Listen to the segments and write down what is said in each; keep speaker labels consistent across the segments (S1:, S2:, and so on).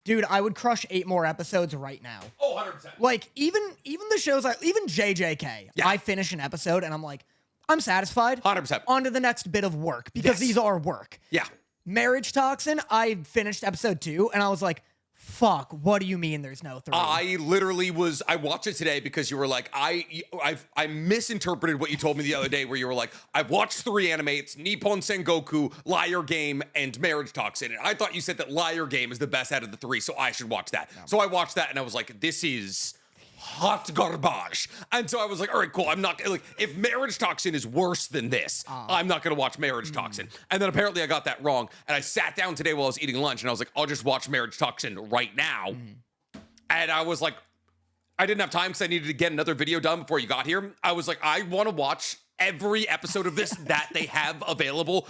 S1: Dude, I would crush 8 more episodes right now.
S2: Oh, 100%.
S1: Like, even the shows, even JJK,
S2: Yeah.
S1: I finish an episode and I'm like, I'm satisfied.
S2: 100%.
S1: On to the next bit of work, because these are work.
S2: Yeah.
S1: Marriage Toxin, I finished episode 2 and I was like, fuck, what do you mean there's no 3?
S2: I literally I watched it today because you were like, I misinterpreted what you told me the other day where you were like, I've watched 3 anime, it's Nippon Sengoku, Liar Game, and Marriage Toxin. And I thought you said that Liar Game is the best out of the 3, so I should watch that. No. So I watched that and I was like, this is hot garbage. And so I was like, all right, cool. I'm not like, if Marriage Toxin is worse than this, I'm not going to watch Marriage Toxin. And then apparently I got that wrong. And I sat down today while I was eating lunch and I was like, I'll just watch Marriage Toxin right now. And I was like, I didn't have time because I needed to get another video done before you got here. I was like, I want to watch every episode of this that they have available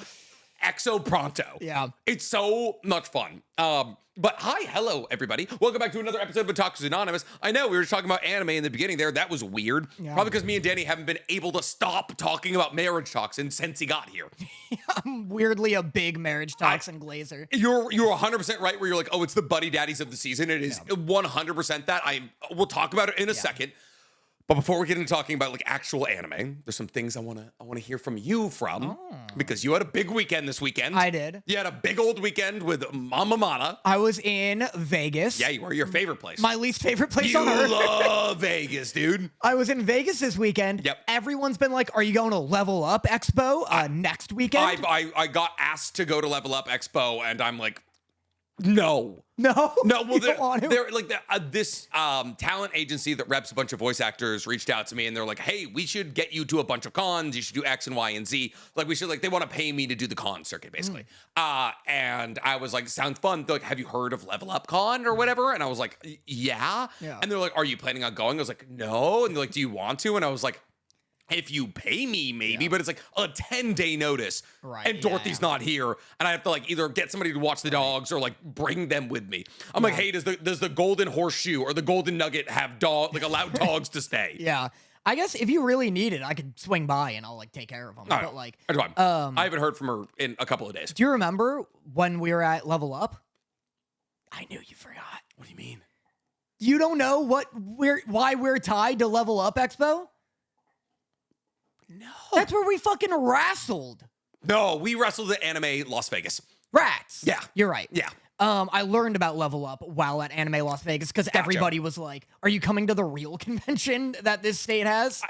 S2: exo pronto.
S1: Yeah.
S2: It's so much fun. But hello, everybody. Welcome back to another episode of Otakus Anonymous. I know we were talking about anime in the beginning there. That was weird. Yeah. Probably because me and Danny haven't been able to stop talking about Marriage Toxin since he got here.
S1: I'm weirdly a big Marriage Toxin glazer.
S2: You're 100% right where you're like, oh, it's the buddy daddies of the season. It is 100% that. We'll talk about it in a second. But before we get into talking about like actual anime, there's some things I wanna hear from you because you had a big weekend this weekend.
S1: I did.
S2: You had a big old weekend with Mama Motta.
S1: I was in Vegas.
S2: Yeah, you were. Your favorite place.
S1: My least favorite place on earth.
S2: You love Vegas, dude.
S1: I was in Vegas this weekend.
S2: Yep.
S1: Everyone's been like, are you going to Level Up Expo next weekend?
S2: I got asked to go to Level Up Expo, and I'm like, no.
S1: No.
S2: Well, they're like this talent agency that reps a bunch of voice actors reached out to me and they're like, hey, we should get you to a bunch of cons. You should do X and Y and Z. Like they want to pay me to do the con circuit basically. And I was like, sounds fun. They're like, have you heard of Level Up Con or whatever? And I was like, yeah. And they're like, are you planning on going? I was like, no. And they're like, do you want to? And I was like, if you pay me, maybe, but it's like a 10-day notice.
S1: Right.
S2: And Dorothy's not here. And I have to like either get somebody to watch the dogs or like bring them with me. I'm like, hey, does the golden horseshoe or the golden nugget have allow dogs to stay?
S1: Yeah. I guess if you really need it, I could swing by and I'll like take care of them. But like,
S2: I haven't heard from her in a couple of days.
S1: Do you remember when we were at Level Up? I knew you forgot.
S2: What do you mean?
S1: You don't know why we're tied to Level Up Expo?
S2: No.
S1: That's where we fucking wrestled.
S2: No, we wrestled at Anime Las Vegas.
S1: Rats.
S2: Yeah.
S1: You're right.
S2: Yeah.
S1: I learned about Level Up while at Anime Las Vegas because everybody was like, are you coming to the real convention that this state has?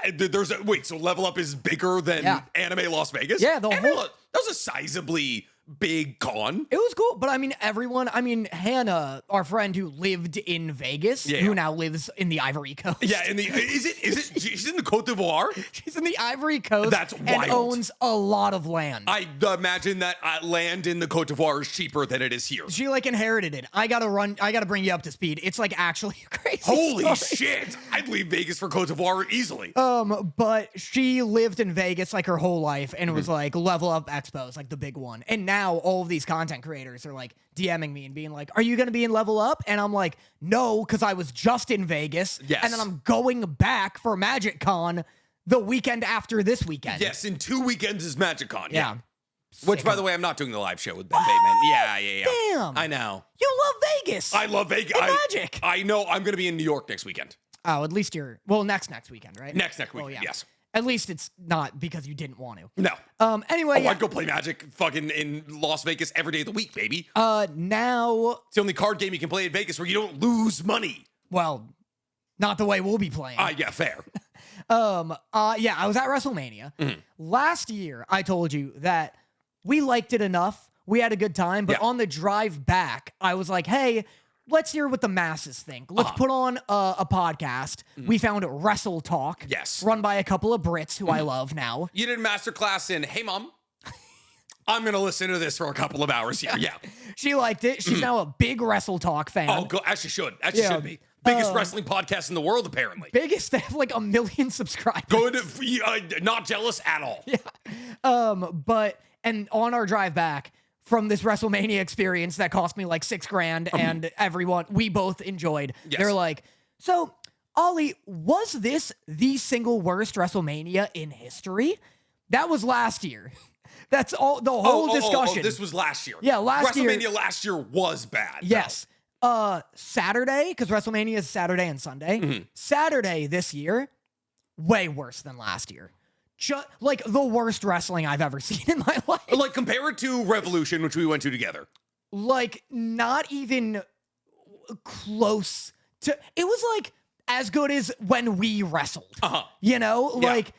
S2: So Level Up is bigger than Anime Las Vegas?
S1: Yeah,
S2: that was a sizably big con.
S1: It was cool, but I mean, Hannah, our friend who lived in Vegas, who now lives in the Ivory Coast.
S2: Yeah, she's in the Côte d'Ivoire?
S1: She's in the Ivory Coast.
S2: That's wild.
S1: And owns a lot of land.
S2: I imagine that land in the Côte d'Ivoire is cheaper than it is here.
S1: She like inherited it. I gotta bring you up to speed. It's like actually crazy.
S2: Holy shit. I'd leave Vegas for Côte d'Ivoire easily.
S1: But she lived in Vegas like her whole life and it was like Level Up Expo is like the big one. And now all of these content creators are like DMing me and being like, are you going to be in Level Up? And I'm like, no, because I was just in Vegas.
S2: Yes.
S1: And then I'm going back for Magic Con the weekend after this weekend.
S2: Yes, in 2 weekends is Magic Con.
S1: Yeah.
S2: Which, by the way, I'm not doing the live show with Ben Bateman. Yeah.
S1: Damn.
S2: I know.
S1: You love Vegas.
S2: I love Vegas.
S1: Magic.
S2: I know. I'm going to be in New York next weekend.
S1: Oh, at least you're, next weekend, right?
S2: Next weekend, yes.
S1: At least it's not because you didn't want to.
S2: No.
S1: Anyway,
S2: I'd go play Magic fucking in Las Vegas every day of the week, baby.
S1: Now
S2: it's the only card game you can play at Vegas where you don't lose money.
S1: Well, not the way we'll be playing.
S2: Yeah, fair.
S1: Yeah, I was at WrestleMania. Last year, I told you that we liked it enough. We had a good time, but on the drive back, I was like, hey, let's hear what the masses think. Let's put on a podcast. We found Wrestle Talk.
S2: Yes.
S1: Run by a couple of Brits who I love now.
S2: You did a masterclass in, hey, Mom, I'm going to listen to this for a a couple of hours here. Yeah.
S1: She liked it. She's now a big Wrestle Talk fan.
S2: Oh, as she should. As she should be. Biggest wrestling podcast in the world, apparently.
S1: Biggest. They have like 1 million subscribers.
S2: Good. Not jealous at all.
S1: Yeah. And on our drive back, from this WrestleMania experience that cost me like $6,000 and everyone, we both enjoyed.
S2: Yes.
S1: They're like, so Ollie, was this the single worst WrestleMania in history? That was last year. That's all the whole discussion.
S2: This was last year.
S1: Yeah, last year.
S2: WrestleMania last year was bad.
S1: Yes. Saturday, because WrestleMania is Saturday and Sunday. Saturday this year, way worse than last year. Like the worst wrestling I've ever seen in my life.
S2: Like compare it to Revolution, which we went to together.
S1: Like not even close to. It was like as good as when we wrestled. You know, like.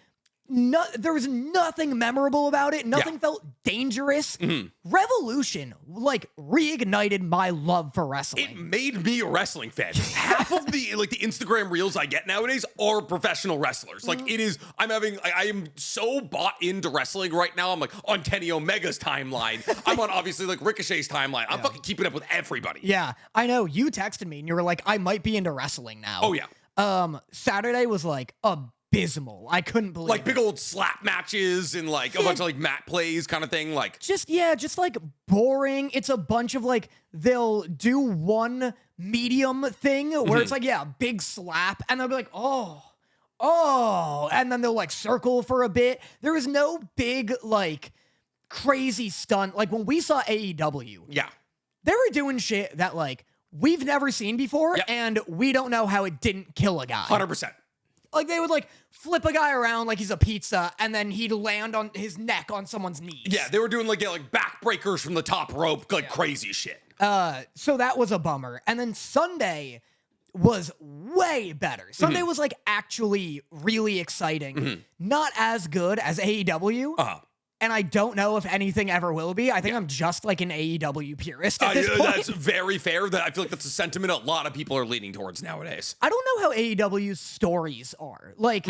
S1: There was nothing memorable about it. Nothing felt dangerous. Revolution, like, reignited my love for wrestling.
S2: It made me a wrestling fan. Half of the the Instagram reels I get nowadays are professional wrestlers. Like it is, I am so bought into wrestling right now. I'm like on Kenny Omega's timeline. I'm on obviously like Ricochet's timeline. I'm fucking keeping up with everybody.
S1: Yeah, I know. You texted me and you were like, I might be into wrestling now.
S2: Oh yeah.
S1: Saturday was like abysmal. I couldn't believe
S2: like big old slap matches and like a bunch of like mat plays kind of thing. Like
S1: just like boring. It's a bunch of like they'll do one medium thing where it's like big slap and they'll be like oh, and then they'll like circle for a bit. There was no big like crazy stunt. Like when we saw AEW, they were doing shit that like we've never seen before, and we don't know how it didn't kill a guy.
S2: 100%.
S1: Like, they would, like, flip a guy around like he's a pizza, and then he'd land on his neck on someone's knees.
S2: Yeah, they were doing, like, backbreakers from the top rope, like, crazy shit.
S1: So that was a bummer. And then Sunday was way better. Sunday was, like, actually really exciting. Not as good as AEW. And I don't know if anything ever will be. I think I'm just like an AEW purist at this point.
S2: That's very fair. That I feel like that's a sentiment a lot of people are leaning towards nowadays.
S1: I don't know how AEW's stories are. Like,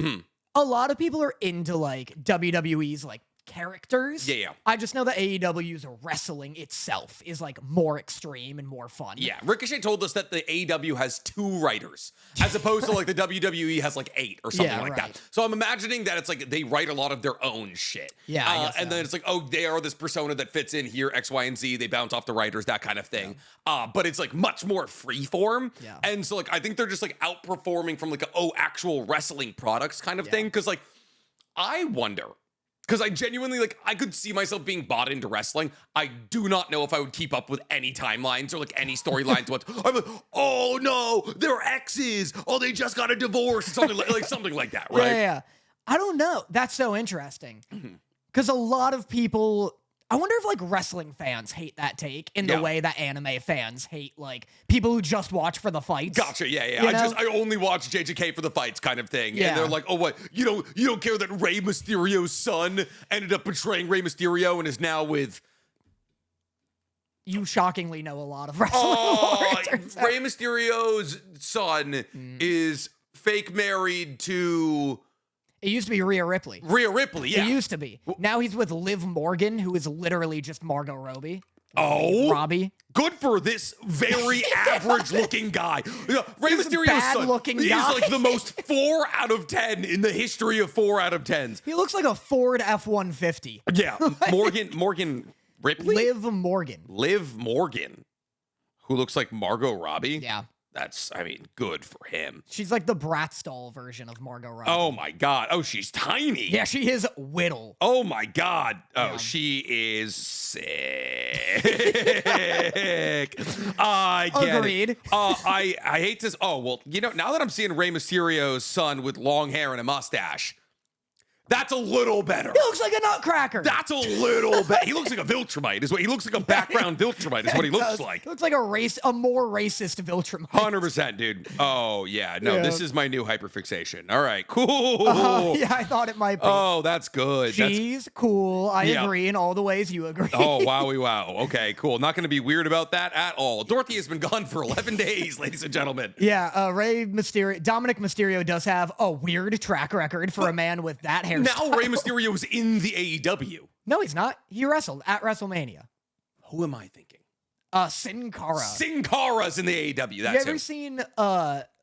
S1: a lot of people are into, like, WWE's, like, characters.
S2: Yeah.
S1: I just know that AEW's wrestling itself is, like, more extreme and more fun.
S2: Yeah, Ricochet told us that the AEW has 2 writers, as opposed to, like, the WWE has, like, 8 or something like that. So I'm imagining that it's, like, they write a lot of their own shit.
S1: Yeah, I guess
S2: and then it's like, oh, they are this persona that fits in here, X, Y, and Z. They bounce off the writers, that kind of thing. But it's, like, much more freeform.
S1: Yeah.
S2: And so, like, I think they're just, like, outperforming from, like, actual wrestling products kind of thing. Because, like, I wonder... Because I genuinely, like, I could see myself being bought into wrestling. I do not know if I would keep up with any timelines or, like, any storylines. I'm like, oh, no, they're exes. Oh, they just got a divorce. Something like something like that, right?
S1: Yeah. I don't know. That's so interesting. Because a lot of people... I wonder if, like, wrestling fans hate that take in the way that anime fans hate, like, people who just watch for the fights.
S2: Gotcha, yeah.
S1: You
S2: I only watch JJK for the fights kind of thing.
S1: Yeah.
S2: And they're like, oh, what? You don't care that Rey Mysterio's son ended up betraying Rey Mysterio and is now with...
S1: You shockingly know a lot of wrestling lore.
S2: Rey Mysterio's son is fake married to...
S1: It used to be Rhea Ripley.
S2: Yeah.
S1: It used to be. Now he's with Liv Morgan, who is literally just Margot Robbie. Robbie.
S2: Good for this very average-looking guy. Rey Mysterio's son.
S1: Bad-looking guy.
S2: He's like the most 4 out of 10 in the history of 4 out of 10s.
S1: He looks like a Ford F-150.
S2: Yeah, Morgan Ripley?
S1: Liv
S2: Morgan, who looks like Margot Robbie.
S1: Yeah.
S2: That's, good for him.
S1: She's like the Bratz doll version of Margot Robbie.
S2: Oh, my God. Oh, she's tiny.
S1: Yeah, she is whittle.
S2: Oh, my God. Oh, she is sick. I get
S1: Agreed.
S2: it. I hate this. Oh, well, now that I'm seeing Rey Mysterio's son with long hair and a mustache, that's a little better.
S1: He looks like a nutcracker.
S2: That's a little better. He looks like a Viltrumite. He looks like a background Viltrumite is what he looks like.
S1: He looks like a more racist Viltrumite.
S2: 100%, dude. Oh, yeah. No, this is my new hyperfixation. All right, cool.
S1: Yeah, I thought it might be.
S2: Oh, that's good.
S1: She's cool. I agree in all the ways you agree.
S2: Oh, wowie wow. Okay, cool. Not going to be weird about that at all. Dorothy has been gone for 11 days, ladies and gentlemen.
S1: Yeah, Dominic Mysterio does have a weird track record for a man with that hairstyle.
S2: Now Rey Mysterio is in the AEW.
S1: No, he's not. He wrestled at WrestleMania.
S2: Who am I thinking?
S1: Sin Cara.
S2: Sin Cara's in the AEW. That's
S1: you ever seen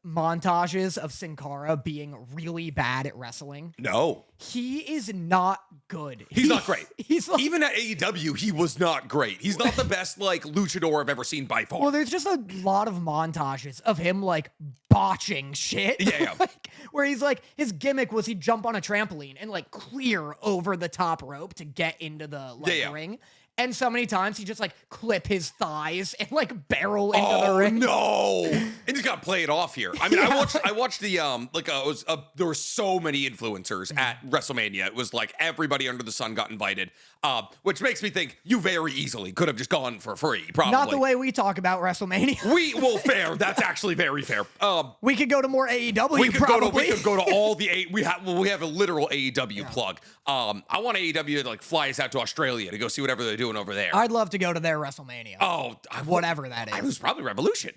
S1: montages of Sin Cara being really bad at wrestling?
S2: No.
S1: He is not good.
S2: He's not great.
S1: He's like,
S2: even at AEW, he was not great. He's not the best like luchador I've ever seen by far.
S1: Well, there's just a lot of montages of him like botching shit.
S2: Yeah.
S1: Like, where he's like, his gimmick was he'd jump on a trampoline and like clear over the top rope to get into the ring. And so many times he just like clip his thighs and like barrel into the ring.
S2: No, and he's got to play it off here. I mean, I watched the there were so many influencers at WrestleMania. It was like everybody under the sun got invited, which makes me think you very easily could have just gone for free. Probably
S1: not the way we talk about WrestleMania.
S2: Fair. That's actually very fair.
S1: We could go to more AEW.
S2: We could go to all the we have a literal AEW plug. I want AEW to like fly us out to Australia to go see whatever they're doing over there.
S1: I'd love to go to their WrestleMania.
S2: Oh,
S1: whatever that is.
S2: It was probably Revolution.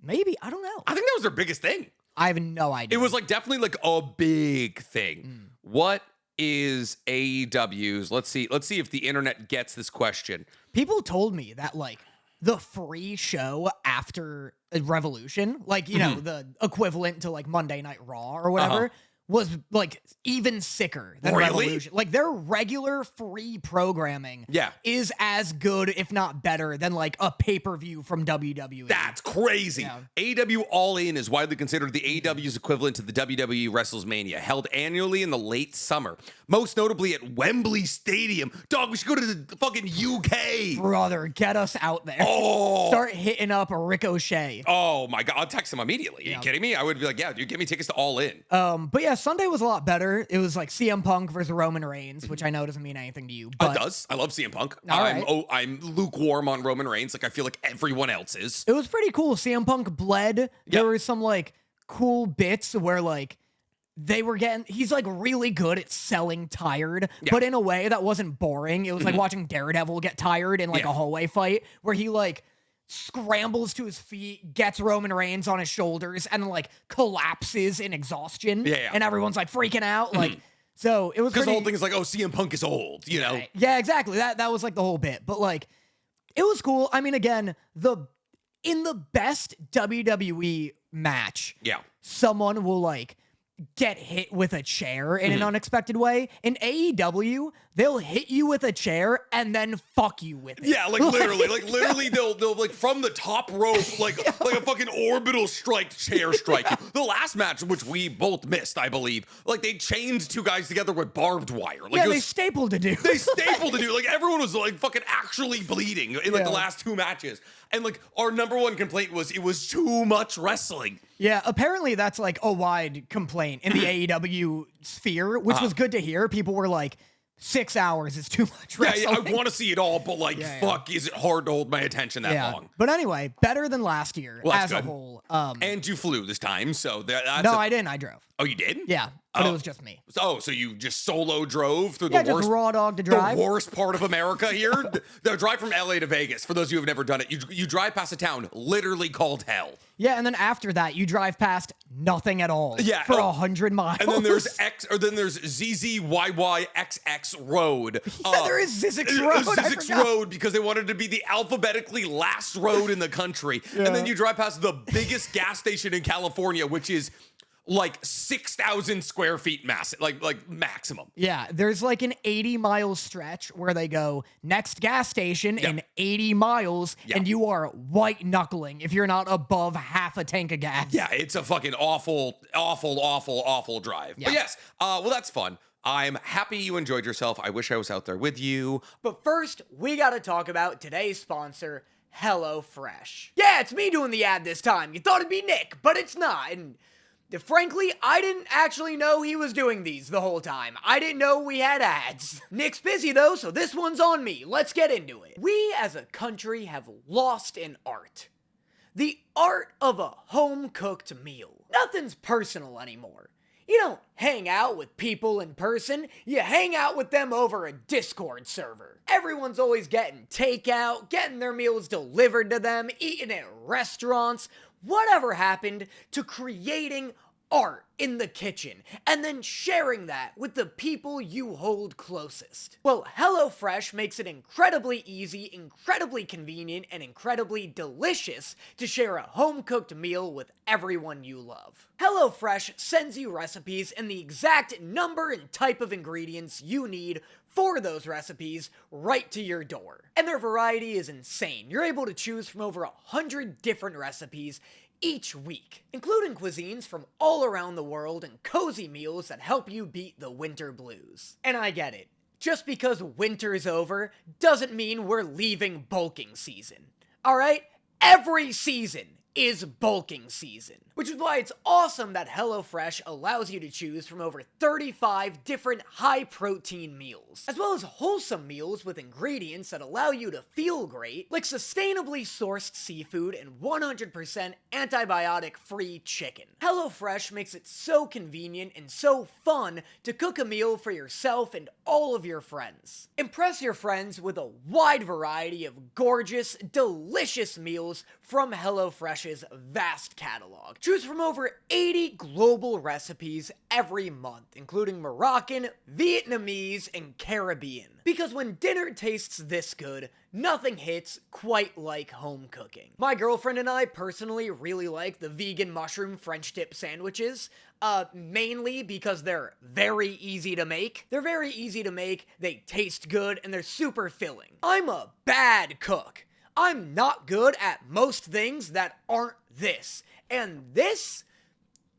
S1: Maybe, I don't know.
S2: I think that was their biggest thing.
S1: I have no idea.
S2: It was like definitely like a big thing. What is AEW's? Let's see if the internet gets this question.
S1: People told me that like the free show after Revolution, like, you know, the equivalent to like Monday Night Raw or whatever, was like even sicker than Revolution. Like their regular free programming is as good, if not better, than like a pay-per-view from WWE.
S2: That's crazy.
S1: Yeah.
S2: AEW All In is widely considered the AEW's equivalent to the WWE WrestleMania, held annually in the late summer, most notably at Wembley Stadium. Dog, we should go to the fucking UK.
S1: Brother, get us out there.
S2: Oh.
S1: Start hitting up a Ricochet.
S2: Oh my God, I'll text him immediately. Are you kidding me? I would be like, yeah, dude, give me tickets to All In.
S1: But yeah, Sunday was a lot better. It was like CM Punk versus Roman Reigns, which I know doesn't mean anything to you. But
S2: it does. I love CM Punk.
S1: Right.
S2: I'm lukewarm on Roman Reigns. Like I feel like everyone else is.
S1: It was pretty cool. CM Punk bled. There were some like cool bits where like he's like really good at selling tired, but in a way that wasn't boring. It was like watching Daredevil get tired in like a hallway fight where he like scrambles to his feet, gets Roman Reigns on his shoulders, and then like collapses in exhaustion. And everyone's like freaking out. Like, so it was
S2: because the whole thing is like, oh, CM Punk is old, you know?
S1: Yeah, exactly. That was like the whole bit. But like, it was cool. I mean, again, in the best WWE match, someone will like get hit with a chair in an unexpected way. In AEW, they'll hit you with a chair and then fuck you with it.
S2: Yeah, like literally, they'll like from the top rope, like a fucking orbital chair strike you. The last match, which we both missed, I believe, like they chained two guys together with barbed wire. Like,
S1: they stapled a dude.
S2: They stapled a dude. Like everyone was like fucking actually bleeding in like the last two matches. And like our number one complaint was it was too much wrestling.
S1: Yeah, apparently that's like a wide complaint in the AEW sphere, which was good to hear. People were like, 6 hours is too much wrestling.
S2: Yeah, I want to see it all, but like, fuck, is it hard to hold my attention that long?
S1: But anyway, better than last year as a whole.
S2: And you flew this time, so that's
S1: no, I didn't. I drove.
S2: Oh, you did?
S1: Yeah, but it was just me.
S2: So you just solo drove through
S1: just raw dog to drive.
S2: The worst part of America here? the drive from LA to Vegas, for those of you who have never done it, you drive past a town literally called hell.
S1: Yeah, and then after that, you drive past nothing at all for 100 miles.
S2: And then there's ZZYYXX Road.
S1: Yeah, there is Zizix Road.
S2: Zizix Road, because they wanted to be the alphabetically last road in the country. And then you drive past the biggest gas station in California, which is like 6,000 square feet massive, like maximum.
S1: Yeah, there's like an 80-mile stretch where they go next gas station in 80 miles, and you are white knuckling if you're not above half a tank of gas.
S2: Yeah, it's a fucking awful drive.
S1: Yeah.
S2: But yes, well, that's fun. I'm happy you enjoyed yourself. I wish I was out there with you.
S1: But first, we gotta talk about today's sponsor, HelloFresh. Yeah, it's me doing the ad this time. You thought it'd be Nick, but it's not. And frankly, I didn't actually know he was doing these the whole time. I didn't know we had ads. Nick's busy though, so this one's on me. Let's get into it. We as a country have lost an art. The art of a home-cooked meal. Nothing's personal anymore. You don't hang out with people in person, you hang out with them over a Discord server. Everyone's always getting takeout, getting their meals delivered to them, eating at restaurants. Whatever happened to creating art in the kitchen and then sharing that with the people you hold closest? Well, HelloFresh makes it incredibly easy, incredibly convenient, and incredibly delicious to share a home-cooked meal with everyone you love. HelloFresh sends you recipes and the exact number and type of ingredients you need for those recipes right to your door. And their variety is insane. You're able to choose from over 100 different recipes each week, including cuisines from all around the world and cozy meals that help you beat the winter blues. And I get it. just because winter's over doesn't mean we're leaving bulking season. All right? Every season is bulking season, which is why it's awesome that HelloFresh allows you to choose from over 35 different high-protein meals, as well as wholesome meals with ingredients that allow you to feel great, like sustainably sourced seafood and 100% antibiotic-free chicken. HelloFresh makes it so convenient and so fun to cook a meal for yourself and all of your friends. Impress your friends with a wide variety of gorgeous, delicious meals from HelloFresh's vast catalog. Choose from over 80 global recipes every month, including Moroccan, Vietnamese, and Caribbean. Because when dinner tastes this good, nothing hits quite like home cooking. My girlfriend and I personally really like the vegan mushroom French dip sandwiches, mainly because they're very easy to make. They're very easy to make, they taste good, and they're super filling. I'm a bad cook. I'm not good at most things that aren't this. And this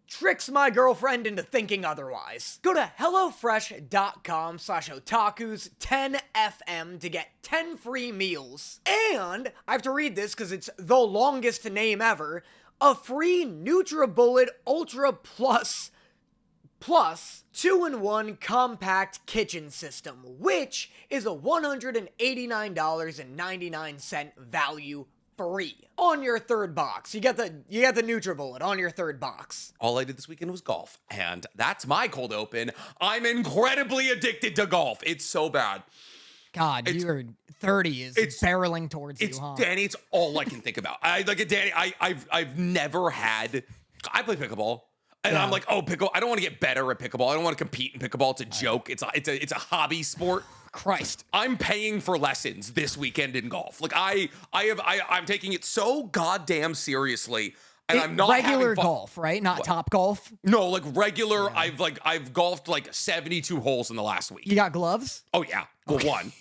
S1: tricks my girlfriend into thinking otherwise. Go to HelloFresh.com/otakus10fm to get 10 free meals. And I have to read this because it's the longest name ever. A free NutriBullet Ultra Plus 2-in-1 compact kitchen system, which is a $189.99 value free on your third box. You get the NutriBullet on your third box.
S2: All I did this weekend was golf, and that's my cold open. I'm incredibly addicted to golf. It's so bad.
S1: God, your 30 is barreling towards you, huh?
S2: Danny, it's all I can think about. I've never had. I play pickleball. And I'm like, oh, I don't want to get better at pickleball. I don't want to compete in pickleball. It's a joke. It's a hobby sport.
S1: Christ.
S2: I'm paying for lessons this weekend in golf. Like I'm taking it so goddamn seriously. And I'm not
S1: regular golf, right? Not Top Golf.
S2: No, like regular. Yeah. I've golfed like 72 holes in the last week.
S1: You got gloves?
S2: Oh yeah. Well,
S1: okay.
S2: one.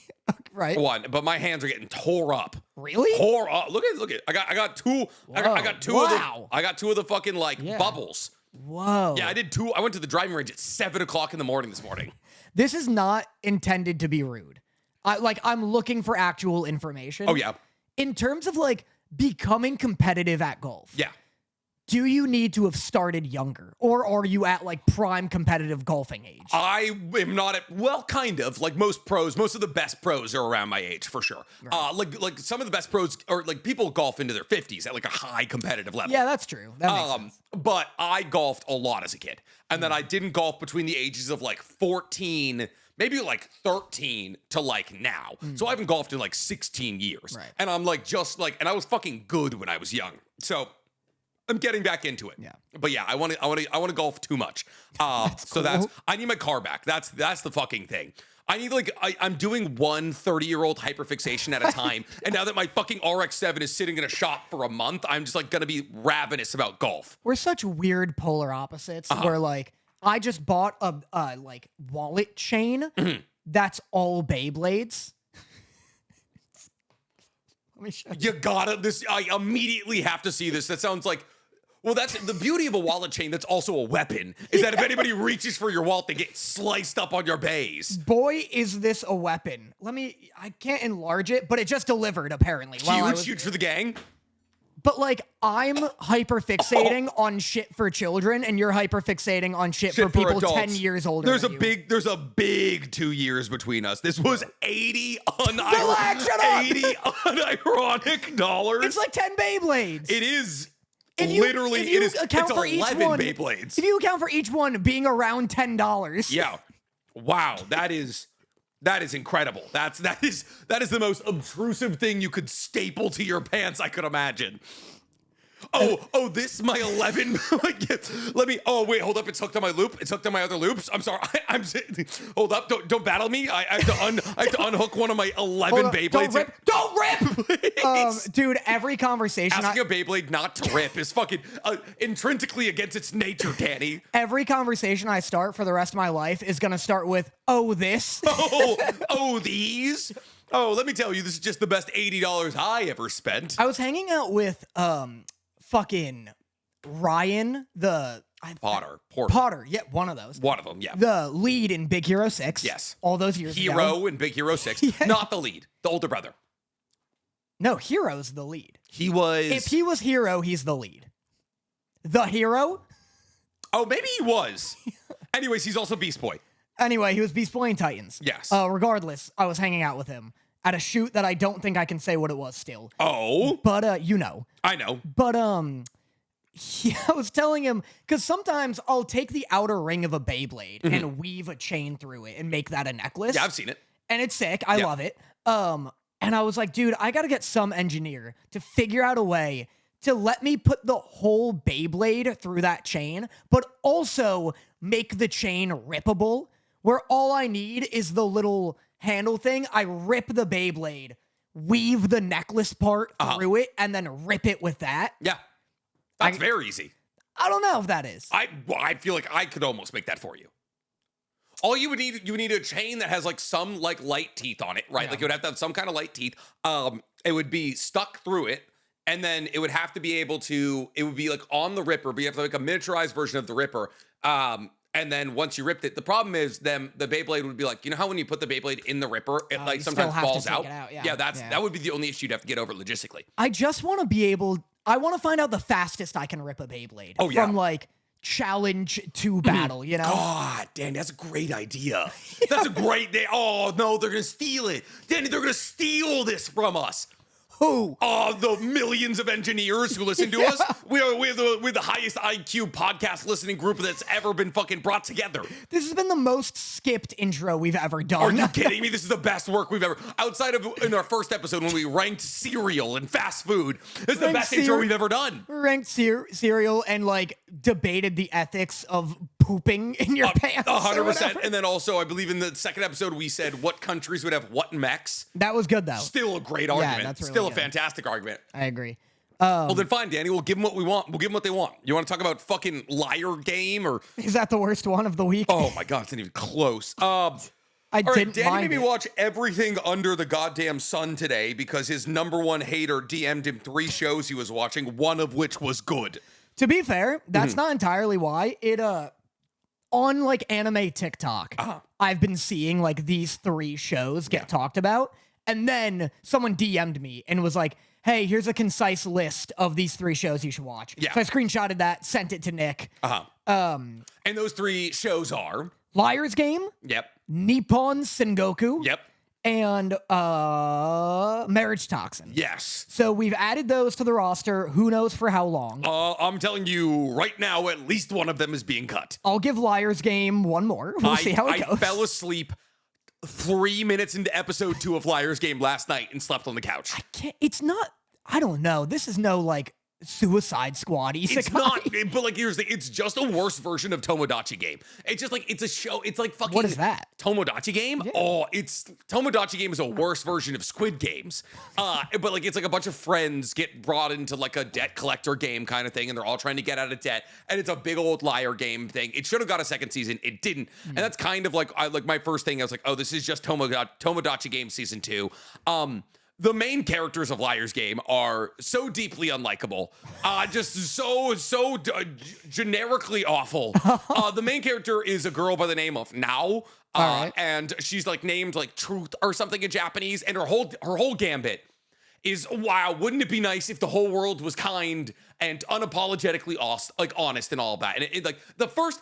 S1: Right.
S2: One, but my hands are getting tore up.
S1: Really?
S2: Tore up. Look at. I got two. I got two of the. I got two of the fucking bubbles.
S1: Whoa.
S2: Yeah, I did two. I went to the driving range at 7 o'clock in the morning this morning.
S1: This is not intended to be rude. I'm looking for actual information.
S2: Oh, yeah.
S1: In terms of becoming competitive at golf.
S2: Yeah.
S1: Do you need to have started younger? Or are you at prime competitive golfing age?
S2: I am not at, kind of. Like most pros, most of the best pros are around my age for sure. Right. Like some of the best pros are people golf into their 50s at a high competitive level.
S1: Yeah, that's true. That makes sense.
S2: But I golfed a lot as a kid. And then I didn't golf between the ages of 14, maybe 13 to now. So I haven't golfed in 16 years.
S1: Right.
S2: And I'm and I was fucking good when I was young. So I'm getting back into it.
S1: Yeah.
S2: But yeah, I want to golf too much. So
S1: cool.
S2: I need my car back. That's the fucking thing. I need I'm doing one 30-year-old hyperfixation at a time. And now that my fucking RX-7 is sitting in a shop for a month, I'm just gonna be ravenous about golf.
S1: We're such weird polar opposites where I just bought a wallet chain that's all Beyblades. Let me show you.
S2: You gotta I immediately have to see this. That sounds like. Well, that's the beauty of a wallet chain that's also a weapon, is that if anybody reaches for your wallet, they get sliced up on your bays.
S1: Boy, is this a weapon. I can't enlarge it, but it just delivered, apparently.
S2: Huge for the gang.
S1: But I'm hyperfixating on shit for children, and you're hyperfixating on shit for people
S2: adults.
S1: 10 years older
S2: There's
S1: than you.
S2: There's a big 2 years between us. This was 80 unironic dollars.
S1: It's 10 Beyblades.
S2: It is.
S1: It's 11 Beyblades. If you account for each one being around $10.
S2: Yeah. Wow. That is incredible. That is the most obtrusive thing you could staple to your pants I could imagine. Oh, this my 11. Let me. Oh, wait, hold up. It's hooked on my loop. It's hooked on my other loops. I'm sorry. Hold up. Don't battle me. I have to unhook one of my 11 Beyblades.
S1: Don't rip. Dude, every conversation.
S2: Asking a Beyblade not to rip is fucking intrinsically against its nature, Danny.
S1: Every conversation I start for the rest of my life is gonna start with this.
S2: These. Oh, let me tell you, this is just the best $80 I ever spent.
S1: I was hanging out with fucking Ryan, the
S2: Potter.
S1: Yeah, one of those.
S2: One of them, yeah.
S1: The lead in Big Hero 6.
S2: Yes.
S1: All those years ago.
S2: Hero in Big Hero 6.
S1: Yeah.
S2: Not the lead. The older brother.
S1: No, Hero's the lead.
S2: He was...
S1: If he was Hero, he's the lead. The Hero?
S2: Oh, maybe he was. Anyways, he's also Beast Boy.
S1: Anyway, he was Beast Boy in Titans.
S2: Yes.
S1: Regardless, I was hanging out with him at a shoot that I don't think I can say what it was still.
S2: Oh.
S1: But, you know.
S2: I know.
S1: But, I was telling him, because sometimes I'll take the outer ring of a Beyblade and weave a chain through it and make that a necklace.
S2: Yeah, I've seen it.
S1: And it's sick. I love it. And I was like, dude, I got to get some engineer to figure out a way to let me put the whole Beyblade through that chain, but also make the chain rippable, where all I need is the little handle thing. I rip the Beyblade, weave the necklace part through it, and then rip it with that.
S2: Yeah. That's very easy.
S1: I don't know if that is.
S2: I feel like I could almost make that for you. All you would need a chain that has like some like light teeth on it, right?
S1: Yeah.
S2: Like it would have to have some kind of light teeth. It would be stuck through it, and then it would have to be able to. It would be like on the Ripper, but you have to like a miniaturized version of the Ripper. And then once you ripped it, the problem is then the Beyblade would be like, you know how when you put the Beyblade in the Ripper, it like sometimes falls out. Yeah, that would be the only issue you'd have to get over logistically.
S1: I just want to be able. I want to find out the fastest I can rip a Beyblade.
S2: Oh, yeah.
S1: From like challenge to battle, you know?
S2: God, Danny, that's a great idea. That's a great day. Oh, no, they're going to steal it. Danny, they're going to steal this from us.
S1: Who?
S2: Oh, the millions of engineers who listen to us. We're the highest IQ podcast listening group that's ever been fucking brought together.
S1: This has been the most skipped intro we've ever done.
S2: Are you kidding me? This is the best work we've ever... Outside of in our first episode when we ranked cereal and fast food, this is the best intro we've ever done.
S1: Ranked cereal and like debated the ethics of pooping in your pants.
S2: 100%. And then also, I believe in the second episode, we said what countries would have what mechs.
S1: That was good though.
S2: Still a great argument.
S1: That's really
S2: Still
S1: good.
S2: a fantastic argument.
S1: I agree.
S2: Well, then fine, Danny. We'll give them what we want. We'll give them what they want. You want to talk about fucking liar game or...
S1: Is that the worst one of the week?
S2: Oh my God, it's not even close.
S1: I didn't
S2: Danny
S1: mind
S2: made me
S1: it.
S2: watch everything under the goddamn sun today because his number one hater DM'd him 3 shows he was watching, one of which was good.
S1: To be fair, that's not entirely why. It on like anime TikTok, I've been seeing like these 3 shows get talked about, and then someone DM'd me and was like, "Hey, here's a concise list of these 3 shows you should watch."
S2: Yeah.
S1: So I screenshotted that, sent it to Nick.
S2: And those 3 shows are...
S1: Liar's Game,
S2: Yep.
S1: Nippon Sengoku,
S2: Yep.
S1: and Marriage Toxin.
S2: Yes.
S1: So we've added those to the roster. Who knows for how long?
S2: I'm telling you right now, at least one of them is being cut.
S1: I'll give Liar's Game one more. We'll see how it goes.
S2: I fell asleep 3 minutes into episode 2 of Liar's Game last night and slept on the couch.
S1: It's not, I don't know. This is no like Suicide Squad isekai.
S2: It's not, but like here's the, it's just a worse version of Tomodachi Game. It's just like, it's a show, it's like fucking...
S1: What is that?
S2: Tomodachi Game?
S1: Yeah.
S2: Oh, Tomodachi Game is a worse version of Squid Games. But like, it's like a bunch of friends get brought into like a debt collector game kind of thing, and they're all trying to get out of debt, and it's a big old liar game thing. It should have got a second season. It didn't. And that's kind of like, my first thing, I was like, oh, this is just Tomodachi Game season 2. The main characters of Liar's Game are so deeply unlikable, just so generically awful. The main character is a girl by the name of Nao, and she's like named like Truth or something in Japanese, and her whole gambit is, wow, wouldn't it be nice if the whole world was kind and unapologetically honest and all of that. And it like the first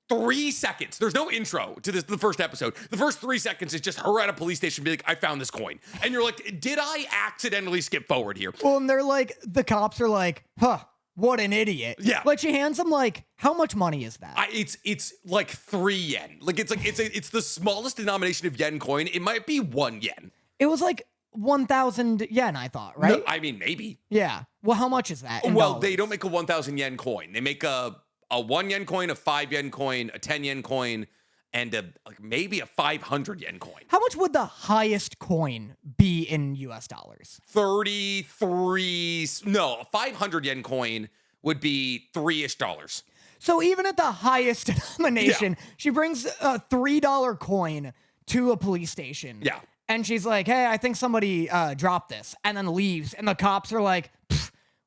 S2: 3 seconds. There's no intro to the first episode. The first 3 seconds is just her at a police station being like, I found this coin. And you're like, did I accidentally skip forward here?
S1: Well, and they're like, the cops are like, huh, what an idiot.
S2: Yeah.
S1: Like she hands them like, how much money is that?
S2: It's like 3 yen. Like it's the smallest denomination of yen coin. It might be 1 yen.
S1: It was like 1,000 yen, I thought, right?
S2: No, I mean, maybe.
S1: Yeah. Well, how much is that? In
S2: Well,
S1: dollars?
S2: they don't make a 1,000 yen coin. They make a 1 yen coin, a 5 yen coin, a 10 yen coin, and maybe a 500 yen coin.
S1: How much would the highest coin be in US dollars?
S2: 33. No, a 500 yen coin would be $3-ish.
S1: So even at the highest denomination, she brings a $3 coin to a police station.
S2: Yeah.
S1: And she's like, hey, I think somebody dropped this, and then leaves. And the cops are like,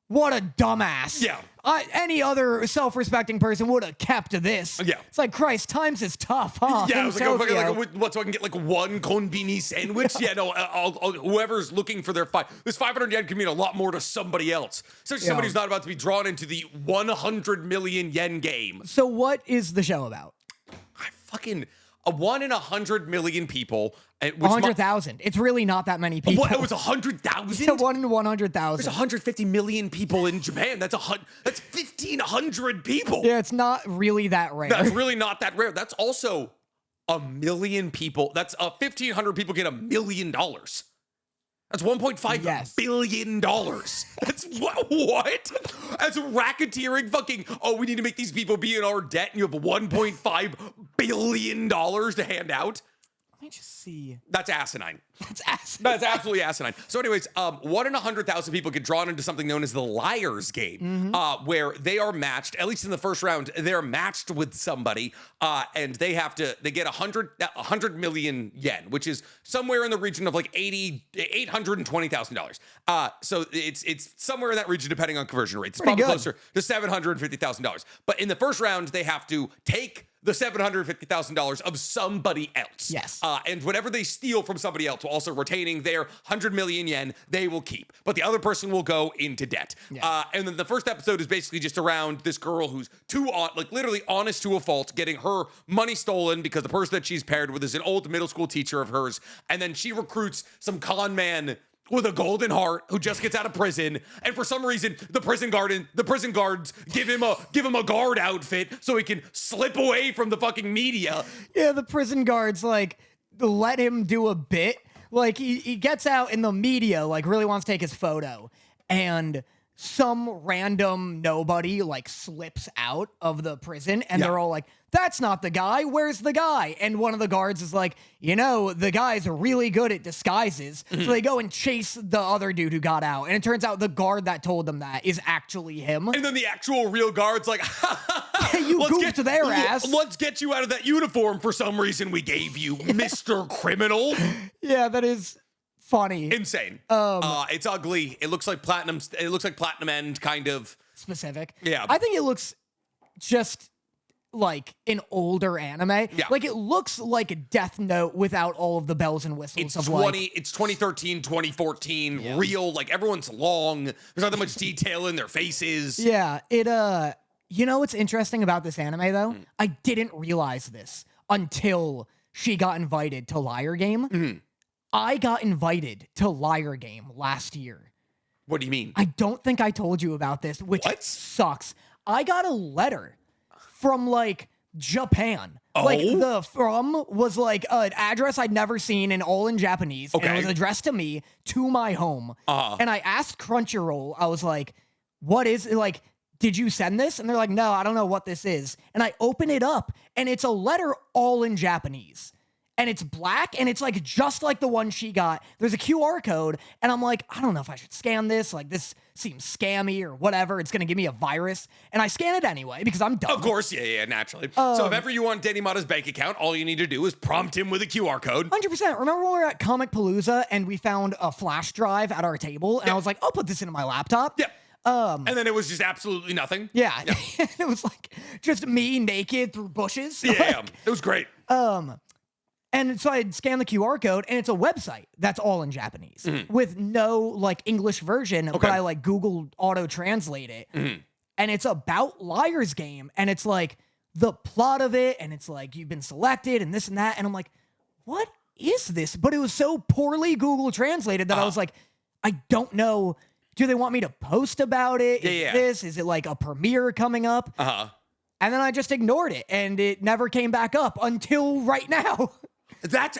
S1: what a dumbass.
S2: Yeah.
S1: Any other self-respecting person would have kept this.
S2: Yeah.
S1: It's like, Christ, times is tough, huh?
S2: Yeah, I
S1: in
S2: was like, oh,
S1: Tokyo.
S2: what, so I can get like one konbini sandwich? Yeah, no, whoever's looking for this 500 yen can mean a lot more to somebody else. Especially somebody who's not about to be drawn into the 100 million yen game.
S1: So what is the show about?
S2: A 1 in 100 million people.
S1: 100,000. It's really not that many people.
S2: What? It was 100,000?
S1: Yeah, 1 in 100,000.
S2: There's 150 million people in Japan. That's 1,500 people.
S1: Yeah, it's not really that rare.
S2: That's really not that rare. That's also a million people. That's 1,500 people get $1 million. That's $1.5 billion. That's what? That's racketeering fucking, we need to make these people be in our debt and you have $1.5 billion to hand out?
S1: Let me just see.
S2: That's asinine.
S1: That's asinine.
S2: That's absolutely asinine. So anyways, 1 in 100,000 people get drawn into something known as the Liar's Game, where they are matched, at least in the first round, they're matched with somebody, and they get 100 million yen, which is somewhere in the region of like $820,000. So it's somewhere in that region depending on conversion rates. It's probably closer to $750,000. But in the first round, they have to take the $750,000 of somebody else.
S1: Yes.
S2: And whatever they steal from somebody else, while also retaining their 100 million yen, they will keep. But the other person will go into debt. Yeah. And then the first episode is basically just around this girl who's literally honest to a fault, getting her money stolen because the person that she's paired with is an old middle school teacher of hers. And then she recruits some con man with a golden heart who just gets out of prison, and for some reason the prison guards give him a guard outfit so he can slip away from the fucking media.
S1: Yeah, the prison guards like let him do a bit. Like he gets out in the media, like really wants to take his photo, and some random nobody like slips out of the prison, and they're all like, that's not the guy, where's the guy? And one of the guards is like, the guy's really good at disguises. So they go and chase the other dude who got out, and it turns out the guard that told them that is actually him.
S2: And then the actual real guard's like,
S1: you goofed their ass.
S2: Let's get you out of that uniform for some reason we gave you, Mr. Criminal.
S1: Yeah, that is funny.
S2: Insane. It's ugly. It looks like Platinum End kind of
S1: specific.
S2: Yeah.
S1: I think it looks just like an older anime.
S2: Yeah.
S1: Like it looks like a Death Note without all of the bells and whistles
S2: it's 2013, 2014, real, like everyone's long. There's not that much detail in their faces.
S1: Yeah. What's interesting about this anime though? I didn't realize this until she got invited to Liar Game. I got invited to Liar Game last year.
S2: What do you mean?
S1: I don't think I told you about this, which sucks. I got a letter from like Japan. Like the from was like an address I'd never seen and all in Japanese. Okay. And it was addressed to me, to my home. And I asked Crunchyroll, I was like, what is it? Like, did you send this? And they're like, no, I don't know what this is. And I open it up and it's a letter all in Japanese. And it's black, and it's like just like the one she got. There's a QR code, and I'm like, I don't know if I should scan this. Like, this seems scammy or whatever. It's gonna give me a virus, and I scan it anyway because I'm dumb.
S2: Of course, yeah, naturally. So if ever you want Danny Motta's bank account, all you need to do is prompt him with a QR code.
S1: 100%. Remember when we were at Comic Palooza and we found a flash drive at our table, and I was like, I'll put this into my laptop.
S2: Yeah. And then it was just absolutely nothing.
S1: Yeah. It was like just me naked through bushes.
S2: Yeah, it was great.
S1: And so I'd scan the QR code, and it's a website that's all in Japanese with no like English version, but I like Google auto translate it. And it's about Liar's Game, and it's like the plot of it, and it's like you've been selected and this and that. And I'm like, what is this? But it was so poorly Google translated that I was like, I don't know. Do they want me to post about it? Is it like a premiere coming up? And then I just ignored it, and it never came back up until right now.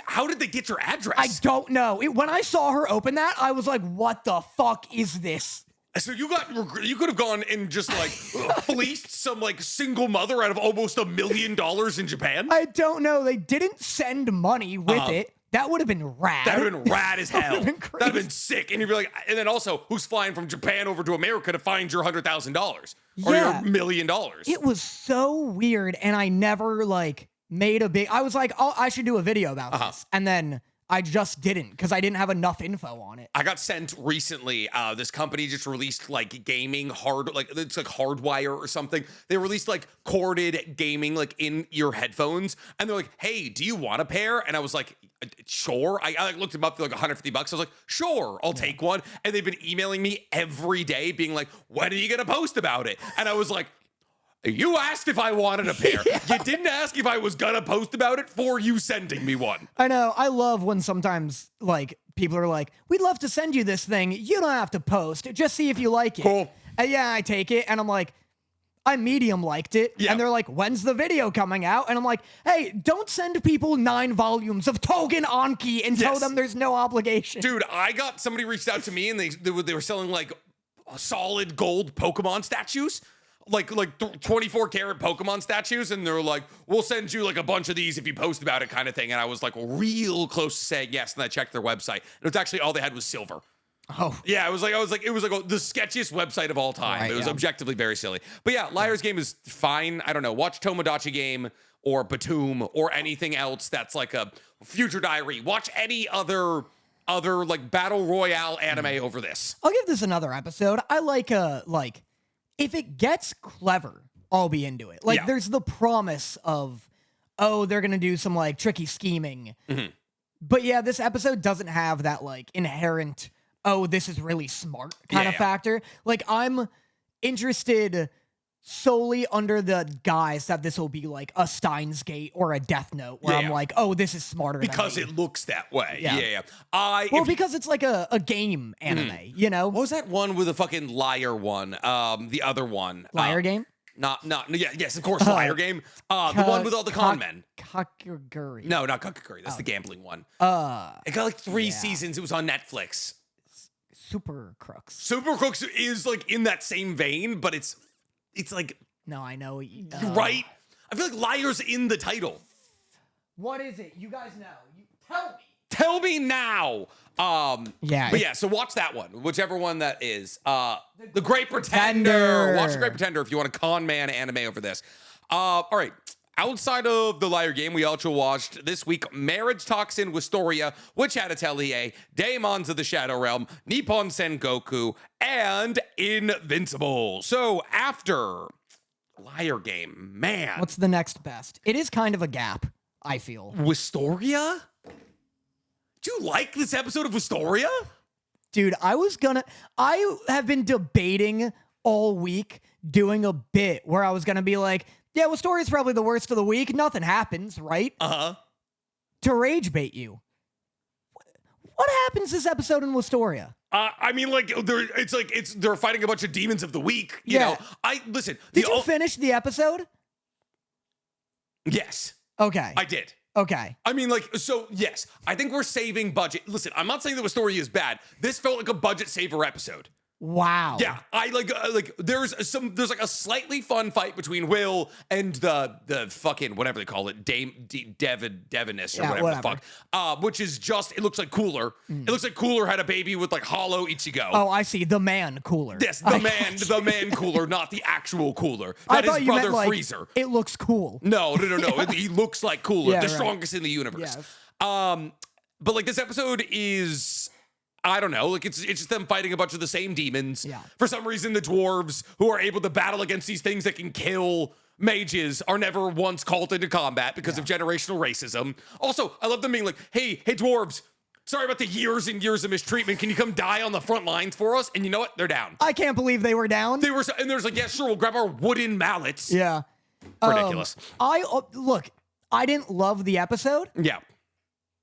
S2: How did they get your address?
S1: I don't know. When I saw her open that, I was like, what the fuck is this?
S2: So you could have gone and just like fleeced some like single mother out of almost $1 million in Japan?
S1: I don't know. They didn't send money with it. That would have been rad.
S2: That would have been rad as hell.
S1: That would have been crazy.
S2: That would have been sick. And you'd be like, and then also, who's flying from Japan over to America to find your $100,000 or your $1 million?
S1: It was so weird, and I never like made a big. I was like, oh, I should do a video about this, and then I just didn't because I didn't have enough info on it.
S2: I got sent recently. This company just released like gaming it's like Hardwire or something. They released like corded gaming like in your headphones, and they're like, "Hey, do you want a pair?" And I was like, "Sure." I like looked them up for like $150. I was like, "Sure, I'll take one." And they've been emailing me every day, being like, "When are you gonna post about it?" And I was like, you asked if I wanted a pair. You didn't ask if I was gonna post about it for you sending me one.
S1: I know. I love when sometimes like people are like, "We'd love to send you this thing. You don't have to post. Just see if you like it."
S2: Cool.
S1: And yeah, I take it, and I'm like, I medium liked it.
S2: Yeah.
S1: And they're like, "When's the video coming out?" And I'm like, "Hey, don't send people 9 volumes of Togen Anki and tell them there's no obligation."
S2: Dude, somebody reached out to me and they were selling like solid gold Pokemon statues. Like 24 karat Pokemon statues, and they're like, "We'll send you like a bunch of these if you post about it," kind of thing. And I was like real close to saying yes, and I checked their website, and it was actually all they had was silver.
S1: Oh
S2: yeah, it was like the sketchiest website of all time.
S1: Right,
S2: it was objectively very silly. But yeah, Liar's Game is fine. I don't know. Watch Tomodachi Game or Batum or anything else that's like a Future Diary. Watch any other like battle royale anime over this.
S1: I'll give this another episode. I like if it gets clever, I'll be into it. Like, there's the promise of, oh, they're gonna do some like tricky scheming.
S2: Mm-hmm.
S1: But yeah, this episode doesn't have that like inherent, oh, this is really smart kind of factor. Like, I'm interested solely under the guise that this will be like a Steins Gate or a Death Note, where I'm like, oh, this is smarter
S2: because
S1: than
S2: it looks that way.
S1: Yeah.
S2: Yeah.
S1: Because it's like a game anime, you know?
S2: What was that one with the fucking liar one? The other one.
S1: Liar Game?
S2: Yes, of course, Liar Game. The one with all the con men.
S1: Kakaguri.
S2: No, not Kakaguri. That's the gambling one. It got like 3 seasons. It was on Netflix.
S1: Super Crooks.
S2: Super Crooks is like in that same vein, but it's like,
S1: no, I know.
S2: right? I feel like Liar's in the title.
S1: What is it? You guys know. You tell me.
S2: Tell me now.
S1: Yeah.
S2: But yeah, so watch that one, whichever one that is. The Great Pretender. Watch The Great Pretender if you want a con man anime over this. All right. Outside of the Liar Game, we also watched this week Marriage Talks in Wistoria, which had Atelier, Daemons of the Shadow Realm, Nippon Sengoku, and Invincible. So after Liar Game, man.
S1: What's the next best? It is kind of a gap, I feel.
S2: Wistoria? Do you like this episode of Wistoria?
S1: Dude, I have been debating all week doing a bit where I was gonna be like, yeah, Wistoria's probably the worst of the week. Nothing happens, right?
S2: Uh-huh.
S1: To rage bait you. What happens this episode in Wistoria?
S2: I mean, like, they're fighting a bunch of demons of the week. You know, listen.
S1: Did you finish the episode?
S2: Yes.
S1: Okay.
S2: I did.
S1: Okay.
S2: I mean, like, so yes, I think we're saving budget. Listen, I'm not saying that Wistoria is bad. This felt like a budget saver episode.
S1: Wow.
S2: Yeah, I like there's like a slightly fun fight between Will and the fucking whatever they call it, Devinis or whatever the fuck. Which is just, it looks like Cooler. It looks like Cooler had a baby with like hollow Ichigo.
S1: Oh, I see. The man Cooler.
S2: Yes, the man Cooler, not the actual Cooler. That is brother like, Freezer.
S1: It looks cool.
S2: No. He looks like Cooler,
S1: yeah,
S2: the strongest in the universe.
S1: Yes.
S2: But like this episode is, I don't know, like it's just them fighting a bunch of the same demons.
S1: Yeah.
S2: For some reason, the dwarves who are able to battle against these things that can kill mages are never once called into combat because of generational racism. Also, I love them being like, hey dwarves, sorry about the years and years of mistreatment. Can you come die on the front lines for us? And you know what? They're down.
S1: I can't believe they were down.
S2: And there's like, yeah, sure, we'll grab our wooden mallets.
S1: Yeah.
S2: Ridiculous.
S1: Look, I didn't love the episode.
S2: Yeah.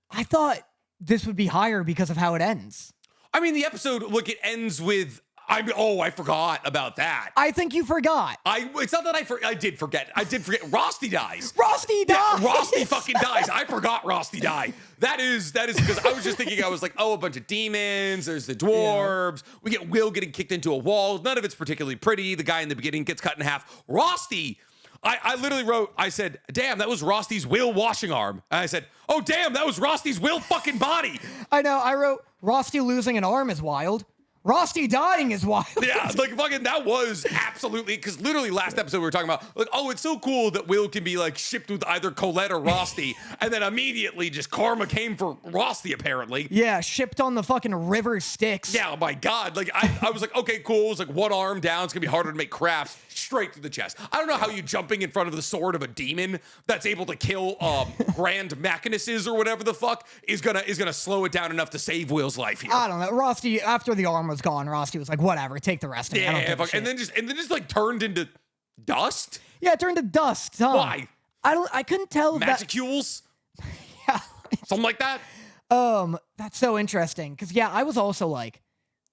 S1: I thought this would be higher because of how it ends.
S2: I mean, the episode, look, it ends with, I forgot about that.
S1: I think you forgot.
S2: It's not that I did forget. I did forget. Rosty dies.
S1: Rosty dies.
S2: Yeah, Rosty fucking dies. I forgot Rosty died. That is because I was just thinking, I was like, oh, a bunch of demons. There's the dwarves. Yeah. We get Will getting kicked into a wall. None of it's particularly pretty. The guy in the beginning gets cut in half. Rosty. I literally wrote, I said, damn, that was Rosty's Will washing arm. And I said, oh, damn, that was Rosty's Will fucking body.
S1: I know. I wrote, Rosty losing an arm is wild. Rosti dying is wild.
S2: Yeah, like fucking that was absolutely, because literally last episode we were talking about like, oh, it's so cool that Will can be like shipped with either Colette or Rosti, and then immediately just karma came for Rosti apparently.
S1: Yeah, shipped on the fucking river Styx.
S2: Yeah, oh my god, like I was like, okay, cool. It's like one arm down. It's gonna be harder to make crafts. Straight through the chest. I don't know how you jumping in front of the sword of a demon that's able to kill grand machinuses or whatever the fuck is gonna slow it down enough to save Will's life here.
S1: I don't know. Rosti, after the arm was gone, Rosti was like, whatever, take the rest of me. I don't give a shit.
S2: and then just like turned into dust.
S1: Yeah, it turned to dust. Huh?
S2: Why?
S1: I couldn't tell.
S2: Magicules?
S1: Yeah.
S2: Something like that?
S1: That's so interesting. Because, yeah, I was also like,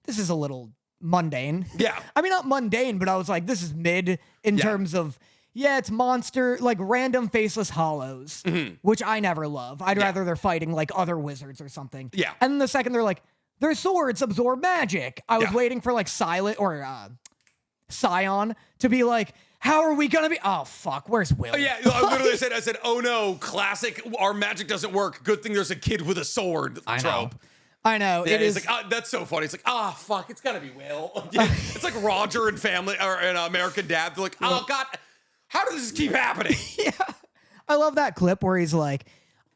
S1: this is a little mundane.
S2: Yeah.
S1: I mean, not mundane, but I was like, this is mid in terms of, yeah, it's monster, like random faceless hollows, which I never love. I'd rather they're fighting like other wizards or something.
S2: Yeah.
S1: And then the second they're like, their swords absorb magic. I was waiting for like Silent or Scion to be like, how are we gonna be? Oh fuck, where's Will?
S2: Oh, yeah, I literally said, oh no, classic. Our magic doesn't work. Good thing there's a kid with a sword. Trope.
S1: I know.
S2: Yeah,
S1: it is
S2: like, that's so funny. It's like, fuck, it's gotta be Will. It's like Roger and Family or an American Dad. They're like, oh god, how does this keep happening?
S1: Yeah, I love that clip where he's like,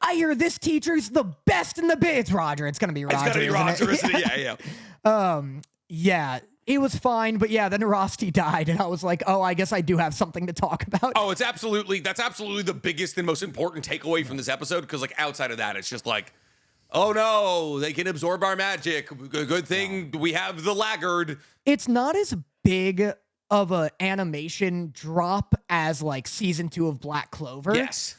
S1: I hear this teacher's the best in the biz. It's Roger. It's gonna be Roger.
S2: It's gotta be Roger, isn't it? Yeah.
S1: Yeah. It was fine, but yeah, then Rosti died, and I was like, oh, I guess I do have something to talk about.
S2: Oh, that's absolutely the biggest and most important takeaway from this episode, because like outside of that, it's just like, oh no, they can absorb our magic. Good thing we have the laggard.
S1: It's not as big of an animation drop as like season 2 of Black Clover.
S2: Yes.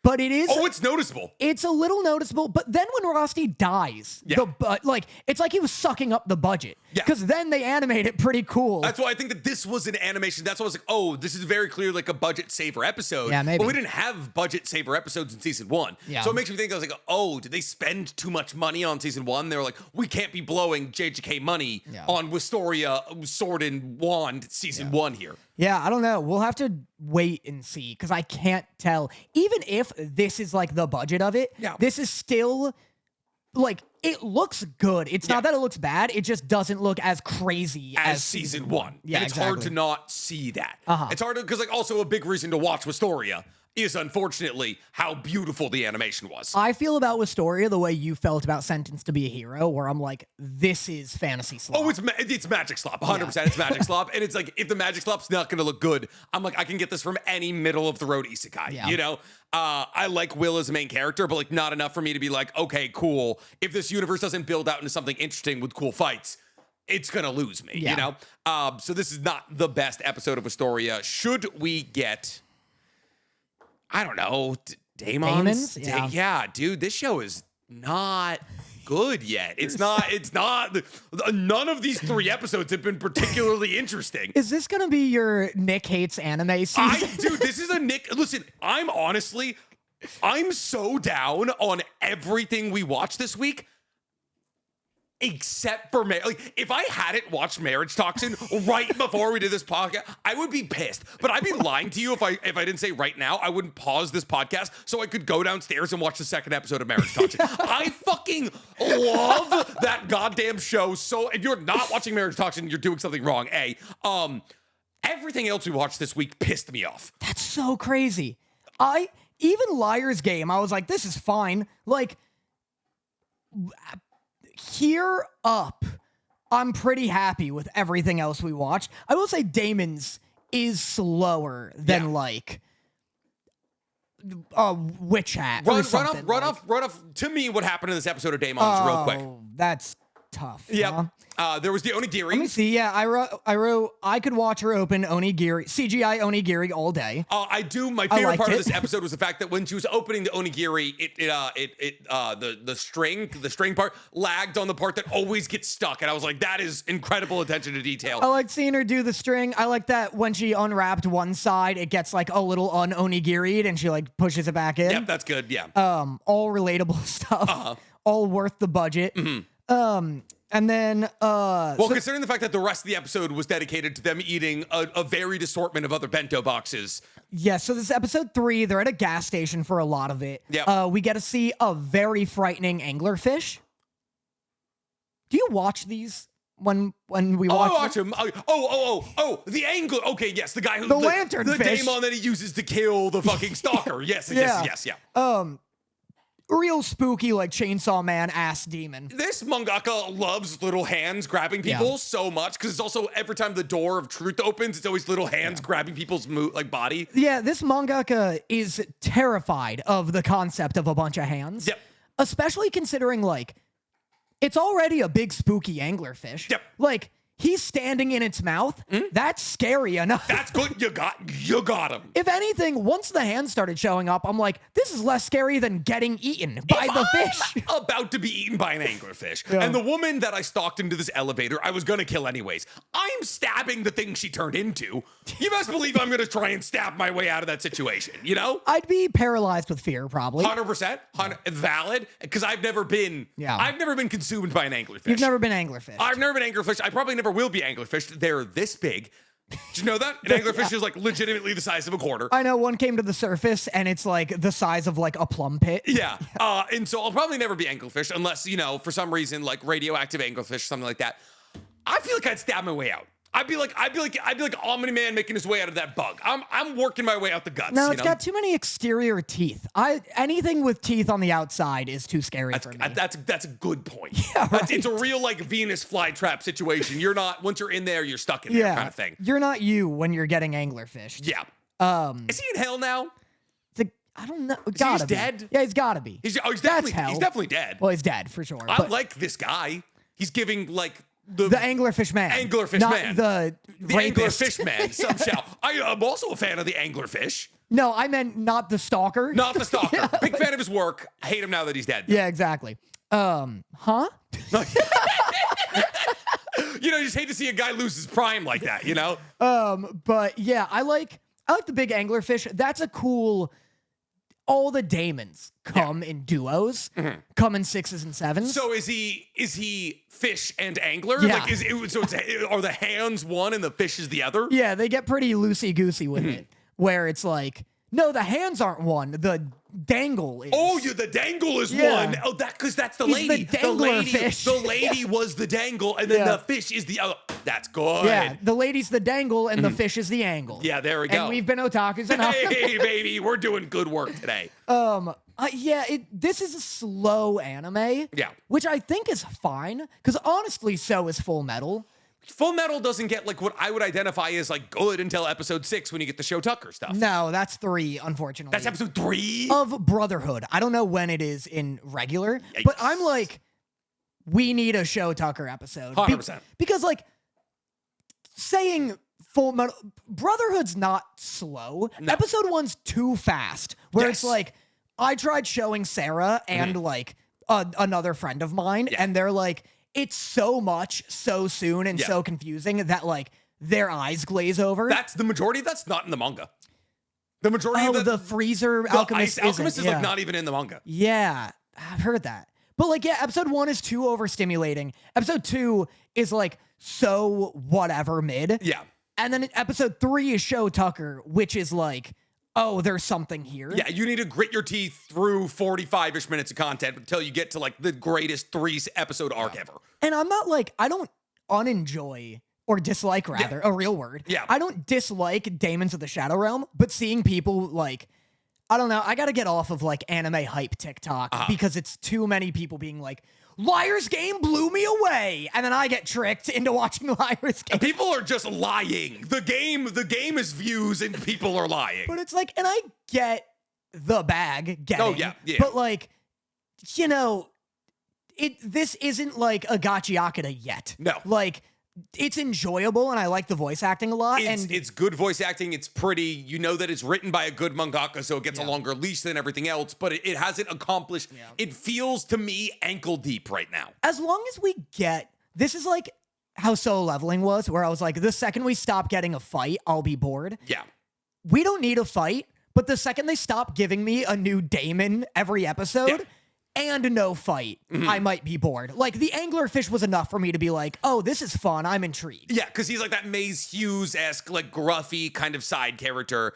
S1: But it is.
S2: Oh, it's noticeable.
S1: It's a little noticeable. But then when Rosti dies, it's like he was sucking up the budget.
S2: Yeah.
S1: Because then they animate it pretty cool.
S2: That's why I think that this was an animation. That's why I was like, oh, this is very clear like a budget saver episode.
S1: Yeah, maybe.
S2: But we didn't have budget saver episodes in season 1.
S1: Yeah.
S2: So it makes me think, I was like, oh, did they spend too much money on season 1? They were like, we can't be blowing JJK money on Wistoria Sword and Wand season 1 here.
S1: Yeah, I don't know. We'll have to wait and see, because I can't tell. Even if this is like the budget of it, this is still like, it looks good. It's not that it looks bad. It just doesn't look as crazy as
S2: season 1.
S1: Yeah,
S2: and it's hard to not see that. It's hard to, because like also a big reason to watch Wistoria is unfortunately how beautiful the animation was.
S1: I feel about Wistoria the way you felt about Sentenced to be a Hero, where I'm like, this is fantasy slop.
S2: Oh, it's magic slop. 100% it's magic slop. And it's like, if the magic slop's not going to look good, I'm like, I can get this from any middle of the road isekai, you know? I like Will as a main character, but like not enough for me to be like, okay, cool. If this universe doesn't build out into something interesting with cool fights, it's going to lose me, you know? So this is not the best episode of Wistoria. Should we get, I don't know, Daemons? Yeah, dude, this show is not good yet. It's not, none of these 3 episodes have been particularly interesting.
S1: Is this going to be your Nick hates anime season?
S2: Dude, this is a Nick, listen, I'm so down on everything we watched this week. Except for like, if I hadn't watched Marriage Toxin right before we did this podcast, I would be pissed. But I'd be lying to you if I didn't say right now I wouldn't pause this podcast so I could go downstairs and watch the 2nd episode of Marriage Toxin. I fucking love that goddamn show. So if you're not watching Marriage Toxin, you're doing something wrong. Everything else we watched this week pissed me off.
S1: That's so crazy. Even Liar's Game, I was like, this is fine. Like, here up, I'm pretty happy with everything else we watched. I will say Daemons is slower than like Witch Hat.
S2: Run off. To me, what happened in this episode of Daemons, real quick.
S1: That's tough.
S2: Yep. There was the onigiri.
S1: Let me see. Yeah, I wrote I could watch her open onigiri, CGI onigiri all day.
S2: I do. My favorite part of this episode was the fact that when she was opening the onigiri, the string part lagged on the part that always gets stuck, and I was like, that is incredible attention to detail.
S1: I like seeing her do the string. I like that when she unwrapped one side, it gets like a little onigiri'd, and she like pushes it back in.
S2: Yep, that's good. Yeah.
S1: All relatable stuff. All worth the budget. And then,
S2: considering the fact that the rest of the episode was dedicated to them eating a varied assortment of other bento boxes.
S1: Yeah, so this is episode 3. They're at a gas station for a lot of it.
S2: Yeah.
S1: We get to see a very frightening anglerfish. Do you watch these? when we
S2: Oh, I
S1: watched
S2: watch him. Oh, the angler. Okay, yes, the guy who
S1: The lantern
S2: the
S1: fish.
S2: daemon that he uses to kill the fucking stalker. Yes.
S1: real spooky like Chainsaw Man ass demon.
S2: This mangaka loves little hands grabbing people so much because it's also every time the door of truth opens, it's always little hands grabbing people's body.
S1: Yeah, this mangaka is terrified of the concept of a bunch of hands.
S2: Yep.
S1: Especially considering like it's already a big spooky anglerfish.
S2: Yep.
S1: Like he's standing in its mouth. That's scary enough.
S2: That's good. You got him.
S1: If anything, once the hands started showing up, I'm like, this is less scary than getting eaten by the fish.
S2: About to be eaten by an anglerfish. And the woman that I stalked into this elevator, I was going to kill anyways. I'm stabbing the thing she turned into. You best believe I'm going to try and stab my way out of that situation, you know?
S1: I'd be paralyzed with fear, probably.
S2: 100%. Valid. Because I've never been consumed by an anglerfish.
S1: You've never been anglerfish.
S2: I've never been anglerfish. I probably never will be anglerfish. They're this big. Did you know that? An anglerfish is like legitimately the size of a quarter.
S1: I know one came to the surface and it's like the size of like a plum pit.
S2: Yeah. And so I'll probably never be anglerfish unless, you know, for some reason, like radioactive anglerfish, something like that. I feel like I'd stab my way out. I'd be like Omni-Man making his way out of that bug. I'm working my way out the guts.
S1: No, it's got too many exterior teeth. Anything with teeth on the outside is too scary for me.
S2: That's a good point.
S1: Yeah, right.
S2: It's a real like Venus flytrap situation. You're not once you're in there, you're stuck in there kind of thing.
S1: You're not you when you're getting anglerfished.
S2: Yeah. Is he in hell now?
S1: I don't know.
S2: He's dead?
S1: Yeah, he's gotta be.
S2: He's definitely dead.
S1: Well, he's dead for sure.
S2: I like this guy. He's giving like the
S1: anglerfish man.
S2: Anglerfish
S1: not
S2: man.
S1: The rapist.
S2: Anglerfish man. Somehow. I'm also a fan of the anglerfish.
S1: No, I meant not the stalker.
S2: Not the stalker. Big fan of his work. I hate him now that he's dead.
S1: Yeah, exactly. Huh?
S2: You know, you just hate to see a guy lose his prime like that, you know?
S1: But yeah, I like the big anglerfish. That's a cool. All the Daemons come in duos, come in 6s and 7s.
S2: So is he fish and angler?
S1: Yeah.
S2: Like are the hands one and the fish is the other?
S1: Yeah, they get pretty loosey-goosey with it, where it's like, no, the hands aren't one. The dangle is.
S2: Oh, the dangle is one. Oh, because that's the
S1: He's
S2: lady.
S1: the dangler fish.
S2: The lady was the dangle, and then the fish is the other. That's good.
S1: Yeah, the lady's the dangle, and the fish is the angle.
S2: Yeah, there we go.
S1: And we've been otakus enough.
S2: Hey, baby, we're doing good work today.
S1: This is a slow anime.
S2: Yeah.
S1: Which I think is fine, because honestly, so is Full Metal.
S2: Full Metal doesn't get like what I would identify as like good until episode 6 when you get the Show Tucker stuff.
S1: No, that's 3, unfortunately.
S2: That's episode 3?
S1: Of Brotherhood. I don't know when it is in regular, but I'm like, we need a Show Tucker episode.
S2: 100%.
S1: Because like, saying Full Metal, Brotherhood's not slow.
S2: No.
S1: Episode 1's too fast, where it's like, I tried showing Sarah and like another friend of mine, and they're like, it's so much so soon and so confusing that like their eyes glaze over.
S2: That's the majority of that's not in the manga. The majority of
S1: the freezer alchemist
S2: Alchemist is like not even in the manga.
S1: Yeah, I've heard that. But like, yeah, episode 1 is too overstimulating. Episode 2 is like so whatever mid.
S2: Yeah.
S1: And then episode 3 is Show Tucker, which is like, oh, there's something here.
S2: Yeah, you need to grit your teeth through 45-ish minutes of content until you get to like the greatest 3-episode arc ever.
S1: And I'm not like, I don't unenjoy or dislike rather, a real word.
S2: Yeah.
S1: I don't dislike Daemons of the Shadow Realm, but seeing people like, I don't know, I gotta get off of like anime hype TikTok because it's too many people being like, Liar's Game blew me away, and then I get tricked into watching Liar's Game.
S2: People are just lying. The game is views and people are lying.
S1: But it's like, and I get the bag getting.
S2: Oh yeah.
S1: But like, you know, this isn't like a Gachiakata yet.
S2: No.
S1: Like, it's enjoyable, and I like the voice acting a lot.
S2: It's good voice acting. It's pretty. You know that it's written by a good mangaka, so it gets a longer leash than everything else, but it hasn't accomplished. Yeah. It feels to me ankle deep right now.
S1: As long as we get, this is like how Solo Leveling was, where I was like, the second we stop getting a fight, I'll be bored.
S2: Yeah.
S1: We don't need a fight, but the second they stop giving me a new Daemon every episode, and no fight, I might be bored. Like, the anglerfish was enough for me to be like, oh, this is fun. I'm intrigued.
S2: Yeah, because he's like that Maze Hughes-esque, like gruffy kind of side character.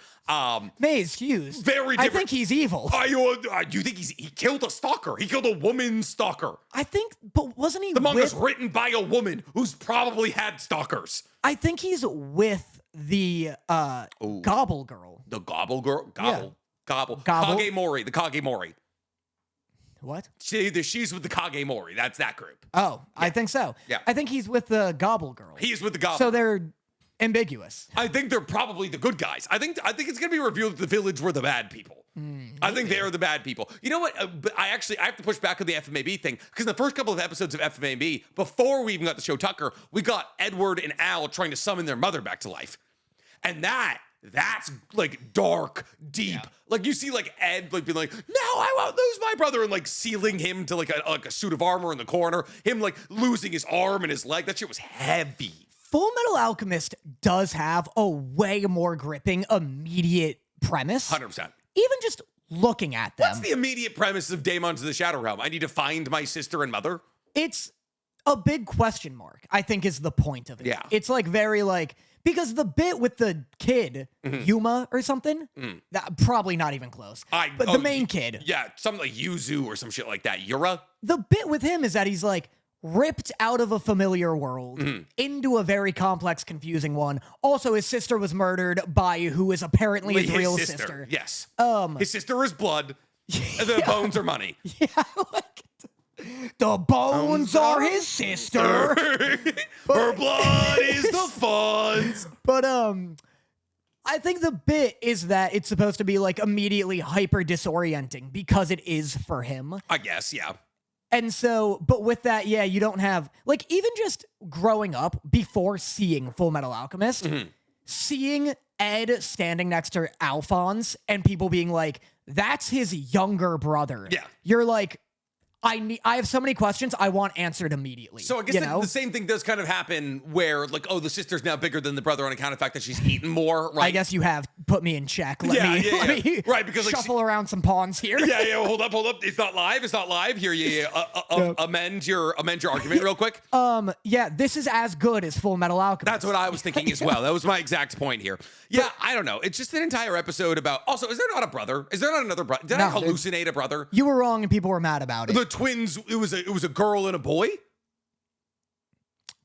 S1: Maze Hughes.
S2: Very different.
S1: I think he's evil.
S2: You think he killed a stalker? He killed a woman stalker.
S1: I think, but wasn't he
S2: The manga's written by a woman who's probably had stalkers.
S1: I think he's with the Gobble Girl.
S2: The Gobble Girl? Gobble.
S1: Gobble.
S2: Kagemori. The Kagemori.
S1: What?
S2: She's with the Kagemori. That's that group.
S1: Oh, yeah. I think so.
S2: Yeah.
S1: I think he's with the Gobble Girl.
S2: He's with the Gobble.
S1: So they're ambiguous.
S2: I think they're probably the good guys. I think it's gonna be revealed that the village were the bad people. I think they are the bad people. You know what? But I have to push back on the FMAB thing because in the first couple of episodes of FMAB, before we even got the show Tucker, we got Edward and Al trying to summon their mother back to life, and that's like dark, deep. Yeah. Like you see like Ed like being like, no, I won't lose my brother, and like sealing him to like a suit of armor in the corner. Him like losing his arm and his leg. That shit was heavy.
S1: Full Metal Alchemist does have a way more gripping immediate premise.
S2: 100%.
S1: Even just looking at them.
S2: What's the immediate premise of Daemons of the Shadow Realm? I need to find my sister and mother?
S1: It's a big question mark, I think is the point of it.
S2: Yeah.
S1: It's like very like, because the bit with the kid, Yuma or something, that probably not even close. But the main kid.
S2: Yeah, something like Yuzu or some shit like that. Yura?
S1: The bit with him is that he's like, ripped out of a familiar world into a very complex, confusing one. Also, his sister was murdered by who is apparently his real sister.
S2: Yes. His sister is blood, and the bones are money.
S1: Yeah, like the bones are his sister.
S2: Her blood is the funds.
S1: But I think the bit is that it's supposed to be like immediately hyper disorienting because it is for him.
S2: I guess, yeah.
S1: And so, but with that, yeah, you don't have, like, even just growing up before seeing Full Metal Alchemist, seeing Ed standing next to Alphonse and people being like, that's his younger brother.
S2: Yeah.
S1: You're like, I have so many questions I want answered immediately.
S2: So I guess the same thing does kind of happen where, like, oh, the sister's now bigger than the brother on account of the fact that she's eaten more, right?
S1: I guess you have put me in check. Let me
S2: right, because like,
S1: shuffle around some pawns here.
S2: Yeah, hold up. It's not live. Here, amend your argument real quick.
S1: Yeah, this is as good as Full Metal Alchemist.
S2: That's what I was thinking as well. That was my exact point here. Yeah, I don't know. It's just an entire episode about. Also, is there not a brother? Is there not another brother? Did I hallucinate a brother?
S1: You were wrong, and people were mad about it.
S2: The twins. It was a girl and a boy.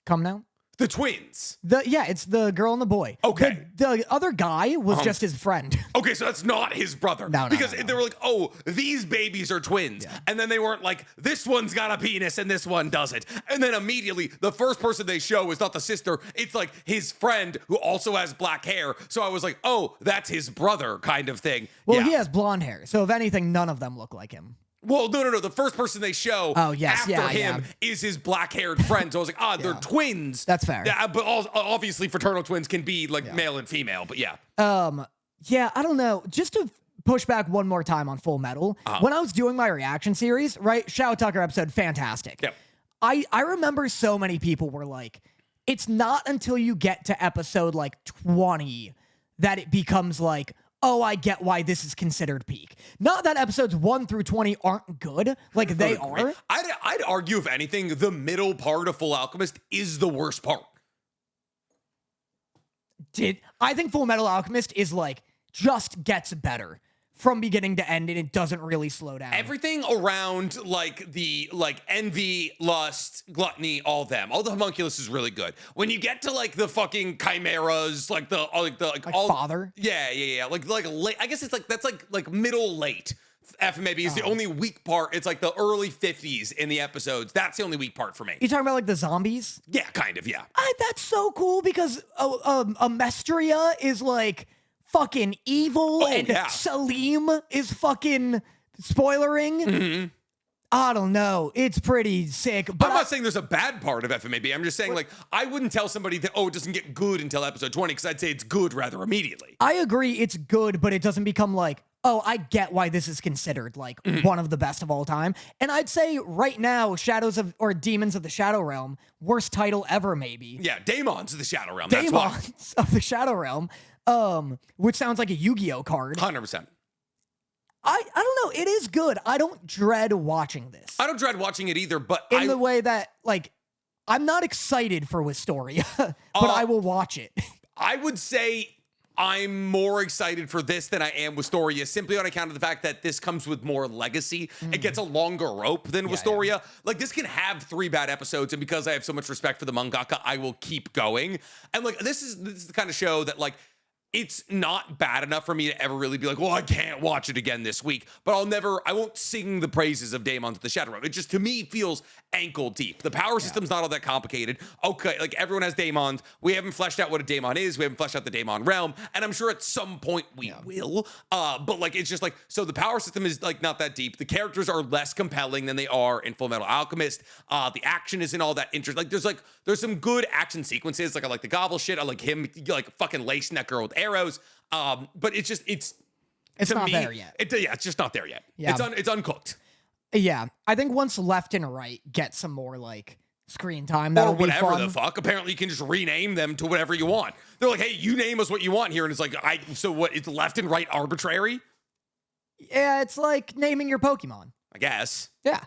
S1: Come now.
S2: The twins.
S1: It's the girl and the boy.
S2: Okay.
S1: The other guy was just his friend.
S2: Okay, so that's not his brother.
S1: No.
S2: Because they were like, oh, these babies are twins. Yeah. And then they weren't like, this one's got a penis and this one doesn't. And then immediately, the first person they show is not the sister. It's like his friend who also has black hair. So I was like, oh, that's his brother kind of thing.
S1: Well, he has blonde hair. So if anything, none of them look like him.
S2: Well, no. The first person they show after him is his black-haired friend. So I was like, they're twins.
S1: That's fair.
S2: Yeah, but obviously fraternal twins can be like male and female, but yeah.
S1: Yeah, I don't know. Just to push back one more time on Full Metal, when I was doing my reaction series, right, Shadow Tucker episode, fantastic.
S2: Yep.
S1: I remember so many people were like, it's not until you get to episode like 20 that it becomes like, oh, I get why this is considered peak. Not that episodes 1 through 20 aren't good, like they are.
S2: I'd argue, if anything, the middle part of Full Alchemist is the worst part.
S1: I think Full Metal Alchemist is like, just gets better from beginning to end, and it doesn't really slow down.
S2: Everything around like the envy, lust, gluttony, all the homunculus is really good. When you get to like the fucking chimeras, like all
S1: father.
S2: Yeah. Like late. I guess it's like that's like middle late. FMAB is the only weak part. It's like the early 50s in the episodes. That's the only weak part for me.
S1: You talking about like the zombies?
S2: Yeah, kind of. Yeah.
S1: That's so cool because Mestria is like fucking evil, and Salim is fucking spoilering. I don't know. It's pretty sick. But
S2: I'm not saying there's a bad part of FMAB. I'm just saying, like, I wouldn't tell somebody that, it doesn't get good until episode 20, because I'd say it's good rather immediately.
S1: I agree it's good, but it doesn't become like, oh, I get why this is considered like one of the best of all time. And I'd say right now, Demons of the Shadow Realm, worst title ever, maybe.
S2: Yeah, Daemons of the Shadow Realm.
S1: Daemons of the Shadow Realm. Which sounds like a Yu-Gi-Oh card.
S2: 100%.
S1: I don't know. It is good. I don't dread watching this.
S2: I don't dread watching it either, but
S1: in the way that, like, I'm not excited for Wistoria, but I will watch it.
S2: I would say I'm more excited for this than I am Wistoria, simply on account of the fact that this comes with more legacy. It gets a longer rope than Wistoria. Yeah. Like, this can have 3 bad episodes, and because I have so much respect for the mangaka, I will keep going. And like, this is the kind of show that, like, it's not bad enough for me to ever really be like, well, I can't watch it again this week. But I won't sing the praises of Daemons the Shadow Realm. It just, to me, feels ankle deep. The power system's not all that complicated. Okay, like, everyone has daemons. We haven't fleshed out what a daemon is. We haven't fleshed out the daemon realm. And I'm sure at some point we will. But like, it's just like, so the power system is like not that deep. The characters are less compelling than they are in Full Metal Alchemist. The action isn't all that interesting. Like, there's some good action sequences. Like, I like the gobble shit. I like him like fucking lacing that girl with arrows. But it's
S1: not there yet.
S2: It's just not there yet. Yeah. It's uncooked.
S1: Yeah. I think once Left and Right get some more like screen time, that'll be fun.
S2: The fuck. Apparently you can just rename them to whatever you want. They're like, hey, you name us what you want here. And it's like, so what, it's Left and Right arbitrary?
S1: Yeah, it's like naming your Pokemon.
S2: I guess.
S1: Yeah.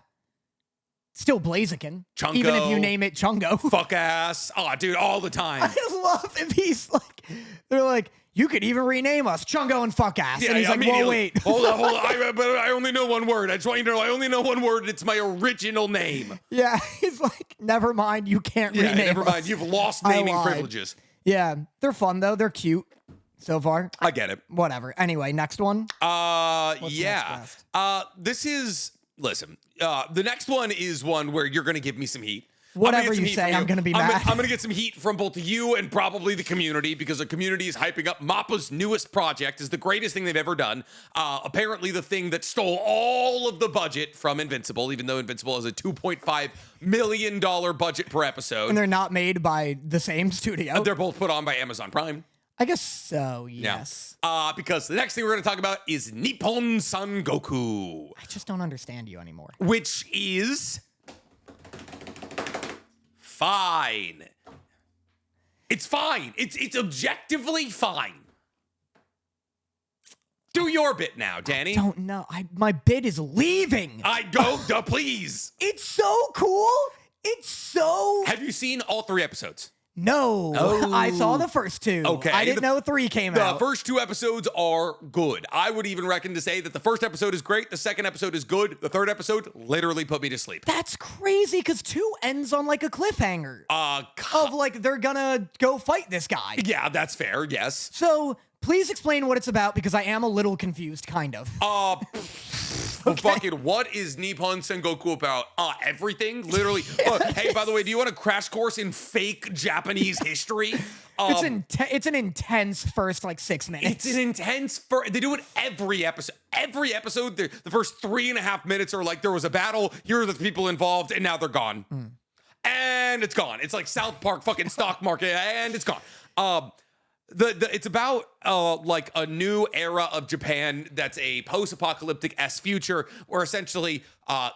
S1: Still Blaziken.
S2: Chungo.
S1: Even if you name it Chungo.
S2: Fuck ass. Oh, dude, all the time.
S1: I love if he's like, they're like, you could even rename us Chungo and fuck ass.
S2: Yeah,
S1: and he's like, whoa, wait.
S2: Hold on. I only know one word. I just want you to know I only know one word. It's my original name.
S1: Yeah. He's like, never mind. You can't rename
S2: never mind.
S1: us.
S2: You've lost naming privileges.
S1: Yeah. They're fun, though. They're cute so far.
S2: I get it.
S1: Whatever. Anyway, next one.
S2: This is, listen, the next one is one where you're going to give me some heat.
S1: Whatever you say, I'm going to be mad.
S2: I'm going to get some heat from both you and probably the community, because the community is hyping up Mappa's newest project is the greatest thing they've ever done. Apparently the thing that stole all of the budget from Invincible, even though Invincible has a $2.5 million budget per episode.
S1: And they're not made by the same studio.
S2: They're both put on by Amazon Prime.
S1: I guess so, yes.
S2: Yeah. Because the next thing we're going to talk about is Nippon Sengoku.
S1: I just don't understand you anymore.
S2: Which is fine. It's fine. It's objectively fine. Do your bit now, Danny.
S1: I don't know. My bit is leaving.
S2: Please.
S1: It's so cool. It's so...
S2: Have you seen all 3 episodes?
S1: No.
S2: Oh.
S1: I saw the first 2.
S2: Okay.
S1: I didn't know 3 came out.
S2: The first 2 episodes are good. I would even reckon to say that the first episode is great. The second episode is good. The third episode literally put me to sleep.
S1: That's crazy, because 2 ends on like a cliffhanger. Of like, they're gonna go fight this guy.
S2: Yeah, that's fair. Yes.
S1: So please explain what it's about, because I am a little confused, kind of.
S2: Fucking what is Nippon Sengoku about? Everything, literally. Hey, by the way, do you want a crash course in fake Japanese history?
S1: It's an intense first like 6 minutes.
S2: It's an intense they do it every episode. Every episode, the first 3.5 minutes are like, there was a battle, here are the people involved, and now they're gone. And it's gone. It's like South Park fucking stock market, and it's gone. It's about like a new era of Japan that's a post-apocalyptic-esque future where essentially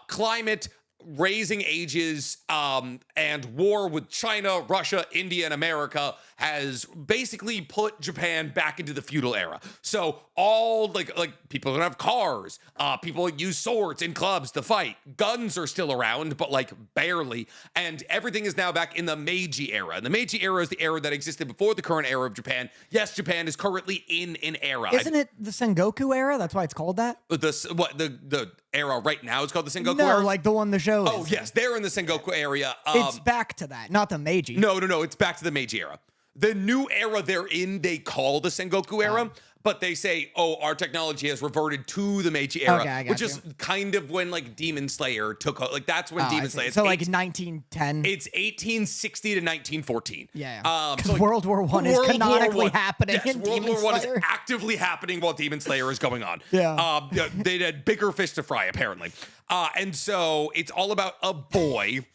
S2: climate, raising ages, and war with China, Russia, India, and America has basically put Japan back into the feudal era. So all like people don't have cars, people use swords and clubs to fight. Guns are still around, but like barely. And everything is now back in the Meiji era. And the Meiji era is the era that existed before the current era of Japan. Yes, Japan is currently in an era.
S1: Isn't it the Sengoku era? That's why it's called that?
S2: The era right now is called the Sengoku
S1: era?
S2: era?
S1: Like the one the show is.
S2: Oh, yes, they're in the Sengoku area.
S1: It's back to that, not the Meiji.
S2: No, it's back to the Meiji era. The new era they're in, they call the Sengoku era, but they say, our technology has reverted to the Meiji era, which is kind of when like Demon Slayer took, like that's when Demon Slayer.
S1: So like 1910.
S2: It's 1860 to 1914.
S1: Yeah. Because World War I is canonically happening.
S2: Yes,
S1: in
S2: World
S1: Demon
S2: War I is
S1: Slayer.
S2: actively happening while Demon Slayer is going on.
S1: Yeah.
S2: They had bigger fish to fry apparently, and so it's all about a boy.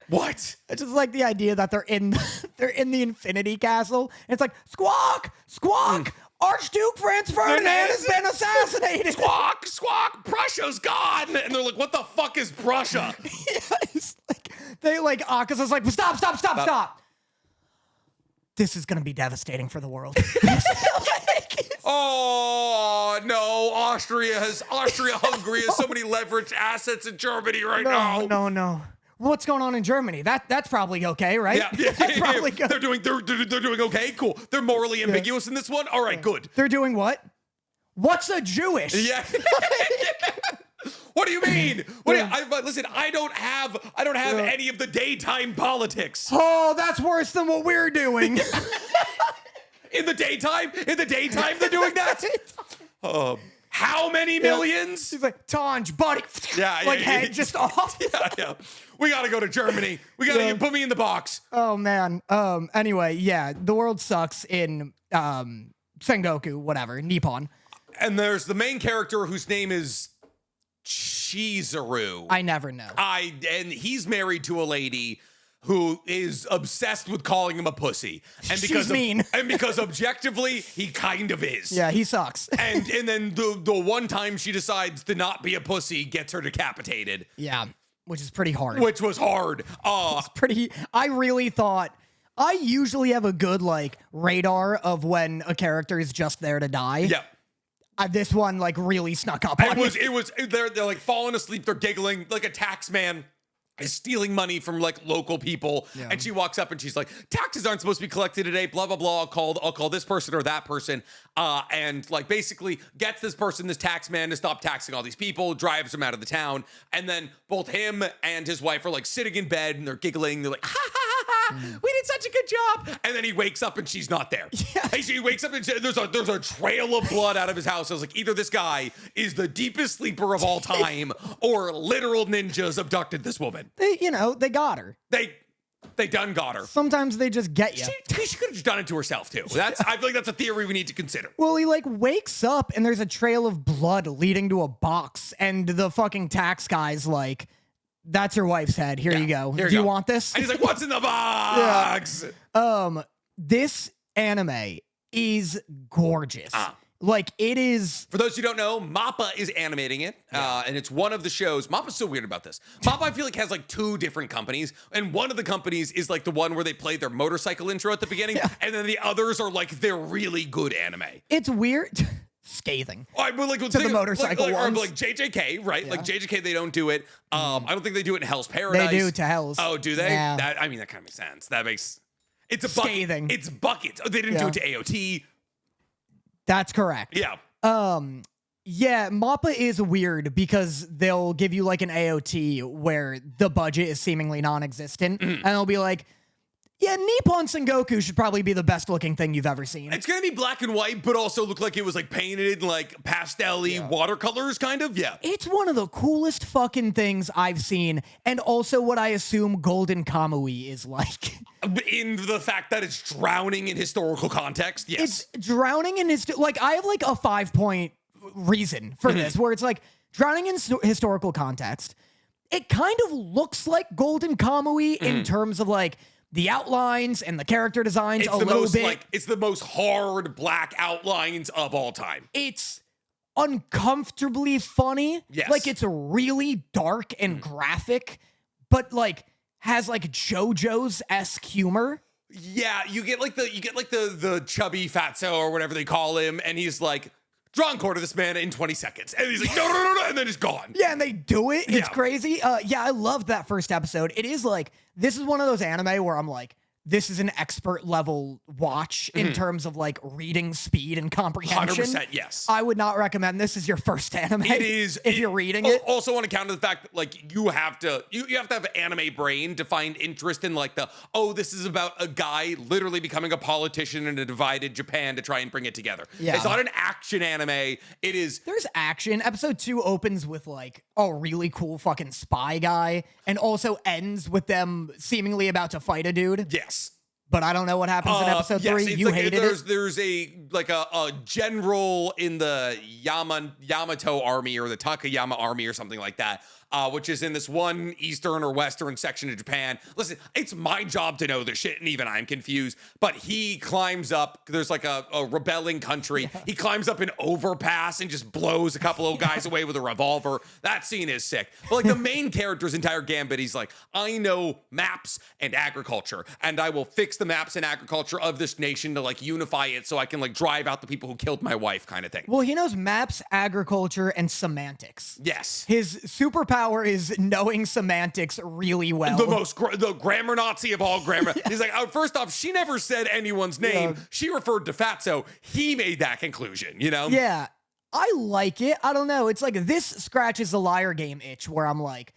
S2: What?
S1: It's just like the idea that they're in the Infinity Castle. And it's like, squawk, squawk, Archduke Franz Ferdinand has been assassinated.
S2: Squawk, squawk, Prussia's gone. And they're like, what the fuck is Prussia?
S1: It's like, they like, Akasa's like, stop. This is going to be devastating for the world.
S2: Oh, no. oh, Austria-Hungary has so many leveraged assets in Germany right now.
S1: No. What's going on in Germany? That's probably okay, right?
S2: Yeah.
S1: That's probably good.
S2: They're doing okay. Cool. They're morally ambiguous in this one. All right, good.
S1: They're doing what? What's a Jewish?
S2: Yeah. What do you mean? Listen, I don't have any of the daytime politics.
S1: Oh, that's worse than what we're doing.
S2: In the daytime, they're doing that. How many millions?
S1: He's like, Tanj, buddy. Head just off.
S2: Yeah. We gotta go to Germany. We gotta put me in the box.
S1: Oh man. Anyway, yeah, the world sucks in Sengoku, whatever, Nippon.
S2: And there's the main character whose name is Chizuru.
S1: I never know.
S2: And he's married to a lady who is obsessed with calling him a pussy. And
S1: She's mean.
S2: And because objectively, he kind of is.
S1: Yeah, he sucks.
S2: And then the one time she decides to not be a pussy gets her decapitated.
S1: Yeah, which is pretty hard.
S2: Which was hard.
S1: I really thought, I usually have a good, radar of when a character is just there to die.
S2: Yeah.
S1: This one, really snuck up on me.
S2: They're falling asleep, they're giggling, like a tax man is stealing money from local people, and she walks up and she's like, taxes aren't supposed to be collected today, blah blah blah. I'll call this person or that person, and basically gets this person, this tax man, to stop taxing all these people, drives them out of the town, and then both him and his wife are sitting in bed and they're giggling, they're like, ha ha ha ha, we did such a good job, and then he wakes up and she's not there. Yeah. He wakes up and there's a trail of blood out of his house. I was like, either this guy is the deepest sleeper of all time, or literal ninjas abducted this woman.
S1: They got her.
S2: They done got her.
S1: Sometimes they just get you.
S2: She could have just done it to herself too. I feel like that's a theory we need to consider.
S1: Well, he wakes up and there's a trail of blood leading to a box, and the fucking tax guy's like, that's your wife's head. Here you go. Do you want this?
S2: And he's like, what's in the box?
S1: Yeah. This anime is gorgeous. It is.
S2: For those who don't know, Mappa is animating it, and it's one of the shows. Mappa's so weird about this. Mappa, I feel like, has two different companies, and one of the companies is the one where they play their motorcycle intro at the beginning, and then the others are their really good anime.
S1: It's weird. Scathing.
S2: To
S1: the motorcycle ones.
S2: Like JJK, right? Yeah. JJK, they don't do it. I don't think they do it in Hell's Paradise.
S1: They do to Hell's.
S2: Oh, do they?
S1: Yeah.
S2: That kind of makes sense. That makes... It's a
S1: scathing.
S2: It's buckets. Oh, they didn't do it to AOT.
S1: That's correct.
S2: Yeah.
S1: Yeah, Mappa is weird because they'll give you an AOT where the budget is seemingly non-existent, and they'll be like, yeah, Nippon Sengoku should probably be the best looking thing you've ever seen.
S2: It's gonna be black and white, but also look like it was painted in pastel-y watercolors, kind of. Yeah.
S1: It's one of the coolest fucking things I've seen, and also what I assume Golden Kamui is like.
S2: In the fact that it's drowning in historical context, yes.
S1: It's drowning in I have a 5-point reason for this, where it's drowning in historical context. It kind of looks like Golden Kamui in terms of the outlines and the character designs a little bit.
S2: It's the most hard black outlines of all time.
S1: It's uncomfortably funny.
S2: Yes.
S1: It's really dark and graphic, but has JoJo's-esque humor.
S2: Yeah, you get the chubby fatso or whatever they call him, and he's like, draw and quarter this man in 20 seconds. And he's like, no, and then he's gone.
S1: Yeah, and they do it. It's crazy. Yeah, I loved that first episode. It is this is one of those anime where I'm like, this is an expert level watch in terms of reading speed and comprehension.
S2: 100%, yes.
S1: I would not recommend this as your first anime.
S2: It is
S1: if you're reading it.
S2: Also on account of the fact that you have to have an anime brain to find interest in this is about a guy literally becoming a politician in a divided Japan to try and bring it together. Yeah. It's not an action anime. It is.
S1: There's action. Episode 2 opens with a really cool fucking spy guy, and also ends with them seemingly about to fight a dude.
S2: Yes.
S1: But I don't know what happens in episode 3. You hated it.
S2: There's a general in the Yamato army or the Takayama army or something like that which is in this one eastern or western section of Japan. Listen, it's my job to know this shit, and even I'm confused. But he climbs up. There's like a rebelling country. He climbs up an overpass and just blows a couple of guys away with a revolver. That scene is sick. But like the main character's entire gambit, he's like, I know maps and agriculture, and I will fix the maps and agriculture of this nation to like unify it so I can like drive out the people who killed my wife, kind of thing.
S1: Well, he knows maps, agriculture, and semantics.
S2: Yes.
S1: His superpower is knowing semantics really well.
S2: The grammar Nazi of all grammar. He's like, first off, she never said anyone's name.
S1: Yeah.
S2: She referred to Fatso. He made that conclusion, you know?
S1: Yeah. I like it. I don't know. It's like this scratches the liar game itch where I'm like,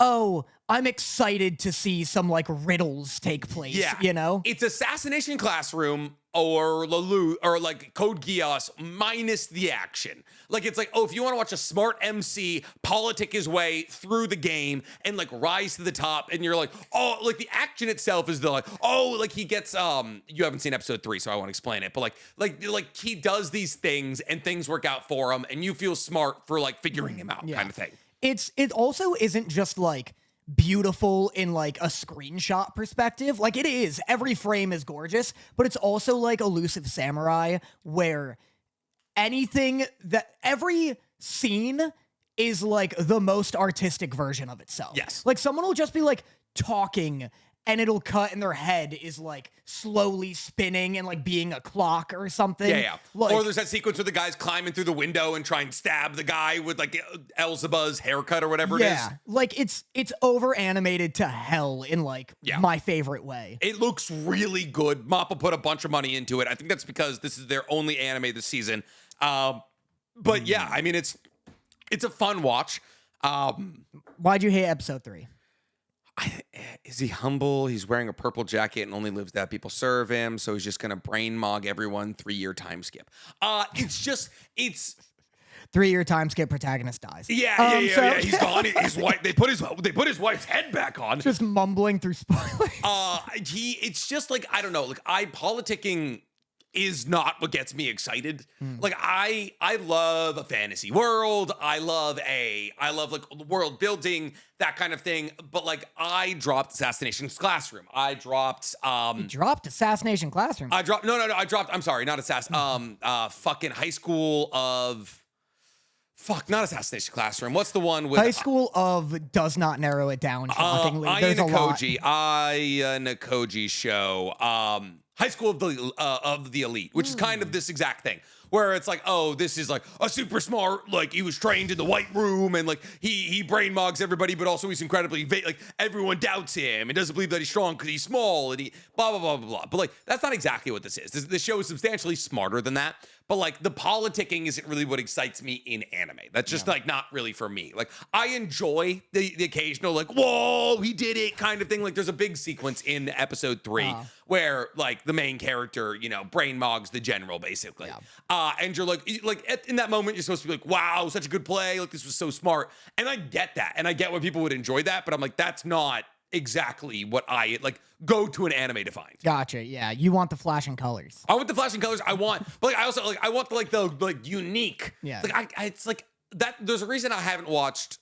S1: oh, I'm excited to see some like riddles take place, you know?
S2: It's Assassination Classroom or Lalu or like Code Geass minus the action. Like it's like, oh, if you want to watch a smart MC politic his way through the game and like rise to the top, and you're like, oh, like the action itself is the like, oh, like he gets you haven't seen episode 3, so I won't explain it, but like he does these things and things work out for him, and you feel smart for like figuring him out, kind of thing.
S1: It also isn't just like beautiful in like a screenshot perspective. Like it is, every frame is gorgeous, but it's also like Elusive Samurai, where every scene is like the most artistic version of itself.
S2: Yes.
S1: Like someone will just be like talking and it'll cut and their head is like slowly spinning and like being a clock or something.
S2: Yeah.
S1: Like,
S2: or there's that sequence where the guy's climbing through the window and try and stab the guy with like Elzaba's haircut or whatever it is.
S1: Yeah, like it's over animated to hell in like my favorite way.
S2: It looks really good. Mappa put a bunch of money into it. I think that's because this is their only anime this season. But yeah, I mean it's a fun watch.
S1: Why'd you hate episode 3?
S2: Is he humble? He's wearing a purple jacket and only lives that people serve him, so he's just gonna brain mog everyone. 3-year time skip. It's
S1: 3-year time skip. Protagonist dies.
S2: Yeah. He's gone. His wife. They put his wife's head back on.
S1: Just mumbling through spoilers.
S2: It's just like I don't know. Like politicking is not what gets me excited. Like I love a fantasy world. I love like world building, that kind of thing. But like I dropped Assassination Classroom. I dropped
S1: You dropped Assassination Classroom.
S2: I dropped I dropped, I'm sorry, not fucking High School of not Assassination Classroom. What's the one with
S1: High School of does not narrow it down shockingly. There's a lot.
S2: Aya Nakoji show. High School of the Elite, which is kind of this exact thing, where it's like, oh, this is like a super smart, like he was trained in the White Room, and like he brain mogs everybody, but also he's incredibly like everyone doubts him and doesn't believe that he's strong because he's small, and he blah blah blah blah blah. But like that's not exactly what this is. This show is substantially smarter than that. But like the politicking isn't really what excites me in anime. That's just like not really for me. Like I enjoy the occasional like, whoa, he did it kind of thing. Like there's a big sequence in episode 3 where like the main character, you know, brain mogs the general basically. And you're like in that moment, you're supposed to be like, wow, such a good play. Like this was so smart. And I get that. And I get why people would enjoy that. But I'm like, that's not exactly what I like go to an anime to find.
S1: Gotcha. Yeah, you want the flashing colors.
S2: I want the flashing colors. I want, but like I also like I want the unique.
S1: Yeah.
S2: Like I it's like that. There's a reason I haven't watched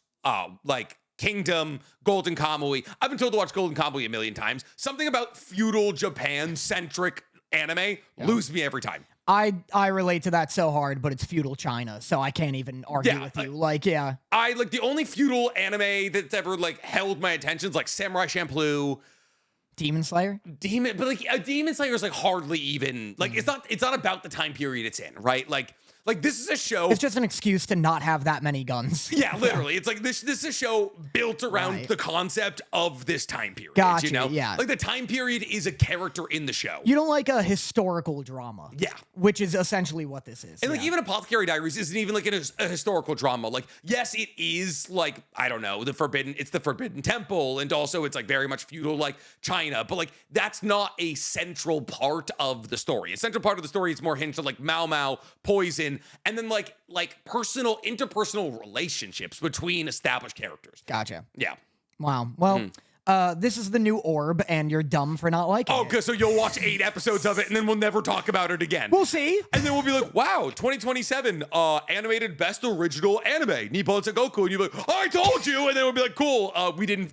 S2: like Kingdom, Golden Kamuy. I've been told to watch Golden Kamuy a million times. Something about feudal Japan centric anime lose me every time.
S1: I relate to that so hard, but it's feudal China, so I can't even argue with you.
S2: I like the only feudal anime that's ever like held my attention is like Samurai Champloo,
S1: Demon Slayer.
S2: But like Demon Slayer is like hardly even like it's not about the time period it's in, right? Like this is a show.
S1: It's just an excuse to not have that many guns.
S2: Yeah, literally. It's like this is a show built around the concept of this time period.
S1: Gotcha,
S2: You know?
S1: yeah.
S2: Like the time period is a character in the show.
S1: You don't like a historical drama.
S2: Yeah.
S1: Which is essentially what this is.
S2: And like even Apothecary Diaries isn't even like a historical drama. Like, yes, it is like, I don't know, it's the Forbidden Temple, and also it's like very much feudal like China, but like that's not a central part of the story. A central part of the story is more hinged on like Mao Mao, poison, and then like interpersonal relationships between established characters.
S1: Gotcha.
S2: Yeah.
S1: Wow. Well, This is the new orb, and you're dumb for not liking it.
S2: Okay, so you'll watch 8 episodes of it, and then we'll never talk about it again.
S1: We'll see.
S2: And then we'll be like, wow, 2027, animated best original anime, Nippon Sengoku. And you'll be like, I told you. And then we'll be like, cool,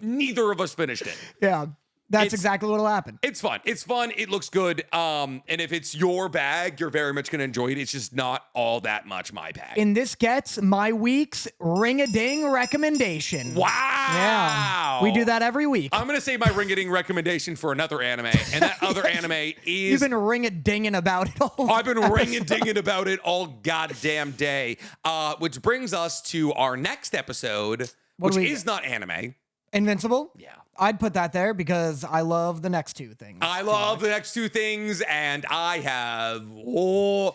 S2: neither of us finished it.
S1: Yeah. That's exactly what'll happen.
S2: It's fun. It's fun. It looks good. And if it's your bag, you're very much going to enjoy it. It's just not all that much my bag.
S1: And this gets my week's ring-a-ding recommendation.
S2: Wow.
S1: Yeah. We do that every week.
S2: I'm going to say my ring-a-ding recommendation for another anime. And that other anime is...
S1: You've been ring-a-dinging about it all.
S2: I've been ring-a-dinging about it all goddamn day. Which brings us to our next episode, which is not anime.
S1: Invincible?
S2: Yeah.
S1: I'd put that there because I love the next two things.
S2: I love the next two things, and I have...
S1: You're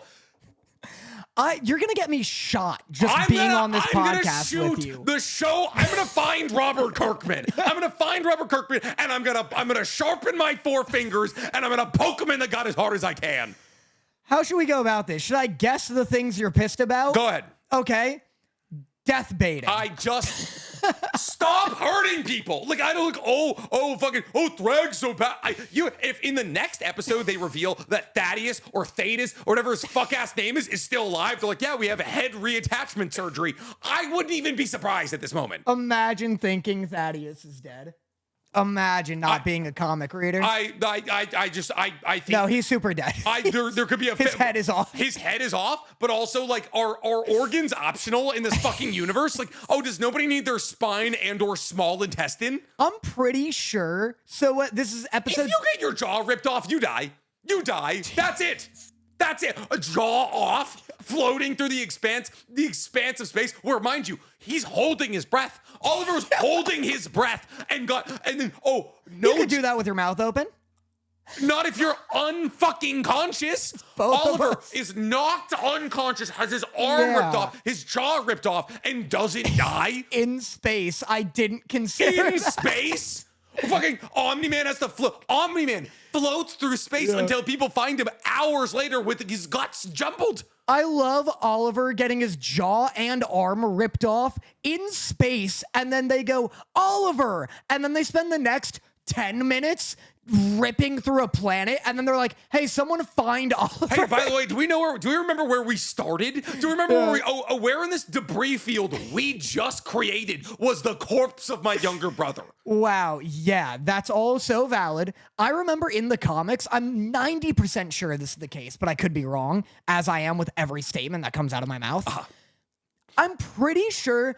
S1: going to get me shot just being on this podcast with you.
S2: The show, I'm going to find Robert Kirkman. I'm going to find Robert Kirkman, and I'm going to sharpen my forefingers, and I'm going to poke him in the gut as hard as I can.
S1: How should we go about this? Should I guess the things you're pissed about?
S2: Go ahead.
S1: Okay. Death baiting.
S2: Stop hurting people. Like, I don't Thrag's so bad. If in the next episode they reveal that Thaddeus or Thetis or whatever his fuck ass name is still alive, they're like, yeah, we have a head reattachment surgery. I wouldn't even be surprised at this moment.
S1: Imagine thinking Thaddeus is dead. Imagine not being a comic reader.
S2: I think
S1: no, he's super dead.
S2: There could be a
S1: his head is off.
S2: His head is off, but also like are organs optional in this fucking universe? Like, does nobody need their spine and or small intestine?
S1: I'm pretty sure. So this is episode.
S2: If you get your jaw ripped off, you die. You die. That's it. That's it. A jaw off, floating through the expanse of space, where, mind you, he's holding his breath. Oliver's holding his breath and then,
S1: You could do that with your mouth open.
S2: Not if you're unfucking conscious. Oliver is knocked unconscious, has his arm ripped off, his jaw ripped off, and doesn't die.
S1: In space. I didn't consider
S2: In space? Fucking Omni-Man has to float. Omni-Man floats through space until people find him hours later with his guts jumbled.
S1: I love Oliver getting his jaw and arm ripped off in space, and then they go, Oliver! And then they spend the next 10 minutes ripping through a planet, and then they're like, hey, someone find Oliver.
S2: Hey, by the way, do we remember where we started? Do we remember where in this debris field we just created was the corpse of my younger brother?
S1: Wow, yeah, that's all so valid. I remember in the comics, I'm 90% sure this is the case, but I could be wrong, as I am with every statement that comes out of my mouth. I'm pretty sure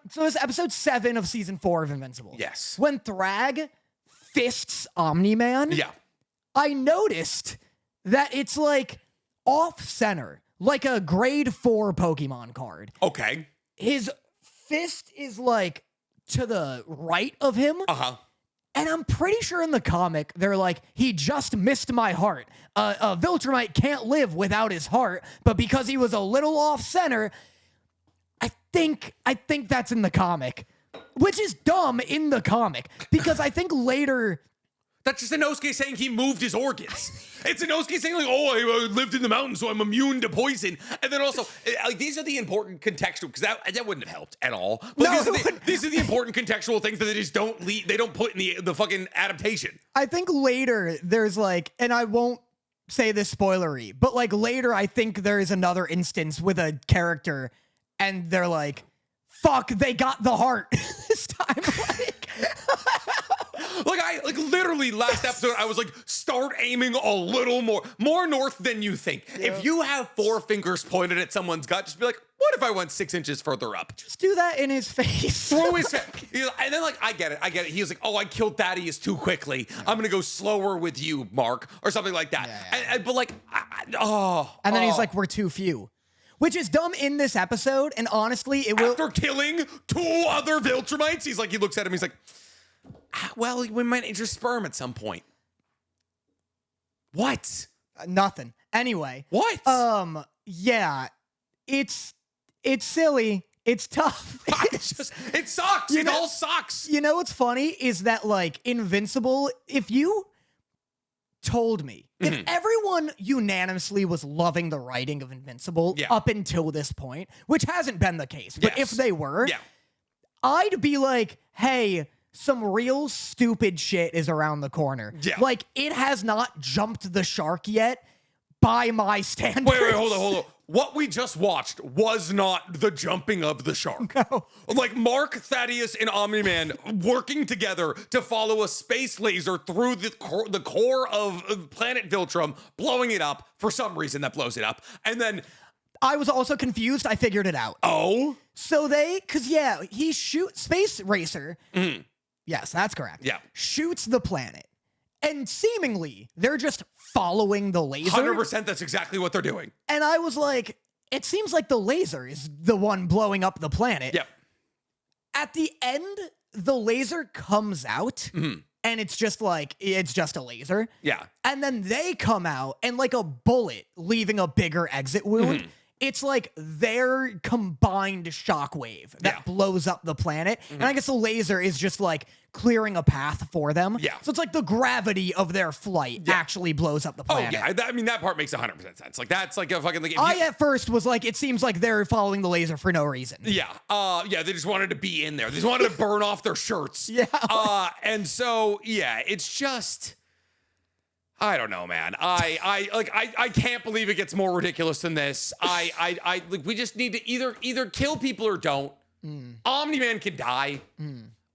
S1: so it's episode 7 of season 4 of Invincible.
S2: Yes.
S1: When Thrag fists Omni-Man, I noticed that it's like off-center, like a grade 4 Pokemon card.
S2: Okay.
S1: His fist is like to the right of him. And I'm pretty sure in the comic, they're like, he just missed my heart. A Viltrumite can't live without his heart, but because he was a little off-center, I think that's in the comic. Which is dumb in the comic, because I think later...
S2: That's just Inosuke saying he moved his organs. It's Inosuke saying, like, I lived in the mountains, so I'm immune to poison. And then also, these are the important contextual, because that wouldn't have helped at all. But these are the important contextual things that they just don't put in the fucking adaptation.
S1: I think later there's like, and I won't say this spoilery, but like later I think there is another instance with a character, and they're like, fuck, they got the heart this time.
S2: Like literally last episode, I was like, start aiming a little more north than you think. Yeah. If you have 4 fingers pointed at someone's gut, just be like, what if I went 6 inches further up?
S1: Just do that in his face.
S2: Throw his face. And then I get it. He was like, I killed Thaddeus too quickly. I'm going to go slower with you, Mark, or something like that.
S1: And then he's like, we're too few. Which is dumb in this episode, and honestly, it will...
S2: After killing 2 other Viltrumites, he looks at him, he's like, well, we might intersperm at some point. What?
S1: Nothing. Anyway.
S2: What?
S1: Yeah. It's silly. It's tough.
S2: It sucks. It all sucks.
S1: You know what's funny is that, like, Invincible, if you told me, if everyone unanimously was loving the writing of Invincible up until this point, which hasn't been the case, but if they were, I'd be like, hey, some real stupid shit is around the corner.
S2: Yeah.
S1: Like, it has not jumped the shark yet by my standards.
S2: Wait, hold on. What we just watched was not the jumping of the shark.
S1: No.
S2: Like Mark, Thaddeus, and Omni-Man working together to follow a space laser through the core of planet Viltrum, blowing it up for some reason that blows it up. And then...
S1: I was also confused. I figured it out.
S2: Oh?
S1: So he shoots Space Racer. Mm. Yes, that's correct.
S2: Yeah.
S1: Shoots the planet. And seemingly, they're just following the laser.
S2: 100% that's exactly what they're doing.
S1: And I was like, it seems like the laser is the one blowing up the planet.
S2: Yep.
S1: At the end, the laser comes out, and it's just a laser.
S2: Yeah.
S1: And then they come out, and like a bullet leaving a bigger exit wound. It's like their combined shockwave that blows up the planet. And I guess the laser is just like clearing a path for them.
S2: Yeah.
S1: So it's like the gravity of their flight actually blows up the planet.
S2: Oh, yeah. I mean, that part makes 100% sense. Like, that's like a fucking... Like,
S1: I at first was like, it seems like they're following the laser for no reason.
S2: Yeah. They just wanted to be in there. They just wanted to burn off their shirts.
S1: Yeah.
S2: And so, yeah, it's just... I don't know, man. I can't believe it gets more ridiculous than this. Like, we just need to either kill people or don't. Omni-Man can die.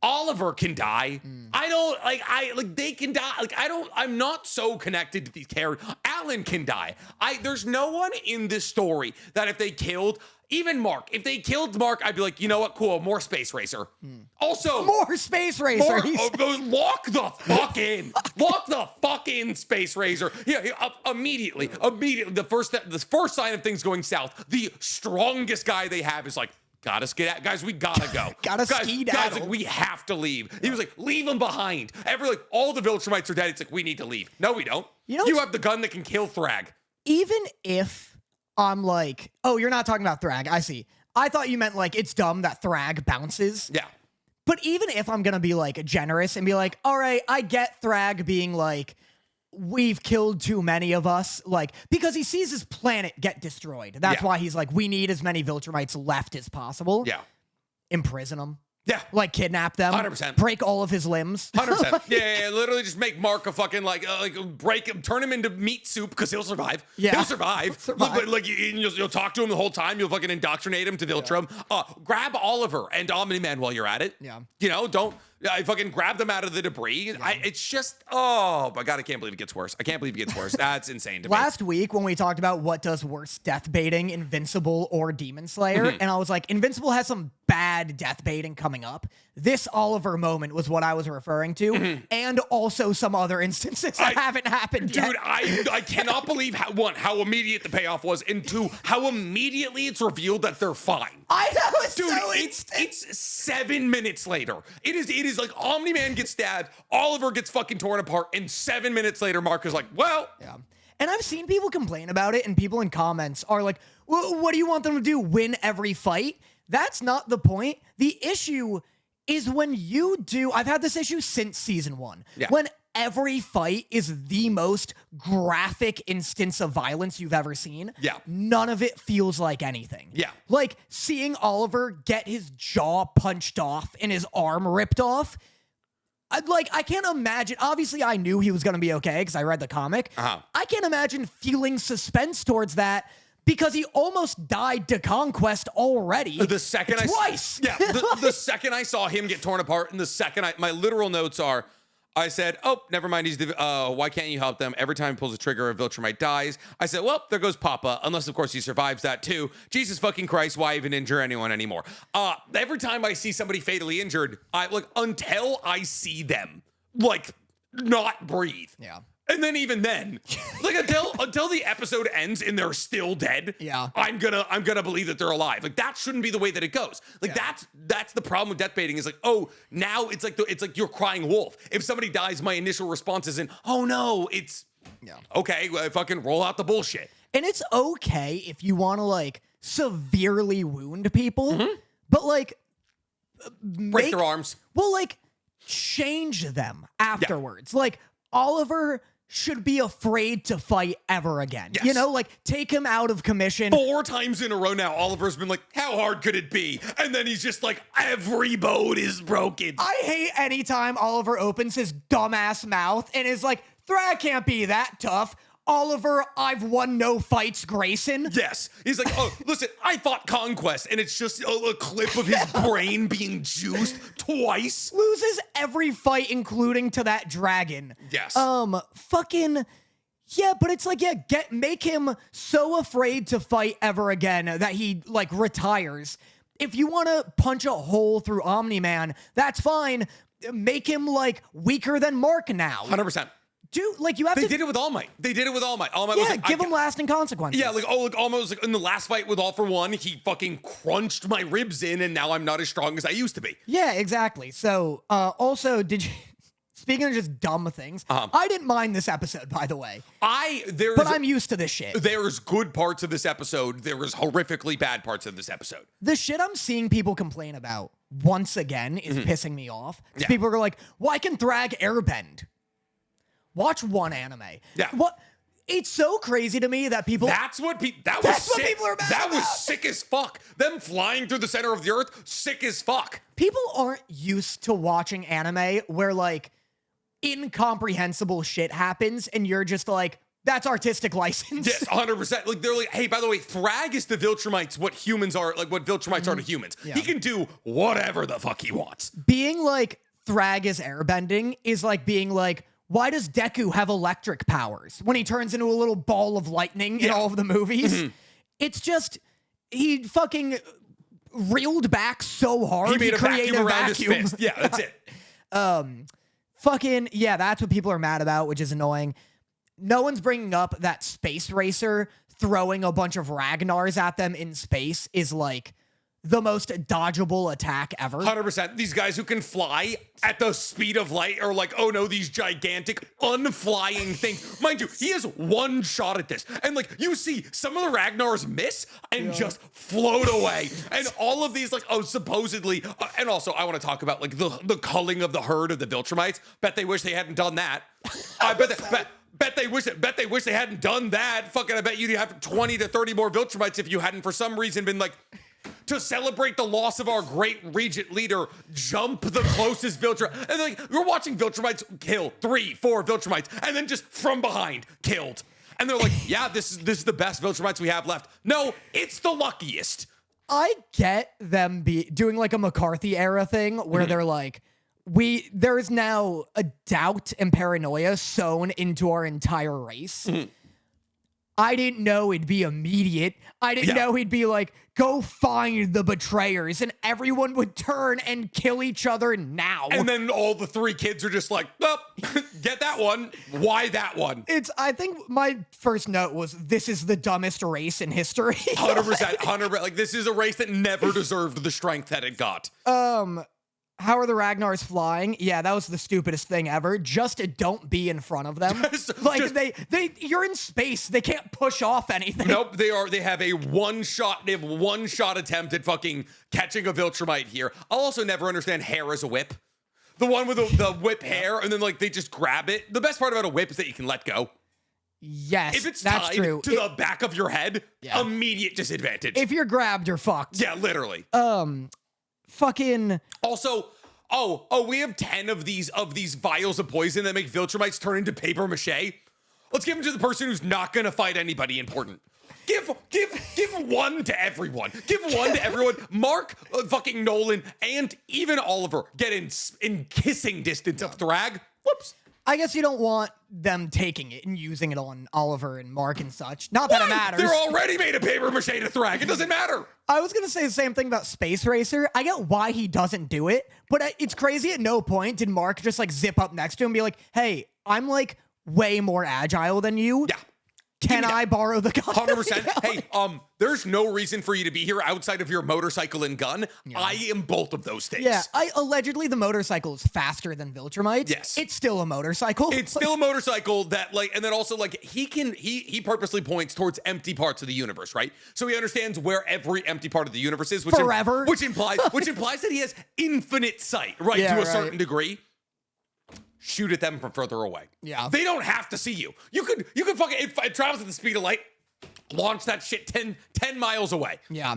S2: Oliver can die. I don't they can die. I'm not so connected to these characters. Alan can die. There's no one in this story that if they killed, even Mark, if they killed Mark, I'd be like, you know what? Cool, more Space Racer. Also,
S1: more Space Racer.
S2: Lock the fuck in. Lock the fuck in, Space Racer. Yeah, immediately. The first sign of things going south, the strongest guy they have is like, gotta skedaddle. Guys, we gotta go.
S1: Skedaddle.
S2: Guys, like, we have to leave. He was like, leave them behind. All the Viltrumites are dead. It's like, we need to leave. No, we don't. You have the gun that can kill Thrag.
S1: Even if I'm like, oh, you're not talking about Thrag. I see. I thought you meant like it's dumb that Thrag bounces.
S2: Yeah.
S1: But even if I'm gonna be like generous and be like, all right, I get Thrag being like, we've killed too many of us, like, because he sees his planet get destroyed. That's why he's like, we need as many Viltrumites left as possible.
S2: Yeah.
S1: Imprison them.
S2: Yeah.
S1: Like, kidnap them.
S2: 100%.
S1: Break all of his limbs.
S2: 100%. Yeah, literally just make Mark a fucking, break him, turn him into meat soup, because he'll survive.
S1: Yeah.
S2: He'll survive. But, you'll talk to him the whole time. You'll fucking indoctrinate him to Viltrum. Grab Oliver and Omni-Man while you're at it.
S1: Yeah.
S2: Don't... I fucking grab them out of the debris. Yeah. It's just, oh my God, I can't believe it gets worse. That's insane to me.
S1: Last week when we talked about what does worse death baiting, Invincible or Demon Slayer, and I was like, Invincible has some bad death baiting coming up. This Oliver moment was what I was referring to, and also some other instances that haven't happened yet.
S2: Dude, I cannot believe how immediate the payoff was, and two, how immediately it's revealed that they're fine.
S1: I know, it's
S2: dude,
S1: so
S2: it's 7 minutes later. It is like Omni-Man gets stabbed, Oliver gets fucking torn apart, and 7 minutes later, Mark is like, well.
S1: Yeah. And I've seen people complain about it, and people in comments are like, well, what do you want them to do? Win every fight? That's not the point. The issue is when you do, I've had this issue since season 1. Yeah. When every fight is the most graphic instance of violence you've ever seen.
S2: Yeah.
S1: None of it feels like anything.
S2: Yeah.
S1: Like seeing Oliver get his jaw punched off and his arm ripped off. I can't imagine. Obviously, I knew he was going to be okay because I read the comic. I can't imagine feeling suspense towards that because he almost died to Conquest already.
S2: The second
S1: twice.
S2: The second I saw him get torn apart, and the second my literal notes are, I said, oh, never mind. Why can't you help them? Every time he pulls a trigger, a Viltrumite dies. I said, well, there goes Papa. Unless, of course, he survives that too. Jesus fucking Christ, why even injure anyone anymore? Every time I see somebody fatally injured, until I see them, not breathe.
S1: Yeah.
S2: And then even then, until the episode ends and they're still dead,
S1: yeah,
S2: I'm gonna believe that they're alive. That shouldn't be the way that it goes. That's the problem with death baiting is now it's like you're crying wolf. If somebody dies, my initial response isn't, oh no, it's okay, fucking roll out the bullshit.
S1: And it's okay if you want to severely wound people, but
S2: break their arms.
S1: Well, change them afterwards. Yeah. Oliver should be afraid to fight ever again.
S2: Yes.
S1: You know, like take him out of commission.
S2: 4 times in a row now, Oliver's been like, how hard could it be? And then he's just like, every boat is broken.
S1: I hate anytime Oliver opens his dumbass mouth and is like, Thrag can't be that tough. Oliver, I've won no fights, Grayson.
S2: Yes. He's like, oh, listen, I fought Conquest, and it's just a clip of his brain being juiced twice.
S1: Loses every fight, including to that dragon.
S2: Yes.
S1: Fucking... Yeah, but it's like, yeah, make him so afraid to fight ever again that he, like, retires. If you want to punch a hole through Omni-Man, that's fine. Make him, like, weaker than Mark now.
S2: 100%.
S1: Dude, like, you have
S2: They
S1: to...
S2: did it with All Might. They did it with All Might. All Might was
S1: Yeah,
S2: like,
S1: give him lasting consequences.
S2: Yeah, like, oh, like, almost like in the last fight with All for One, he fucking crunched my ribs in, and now I'm not as strong as I used to be.
S1: Yeah, exactly. So, also, did you... Speaking of just dumb things, I didn't mind this episode, by the way. But I'm used to this shit.
S2: There's good parts of this episode. There was horrifically bad parts of this episode.
S1: The shit I'm seeing people complain about, once again, is pissing me off. Yeah. People are like, why can Thrag airbend? Watch one anime.
S2: Yeah.
S1: What? It's so crazy to me that people...
S2: That's what people are mad That was sick as fuck. Them flying through the center of the earth, sick as fuck.
S1: People aren't used to watching anime where, like, incomprehensible shit happens and you're just like, that's artistic license.
S2: Yes, 100%. Like, they're like, hey, by the way, Thrag is to Viltrumites what humans are, like what Viltrumites are to humans. Yeah. He can do whatever the fuck he wants.
S1: Being like, Thrag is airbending is like being like, why does Deku have electric powers when he turns into a little ball of lightning in all of the movies? It's just, he fucking reeled back so hard.
S2: He made a
S1: created
S2: vacuum around his fist. Yeah, that's it.
S1: Fucking, yeah, that's what people are mad about, which is annoying. No one's bringing up that Space Racer throwing a bunch of Ragnars at them in space is like the most dodgeable attack ever.
S2: 100%. These guys who can fly at the speed of light are like, oh no, these gigantic unflying things. Mind you, he has one shot at this. And like, you see some of the Ragnars miss and just float away. And all of these, like, oh, supposedly, and also I want to talk about like the culling of the herd of the Viltrumites. Bet they wish they hadn't done that. I bet they wish they hadn't done that. Fucking, I bet you'd have 20 to 30 more Viltrumites if you hadn't for some reason been like, to celebrate the loss of our great regent leader, jump the closest Viltrumite. And like, you're watching Viltrumites kill 3, 4 Viltrumites, and then just from behind, killed. And they're like, yeah, this is the best Viltrumites we have left. No, it's the luckiest.
S1: I get them doing like a McCarthy era thing where they're like, there is now a doubt and paranoia sewn into our entire race. I didn't know it'd be immediate. I didn't know he'd be like, go find the betrayers, and everyone would turn and kill each other now.
S2: And then all the 3 kids are just like, oh, get that one. Why that one?
S1: I think my first note was, this is the dumbest race in history.
S2: 100%, 100%. Like, this is a race that never deserved the strength that it got.
S1: How are the Ragnars flying? Yeah, that was the stupidest thing ever. Just don't be in front of them. You're in space. They can't push off anything.
S2: Nope, they have a one-shot attempt at fucking catching a Viltrumite here. I'll also never understand hair as a whip. The one with the whip hair, and then like they just grab it. The best part about a whip is that you can let go.
S1: Yes,
S2: if it's
S1: that's
S2: tied
S1: true.
S2: to the back of your head, immediate disadvantage.
S1: If you're grabbed, you're fucked.
S2: Yeah, literally.
S1: Fucking.
S2: Also, we have 10 of these vials of poison that make Viltrumites turn into paper mache. Let's give them to the person who's not gonna fight anybody important. Give one to everyone. Give one to everyone. Mark, fucking Nolan, and even Oliver get in kissing distance of Thrag. Whoops.
S1: I guess you don't want them taking it and using it on Oliver and Mark and such. Not that it matters.
S2: They're already made of paper mache to Thrag. It doesn't matter.
S1: I was going to say the same thing about Space Racer. I get why he doesn't do it, but it's crazy at no point did Mark just like zip up next to him and be like, hey, I'm like way more agile than you.
S2: Yeah.
S1: Can I borrow the gun?
S2: 100%. Hey, there's no reason for you to be here outside of your motorcycle and gun. Yeah. I am both of those things.
S1: Yeah, allegedly the motorcycle is faster than Viltrumites.
S2: Yes.
S1: It's still a motorcycle.
S2: It's still a motorcycle that like, and then also like he purposely points towards empty parts of the universe, right? So he understands where every empty part of the universe is, which implies that he has infinite sight, right? To a certain degree. shoot at them from further away.
S1: Yeah.
S2: They don't have to see you. You could fucking, it travels at the speed of light, launch that shit 10 miles away.
S1: Yeah.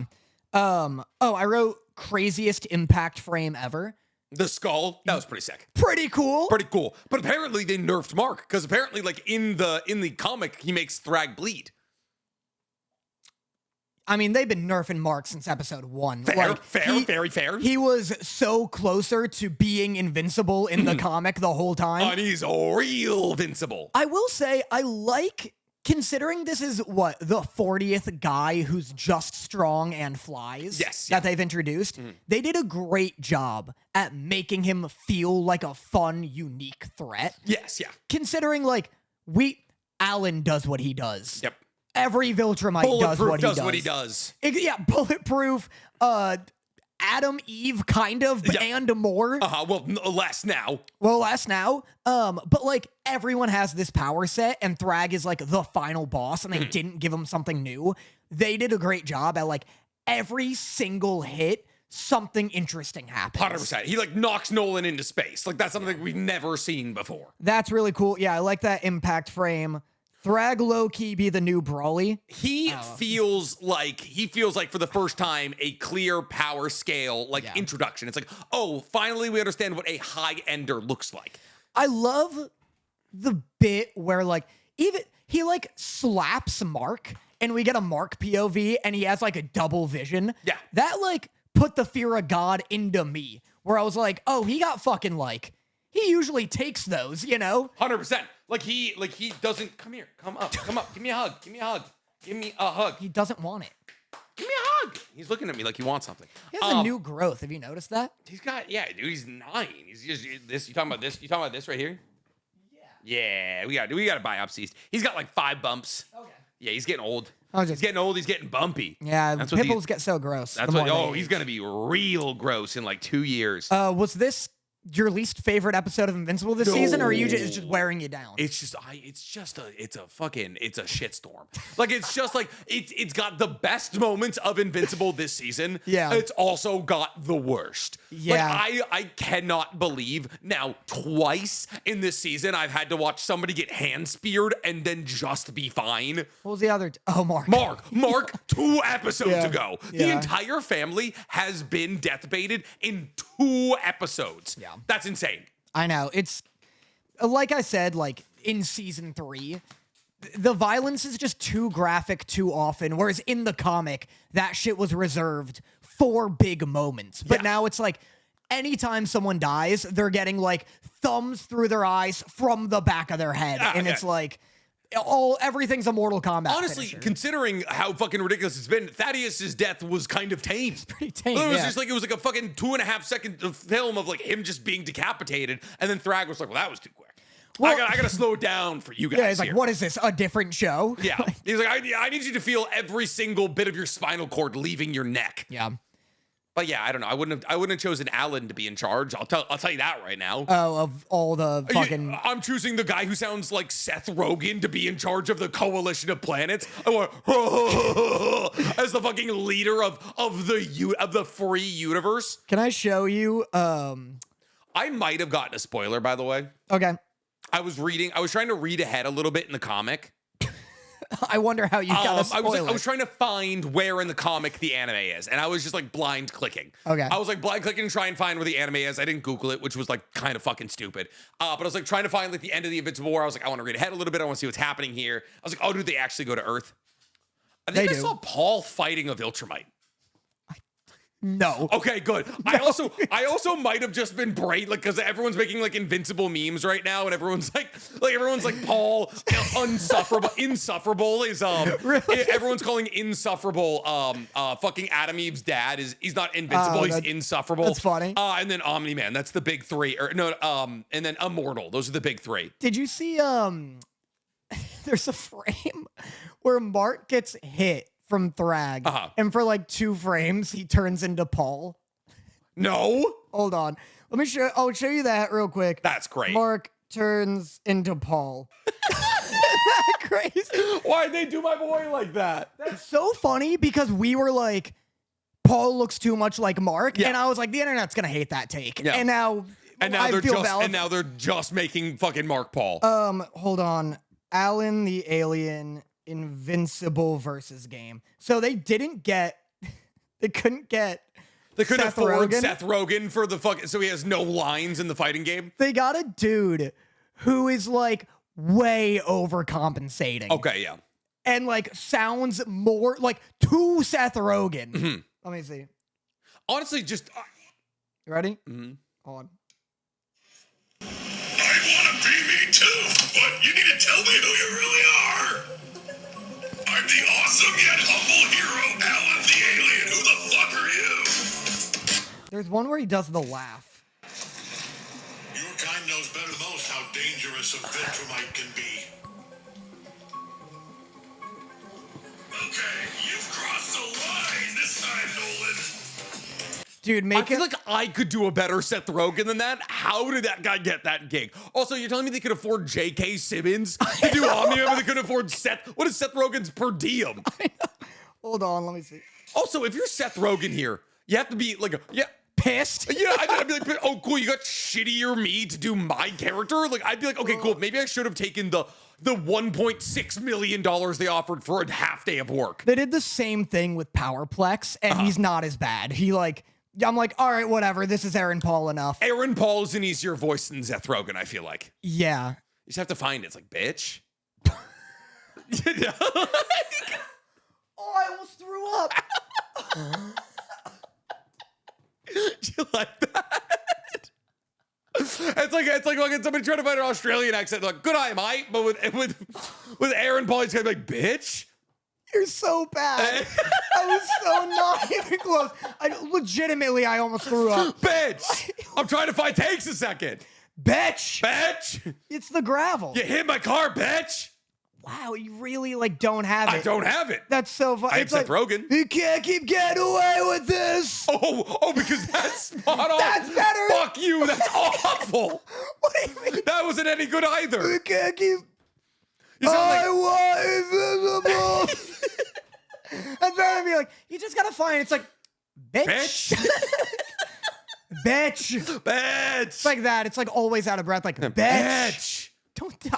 S1: I wrote craziest impact frame ever.
S2: The skull, that was pretty sick.
S1: Pretty cool.
S2: Pretty cool. But apparently they nerfed Mark, because apparently, like, in the comic, he makes Thrag bleed.
S1: I mean, they've been nerfing Mark since episode 1.
S2: Very fair.
S1: He was so closer to being invincible in the comic the whole time.
S2: And he's real invincible.
S1: I will say, I like, considering this is, what, the 40th guy who's just strong and flies that they've introduced, they did a great job at making him feel like a fun, unique threat.
S2: Yes, yeah.
S1: Considering, like, Alan does what he does.
S2: Yep.
S1: Every Viltrumite does what he does. Yeah, Bulletproof, Adam, Eve, kind of, and more.
S2: Well, less now.
S1: But, like, everyone has this power set, and Thrag is, like, the final boss, and they didn't give him something new. They did a great job at, like, every single hit, something interesting happens.
S2: 100%. He, like, knocks Nolan into space. Like, that's something we've never seen before.
S1: That's really cool. Yeah, I like that impact frame. Thrag low-key be the new Brawly.
S2: He feels like for the first time a clear power scale introduction. It's like, oh, finally we understand what a high ender looks like.
S1: I love the bit where like even he like slaps Mark and we get a Mark POV and he has like a double vision.
S2: Yeah.
S1: That like put the fear of God into me where I was like, oh, he got fucking like he usually takes those, you know?
S2: 100%. Like he doesn't come here, come up, give me a hug, give me a hug.
S1: He doesn't want it.
S2: Give me a hug. He's looking at me like he wants something.
S1: He has a new growth. Have you noticed that?
S2: He's got dude. He's 9. He's just this. You talking about this? You talking about this right here? Yeah. We got biopsies. He's got like 5 bumps. Okay. Yeah, he's getting old. He's getting old. He's getting bumpy.
S1: Yeah, pimples get so gross.
S2: That's what. Oh, he's gonna be real gross in like 2 years.
S1: Was this your least favorite episode of Invincible this season, or are you just wearing you down?
S2: It's just it's a shitstorm. Like it's just like it's got the best moments of Invincible this season.
S1: Yeah.
S2: It's also got the worst.
S1: Yeah.
S2: Like I cannot believe now twice in this season I've had to watch somebody get hand speared and then just be fine.
S1: What was the other? Mark.
S2: Mark 2 episodes ago.
S1: Yeah.
S2: The entire family has been death baited in 2 episodes.
S1: Yeah.
S2: That's insane.
S1: I know. It's like I said, like in season 3, the violence is just too graphic too often. Whereas in the comic, that shit was reserved for big moments. But now it's like anytime someone dies, they're getting like thumbs through their eyes from the back of their head. And it's like everything's a Mortal Kombat
S2: Honestly,
S1: finisher.
S2: Considering how fucking ridiculous it's been, Thaddeus's death was kind of tame. It's
S1: pretty tame.
S2: It was like a fucking 2.5 second film of like him just being decapitated, and then Thrag was like, "Well, that was too quick. Well, I gotta slow it down for you guys."
S1: Yeah, he's like, "What is this? A different show?"
S2: Yeah, he's like, "I need you to feel every single bit of your spinal cord leaving your neck."
S1: Yeah.
S2: But yeah, I don't know. I wouldn't have chosen Alan to be in charge. I'll tell you that right now.
S1: Oh, of all the fucking...
S2: I'm choosing the guy who sounds like Seth Rogen to be in charge of the Coalition of Planets. I want as the fucking leader of the free universe.
S1: Can I show you?
S2: I might have gotten a spoiler, by the way.
S1: Okay.
S2: I was trying to read ahead a little bit in the comic.
S1: I wonder how you got a spoiler.
S2: I was trying to find where in the comic the anime is, and I was just like blind clicking.
S1: Okay.
S2: I was like blind clicking to try and find where the anime is. I didn't Google it, which was like kind of fucking stupid. But I was like trying to find like the end of the Invincible War. I was like, I want to read ahead a little bit. I want to see what's happening here. I was like, oh, do they actually go to Earth? I think I saw Paul fighting a Viltrumite.
S1: No.
S2: Okay, good. No. I also might have just been brain like because everyone's making like Invincible memes right now, and everyone's like Paul insufferable is
S1: really?
S2: Everyone's calling insufferable fucking Adam Eve's dad he's not invincible, he's insufferable.
S1: That's funny.
S2: And then Omni-Man, that's the big 3. And then Immortal. Those are the big 3.
S1: Did you see there's a frame where Mark gets hit from Thrag, and for like 2 frames, he turns into Paul.
S2: No.
S1: Hold on. Let me show. I'll show you that real quick.
S2: That's great.
S1: Mark turns into Paul. Isn't that crazy?
S2: Why'd they do my boy like that?
S1: That's so funny because we were like, Paul looks too much like Mark, and I was like, the internet's gonna hate that take. Yeah. And now
S2: And now
S1: I
S2: they're
S1: feel
S2: just
S1: valid.
S2: and now they're just making fucking Mark Paul.
S1: Hold on. Alan the Alien Invincible versus game. So they couldn't get
S2: They couldn't
S1: Seth
S2: afford
S1: Rogen.
S2: Seth Rogen for the fucking, so he has no lines in the fighting game.
S1: They got a dude who is like way overcompensating.
S2: Okay, yeah.
S1: And like sounds more like to Seth Rogen.
S2: Mm-hmm.
S1: Let me see.
S2: Honestly, just
S1: You ready?
S2: mm-hmm.
S1: Hold on.
S3: I want to be me too, but you need to tell me who you really are. I'm the awesome yet humble hero, Alan the Alien. Who the fuck are you?
S1: There's one where he does the laugh.
S3: Your kind knows better than most how dangerous a Ventromite can be. Okay, you've crossed the line this time, Nolan.
S1: Dude,
S2: I
S1: make
S2: feel
S1: it
S2: like I could do a better Seth Rogen than that. How did that guy get that gig? Also, you're telling me they could afford J.K. Simmons to do Omnium, and they couldn't afford Seth? What is Seth Rogen's per diem?
S1: Hold on, let me see.
S2: Also, if you're Seth Rogen here, you have to be like,
S1: Pissed?
S2: yeah, I'd be like, oh, cool, you got shittier me to do my character? Like, I'd be like, okay, cool, maybe I should have taken the $1.6 million they offered for a half day of work.
S1: They did the same thing with Powerplex, and he's not as bad. I'm like, all right, whatever. This is Aaron Paul enough.
S2: Aaron Paul is an easier voice than Seth Rogen, I feel like.
S1: Yeah.
S2: You just have to find it. It's like, bitch.
S1: Oh, I almost threw up.
S2: Do you like that? It's like fucking somebody trying to find an Australian accent. Like, good eye, mate. But with Aaron Paul, he's gonna be like, bitch.
S1: You're so bad. I was so not even close. I almost threw up.
S2: Bitch. I'm trying to find takes a second.
S1: Bitch.
S2: Bitch.
S1: It's the gravel.
S2: You hit my car, bitch.
S1: Wow, you really don't have it.
S2: I don't have it.
S1: That's so funny.
S2: I have Seth Rogen.
S1: You can't keep getting away with this.
S2: Oh, because that's spot on.
S1: That's better.
S2: Fuck you. That's awful.
S1: What do you mean?
S2: That wasn't any good either.
S1: You can't keep.
S2: You sound like,
S1: I want invisible. I'm trying to be like, you just gotta find. It's like, bitch. Bitch.
S2: bitch.
S1: It's like that. It's like always out of breath. Like, bitch.
S2: Bitch.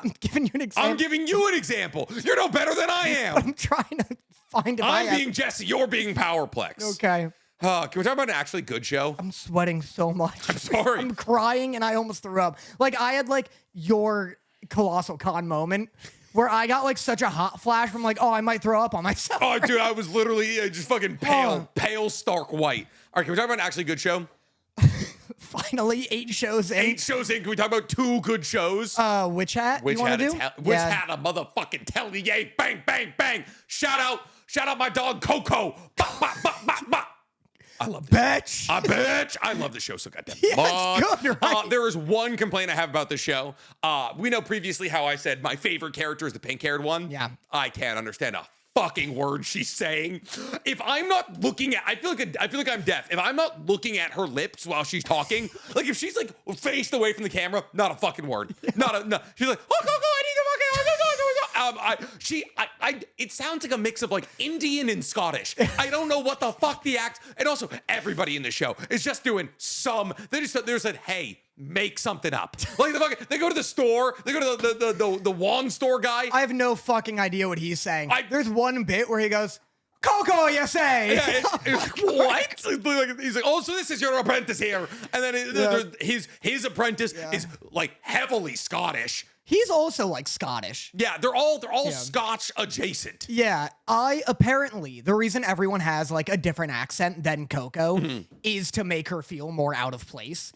S1: I'm giving you an example.
S2: I'm giving you an example. You're no better than I am.
S1: I'm trying to find if
S2: I'm being Jesse. You're being Powerplex.
S1: Okay.
S2: Can we talk about an actually good show?
S1: I'm sweating so much.
S2: I'm sorry.
S1: I'm crying and I almost threw up. Like, I had like your Colossal Con moment where I got like such a hot flash from like, oh, I might throw up on myself.
S2: Oh, dude, I was literally just fucking pale, stark white. All right, can we talk about an actually good show?
S1: Finally, 8 shows in.
S2: 8 shows in. Can we talk about 2 good shows?
S1: Witch Hat.
S2: Which
S1: you want to do?
S2: Which had a motherfucking Atelier. Bang, bang, bang. Shout out my dog Coco. Bah, bah, bah, bah, bah. I love this.
S1: Bitch.
S2: I love the show so goddamn
S1: Yeah,
S2: much.
S1: it's good, right?
S2: There is one complaint I have about this show. We know previously how I said my favorite character is the pink-haired one.
S1: Yeah.
S2: I can't understand a fucking word she's saying. If I'm not looking at, I feel like I'm deaf. If I'm not looking at her lips while she's talking, like if she's like faced away from the camera, not a fucking word. No. She's like, oh, go, I need to fucking, it sounds like a mix of like Indian and Scottish. I don't know what the fuck the act, and also everybody in the show is just doing they just said, hey, make something up. Like they go to the store, they go to the wand store guy.
S1: I have no fucking idea what he's saying. There's one bit where he goes, Coco, you say.
S2: Yeah, it's like, what? He's like, oh, so this is your apprentice here. And then his apprentice is like heavily Scottish.
S1: He's also like Scottish.
S2: Yeah, they're all Scotch adjacent.
S1: Yeah, apparently the reason everyone has like a different accent than Coco is to make her feel more out of place.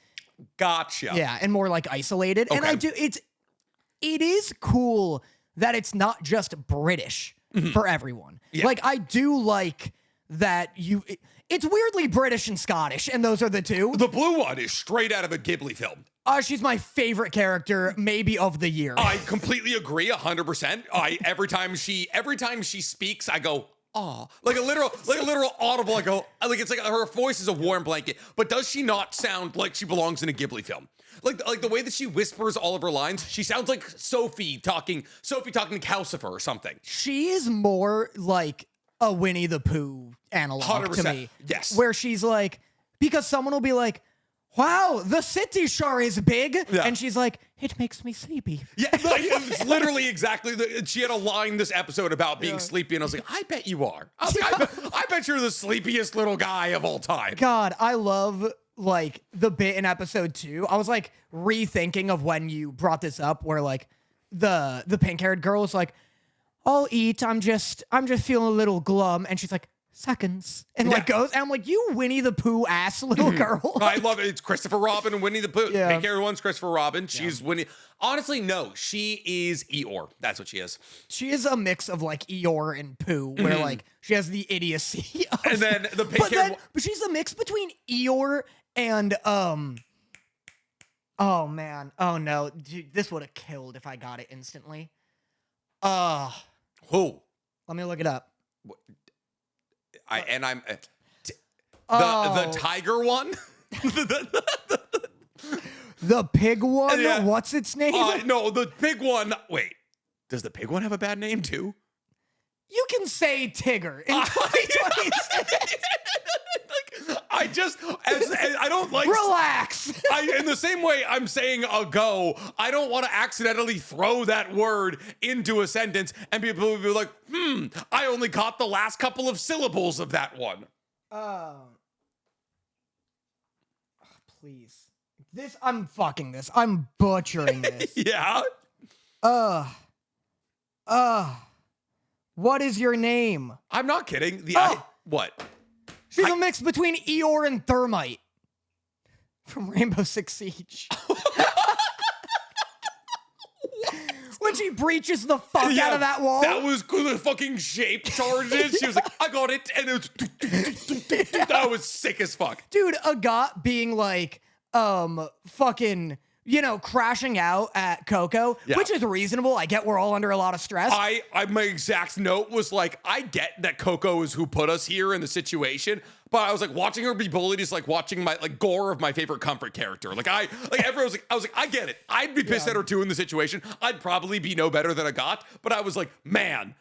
S2: Gotcha.
S1: Yeah, and more like isolated. Okay. And it is cool that it's not just British for everyone. Yeah. Like I do like that it's weirdly British and Scottish, and those are the two.
S2: The blue one is straight out of a Ghibli film.
S1: She's my favorite character, maybe of the year.
S2: I completely agree, 100%. Every time she speaks, I go, oh, like a literal audible. I go, like it's like her voice is a warm blanket. But does she not sound like she belongs in a Ghibli film? Like the way that she whispers all of her lines, she sounds like Sophie talking to Calcifer or something.
S1: She is more like a Winnie the Pooh analog 100%. To me.
S2: Yes.
S1: Where she's like, because someone will be like, wow, the city sure is big.
S2: Yeah.
S1: And she's like, it makes me sleepy.
S2: Yeah, like, it's literally exactly. She had a line this episode about being sleepy, and I was like, I bet you are. I was like, I bet you're the sleepiest little guy of all time.
S1: God, I love like the bit in episode 2. I was like rethinking of when you brought this up, where like the pink-haired girl is like, I'll eat. I'm just feeling a little glum, and she's like, seconds, and like goes, and I'm like, you Winnie the Pooh ass little girl.
S2: I love it. It's Christopher Robin and Winnie the Pooh.
S1: Yeah.
S2: Pink haired one's Christopher Robin. She's Winnie. Honestly, no, she is Eeyore. That's what she is.
S1: She is a mix of like Eeyore and Pooh, where like she has the idiocy.
S2: And then the pink haired.
S1: But she's a mix between Eeyore and oh man, oh no, dude, this would have killed if I got it instantly.
S2: Who?
S1: Let me look it up.
S2: The tiger one.
S1: The pig one?
S2: Yeah.
S1: What's its name?
S2: No, the pig one. Wait, does the pig one have a bad name too?
S1: You can say Tigger in 2026.
S2: I don't like.
S1: Relax.
S2: In the same way I'm saying a go, I don't want to accidentally throw that word into a sentence and people will be like, I only caught the last couple of syllables of that one.
S1: Please. I'm fucking this. I'm butchering this.
S2: Yeah.
S1: What is your name?
S2: I'm not kidding. What?
S1: She's a mix between Eeyore and Thermite from Rainbow Six Siege. When she breaches the fuck out of that wall.
S2: That was cool. The fucking shape charges. She was like, I got it. And it was. That was sick as fuck.
S1: Dude, Agat being like, fucking, crashing out at Coco, which is reasonable. I get we're all under a lot of stress.
S2: My exact note was like, I get that Coco is who put us here in the situation, but I was like, watching her be bullied is like watching my Gore of my favorite comfort character. Everyone was like, I was like, I get it. I'd be pissed at her too in the situation. I'd probably be no better than Agat, but I was like, man,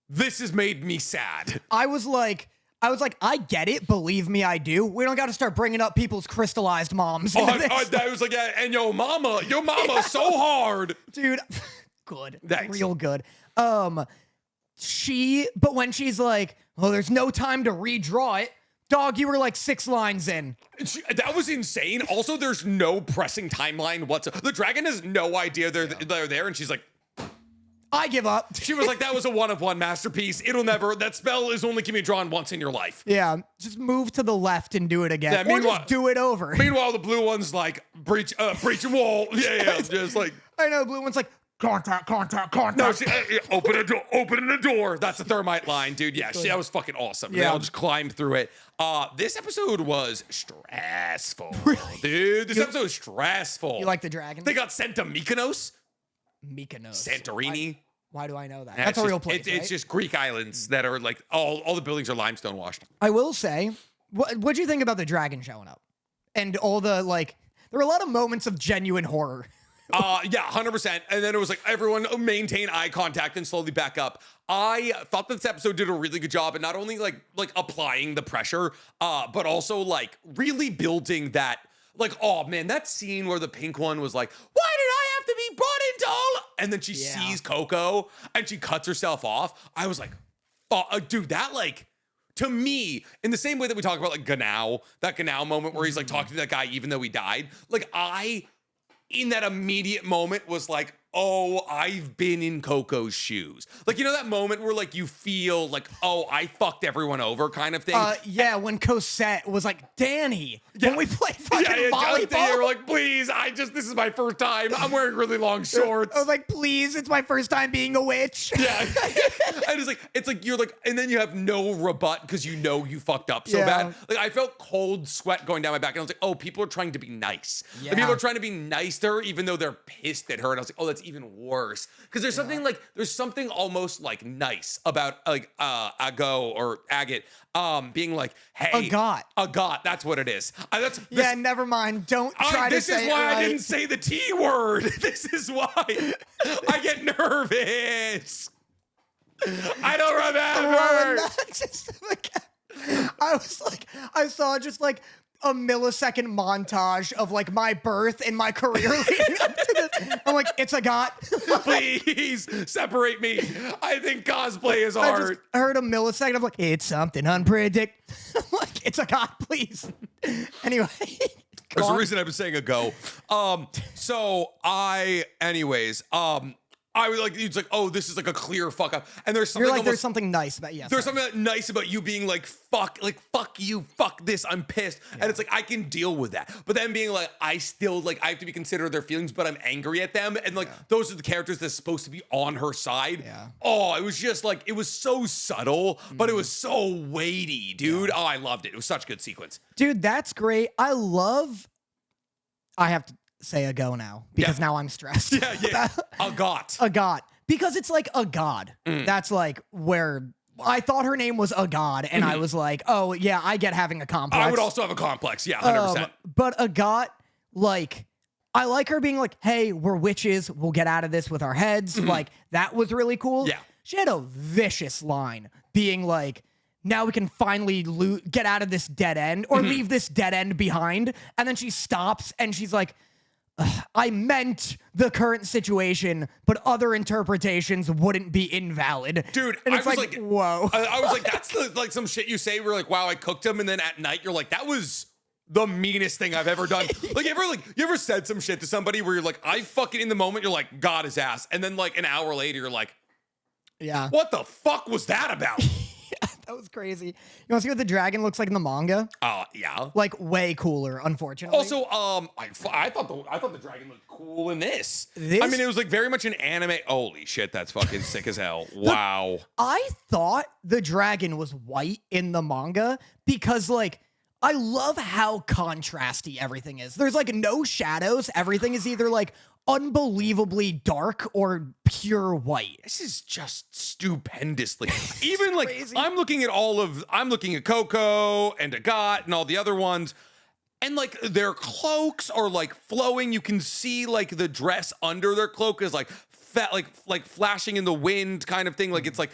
S2: this has made me sad. I was like, I get it. Believe me, I do. We don't got to start bringing up people's crystallized moms. I was like, yeah, and your mama so hard.
S1: Dude, good.
S2: Thanks.
S1: Real good. But when she's like, well, there's no time to redraw it. Dog, you were like 6 lines in.
S2: That was insane. Also, there's no pressing timeline whatsoever. The dragon has no idea they're there, and she's like,
S1: I give up.
S2: She was like, that was a one-of-one masterpiece. That spell is only can be drawn once in your life.
S1: Yeah, just move to the left and do it again.
S2: Yeah,
S1: or just do it over.
S2: Meanwhile, the blue one's like, breach a wall. Yeah, just like.
S1: I know, blue one's like, contact.
S2: No, open a door. That's the Thermite line, dude. Yeah, that was fucking awesome. Yeah. They all just climbed through it. This episode was stressful.
S1: Really?
S2: Dude, this episode was stressful.
S1: You like the dragon?
S2: They got sent to Mykonos.
S1: Santorini. Why do I know that?
S2: Yeah,
S1: That's a real place.
S2: It's just Greek islands that are like all the buildings are limestone washed.
S1: I will say, what'd you think about the dragon showing up? And all the there were a lot of moments of genuine horror.
S2: Yeah, 100%. And then it was like everyone maintain eye contact and slowly back up. I thought that this episode did a really good job at not only like applying the pressure, but also like really building that. Like, oh man, that scene where the pink one was like, why did I have to be brought into all? And then she sees Coco and she cuts herself off. I was like, oh, dude, that to me, in the same way that we talk about that Ganao moment where he's like talking to that guy even though he died. In that immediate moment was like, oh, I've been in Coco's shoes. That moment where you feel like, oh, I fucked everyone over kind of thing.
S1: Yeah, when Cosette was like, Danny, when we played fucking volleyball.
S2: They were like, please, this is my first time. I'm wearing really long shorts.
S1: I was like, please, it's my first time being a witch.
S2: Yeah. And it's like, you're like, and then you have no rebut because you know you fucked up so bad. I felt cold sweat going down my back and I was like, oh, people are trying to be nice.
S1: Yeah.
S2: People are trying to be nice to her even though they're pissed at her. And I was like, oh, that's even worse. Because there's something almost nice about Ago or Agate being like, hey, Agat, that's what it is.
S1: Never mind. Don't try to say it.
S2: This is why
S1: right.
S2: I didn't say the T word. This is why I get nervous. I don't remember.
S1: I was like, I saw just a millisecond montage of like my birth and my career leading up to this. I'm like, it's a god.
S2: Please separate me. I think cosplay is
S1: I
S2: art.
S1: just heard a millisecond of like, it's something unpredictable. I'm like, it's a god, please. Anyway.
S2: There's a reason I've been saying a go. I was like, it's like, oh, this is like a clear fuck up. And there's something
S1: You're like, there's something nice about
S2: there's something nice about you being like, fuck you, fuck this, I'm pissed. And it's like, I can deal with that. But then being like, I still, like, I have to be considerate their feelings, but I'm angry at them. And like, those are the characters that's supposed to be on her side.
S1: Yeah.
S2: Oh, it was just like, it was so subtle, but it was so weighty, dude.
S1: Yeah.
S2: Oh, I loved it. It was such a good sequence.
S1: Dude, that's great. I have to say a go now because now I'm stressed.
S2: Yeah. A got.
S1: A god. Because it's like a god. That's like where I thought her name was a god, and I was like, oh yeah, I get having a complex.
S2: I would also have a complex, yeah, 100%.
S1: But a god, like, I like her being like, hey, we're witches, we'll get out of this with our heads. Like, that was really cool.
S2: Yeah.
S1: She had a vicious line being like, now we can finally get out of this dead end or leave this dead end behind. And then she stops and she's like, I meant the current situation, but other interpretations wouldn't be invalid.
S2: Dude,
S1: and
S2: I
S1: it's
S2: was
S1: like,
S2: like,
S1: whoa.
S2: I was like, that's like some shit you say where like, wow, I cooked him, and then at night you're like, that was the meanest thing I've ever done. You ever said some shit to somebody where you're like, I fucking in the moment you're like, God his ass, and then like an hour later you're like,
S1: yeah,
S2: what the fuck was that about?
S1: That was crazy. You want to see what the dragon looks like in the manga?
S2: Yeah.
S1: Like way cooler, unfortunately.
S2: Also, I thought the dragon looked cool in this. I mean, it was like very much an anime. Holy shit, that's fucking sick as hell. Wow.
S1: I thought the dragon was white in the manga because like I love how contrasty everything is. There's like no shadows. Everything is either like unbelievably dark or pure white.
S2: This is just stupendously. Even like
S1: crazy.
S2: I'm looking at Coco and Agat and all the other ones, and like their cloaks are like flowing. You can see like the dress under their cloak is like like flashing in the wind kind of thing. Like it's like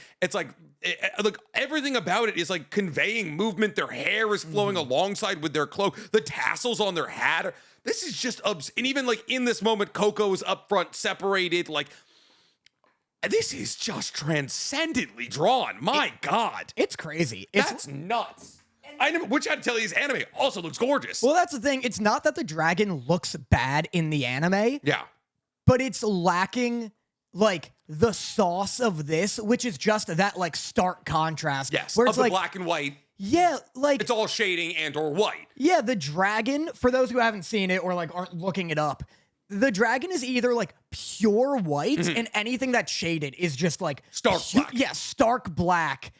S2: everything about it is like conveying movement. Their hair is flowing alongside with their cloak. The tassels on their hat. This is just and even like in this moment, Coco is up front, separated. Like this is just transcendently drawn. My God,
S1: It's crazy.
S2: that's nuts. Which Atelier's anime also looks gorgeous.
S1: Well, that's the thing. It's not that the dragon looks bad in the anime,
S2: Yeah.
S1: but it's lacking like the sauce of this, which is just that like stark contrast.
S2: Yes.
S1: Where
S2: Of
S1: it's
S2: the
S1: like,
S2: black and white.
S1: yeah, like
S2: It's all shading and or white.
S1: yeah, the dragon, for those who haven't seen it or like aren't looking it up, the dragon is either like pure white and anything that's shaded is just like
S2: Stark black.
S1: Yeah, stark black.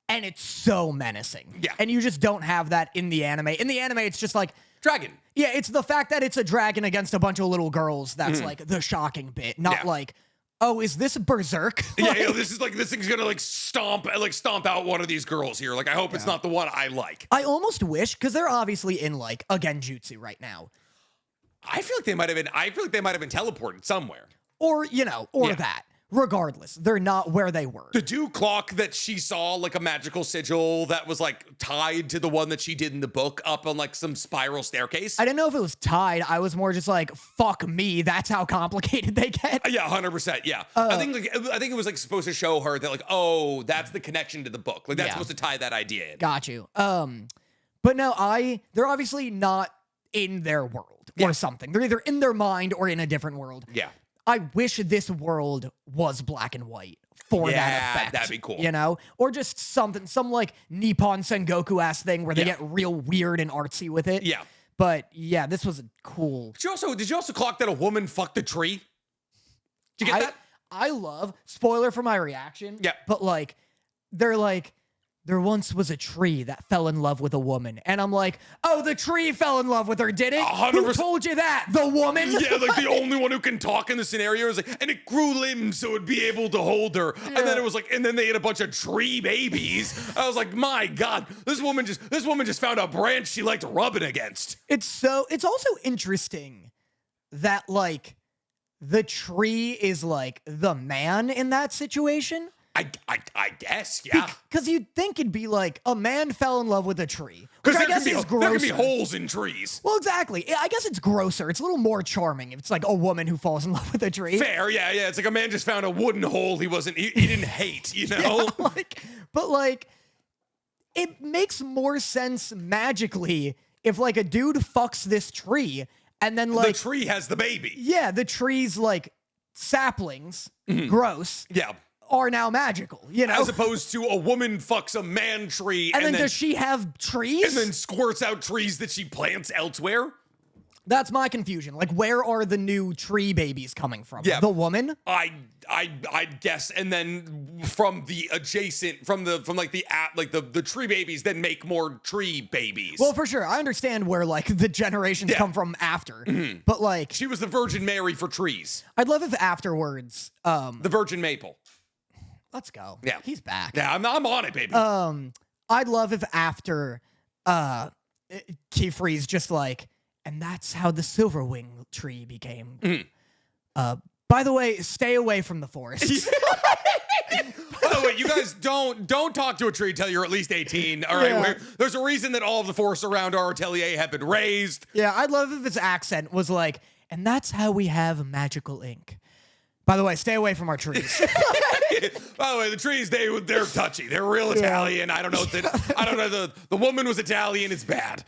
S1: And it's so menacing.
S2: Yeah.
S1: And you just don't have that in the anime. In the anime, it's just like,
S2: Dragon.
S1: yeah, it's the fact that it's a dragon against a bunch of little girls that's like the shocking bit, not like, oh, is this Berserk?
S2: Yeah, this thing's gonna like stomp out one of these girls here. Like, I hope it's not the one I like.
S1: I almost wish, because they're obviously in like a genjutsu right now.
S2: I feel like they might have been teleported somewhere.
S1: Or, that. Regardless, they're not where they were.
S2: The dew clock that she saw, like a magical sigil that was like tied to the one that she did in the book up on like some spiral staircase.
S1: I didn't know if it was tied. I was more just like, fuck me. That's how complicated they get.
S2: Yeah, 100%. Yeah, I think it was like supposed to show her that like, oh, that's the connection to the book. Like that's supposed to tie that idea in.
S1: Got you. But no, they're obviously not in their world or something. They're either in their mind or in a different world.
S2: Yeah.
S1: I wish this world was black and white for that effect.
S2: That'd be cool.
S1: Or just some like Nippon Sengoku ass thing where they get real weird and artsy with it.
S2: Yeah.
S1: But yeah, this was cool.
S2: Did you also clock that a woman fucked a tree? Did you get that?
S1: I love, spoiler for my reaction.
S2: Yeah.
S1: But like, they're like, there once was a tree that fell in love with a woman. And I'm like, oh, the tree fell in love with her, did it?
S2: 100%.
S1: Who told you that? The woman?
S2: Yeah, like the only one who can talk in the scenario is like, and it grew limbs so it'd be able to hold her. And then it was like, and then they had a bunch of tree babies. I was like, my God, this woman just found a branch she liked rubbing against.
S1: It's also interesting that like the tree is like the man in that situation.
S2: I guess, yeah.
S1: Because you'd think it'd be like a man fell in love with a tree.
S2: Because
S1: I guess is
S2: there can be
S1: grosser.
S2: holes in trees.
S1: Well, exactly. I guess it's grosser. It's a little more charming if it's like a woman who falls in love with a tree.
S2: Fair, yeah. It's like a man just found a wooden hole he didn't hate, you know?
S1: Yeah, but it makes more sense magically if like a dude fucks this tree and then like
S2: the tree has the baby.
S1: Yeah, the tree's like saplings, gross.
S2: Yeah.
S1: Are now magical, you know?
S2: As opposed to a woman fucks a man tree
S1: and then does she have trees?
S2: And then squirts out trees that she plants elsewhere?
S1: That's my confusion. Like, where are the new tree babies coming from?
S2: Yeah.
S1: The woman?
S2: I guess, and then from the adjacent, from the tree babies, then make more tree babies.
S1: Well, for sure. I understand where like the generations come from after, but like
S2: she was the Virgin Mary for trees.
S1: I'd love if afterwards,
S2: the Virgin Maple.
S1: Let's go.
S2: Yeah,
S1: he's back.
S2: Yeah, I'm on it, baby.
S1: I'd love if after, Keyfree's just like, and that's how the Silverwing tree became. By the way, stay away from the forest.
S2: By the way, you guys don't talk to a tree until you're at least 18. All right,
S1: Yeah.
S2: There's a reason that all of the forests around our atelier have been raised.
S1: Yeah, I'd love if his accent was like, and that's how we have magical ink. By the way, stay away from our trees.
S2: By the way, the trees, they're touchy. They're real Italian. I don't know. The woman was Italian. It's bad.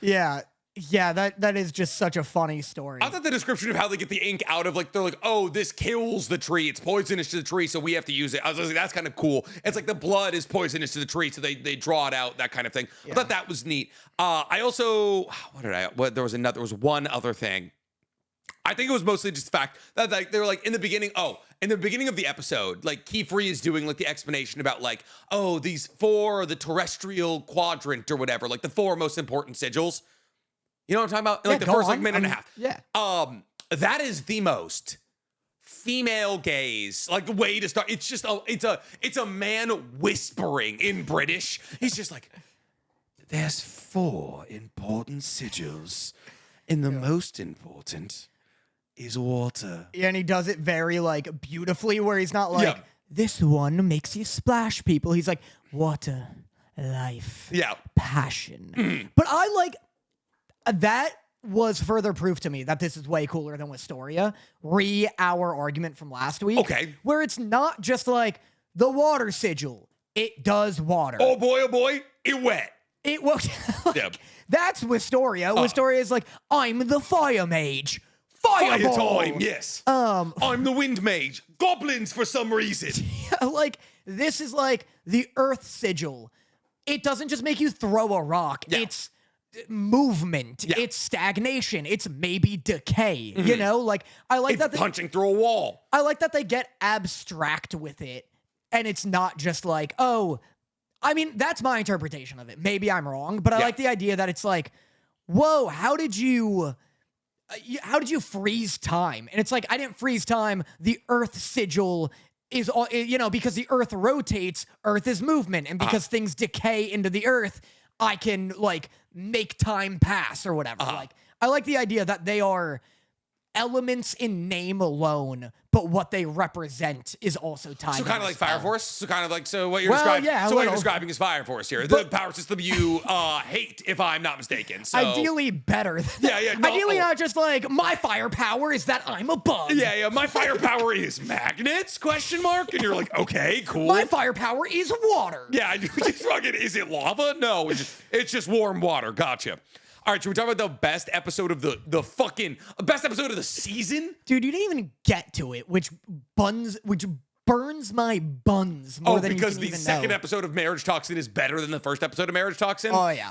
S1: Yeah, that is just such a funny story.
S2: I thought the description of how they get the ink out of, like, they're like, oh, this kills the tree. It's poisonous to the tree, so we have to use it. I was like, that's kind of cool. It's like the blood is poisonous to the tree, so they draw it out, that kind of thing. I thought that was neat. I also, there was one other thing. I think it was mostly just the fact that like they were like in the beginning of the episode, like Keyfree is doing like the explanation about like, oh, these 4 are the terrestrial quadrant or whatever, like the 4 most important sigils. You know what I'm talking about? In like the first minute and a half.
S1: Yeah.
S2: That is the most female gaze, like the way to start. It's just it's a man whispering in British. He's just like, there's 4 important sigils, and the most important is water.
S1: Yeah, and he does it very like beautifully where he's not like, this one makes you splash people. He's like, water, life, passion. But I like, that was further proof to me that this is way cooler than Wistoria. Our argument from last week.
S2: Okay.
S1: Where it's not just like the water sigil. It does water.
S2: Oh boy, it wet.
S1: It will. That's Wistoria. Wistoria is like, I'm the fire mage. Fireball.
S2: Fire time, yes. I'm the wind mage. Goblins for some reason.
S1: Like, this is like the earth sigil. It doesn't just make you throw a rock.
S2: Yeah.
S1: It's movement.
S2: Yeah.
S1: It's stagnation. It's maybe decay. You know, like I like
S2: It's
S1: that
S2: punching through a wall.
S1: I like that they get abstract with it, and it's not just like, oh, I mean, that's my interpretation of it. Maybe I'm wrong, but I like the idea that it's like, whoa, how did you freeze time? And it's like, I didn't freeze time. The earth sigil is, because the earth rotates, earth is movement. And because things decay into the earth, I can like make time pass or whatever. Like, I like the idea that they are elements in name alone, but what they represent is also tied.
S2: So kind of like Fire Force. So kind of like what you're
S1: Well,
S2: describing.
S1: yeah,
S2: so what you're describing is Fire Force here. The power system you hate, if I'm not mistaken. So
S1: Ideally better. Ideally not just like, my firepower is that I'm a bug.
S2: Yeah. My firepower is magnets? ? And you're like, okay, cool.
S1: My firepower is water.
S2: Yeah, just fucking, is it lava? No, it's just warm water. Gotcha. All right, should we talk about the best episode of the fucking best episode of the season?
S1: Dude, you didn't even get to it, which burns my buns more than you can even know.
S2: Because the second episode of Marriage Toxin is better than the first episode of Marriage Toxin?
S1: Oh, yeah.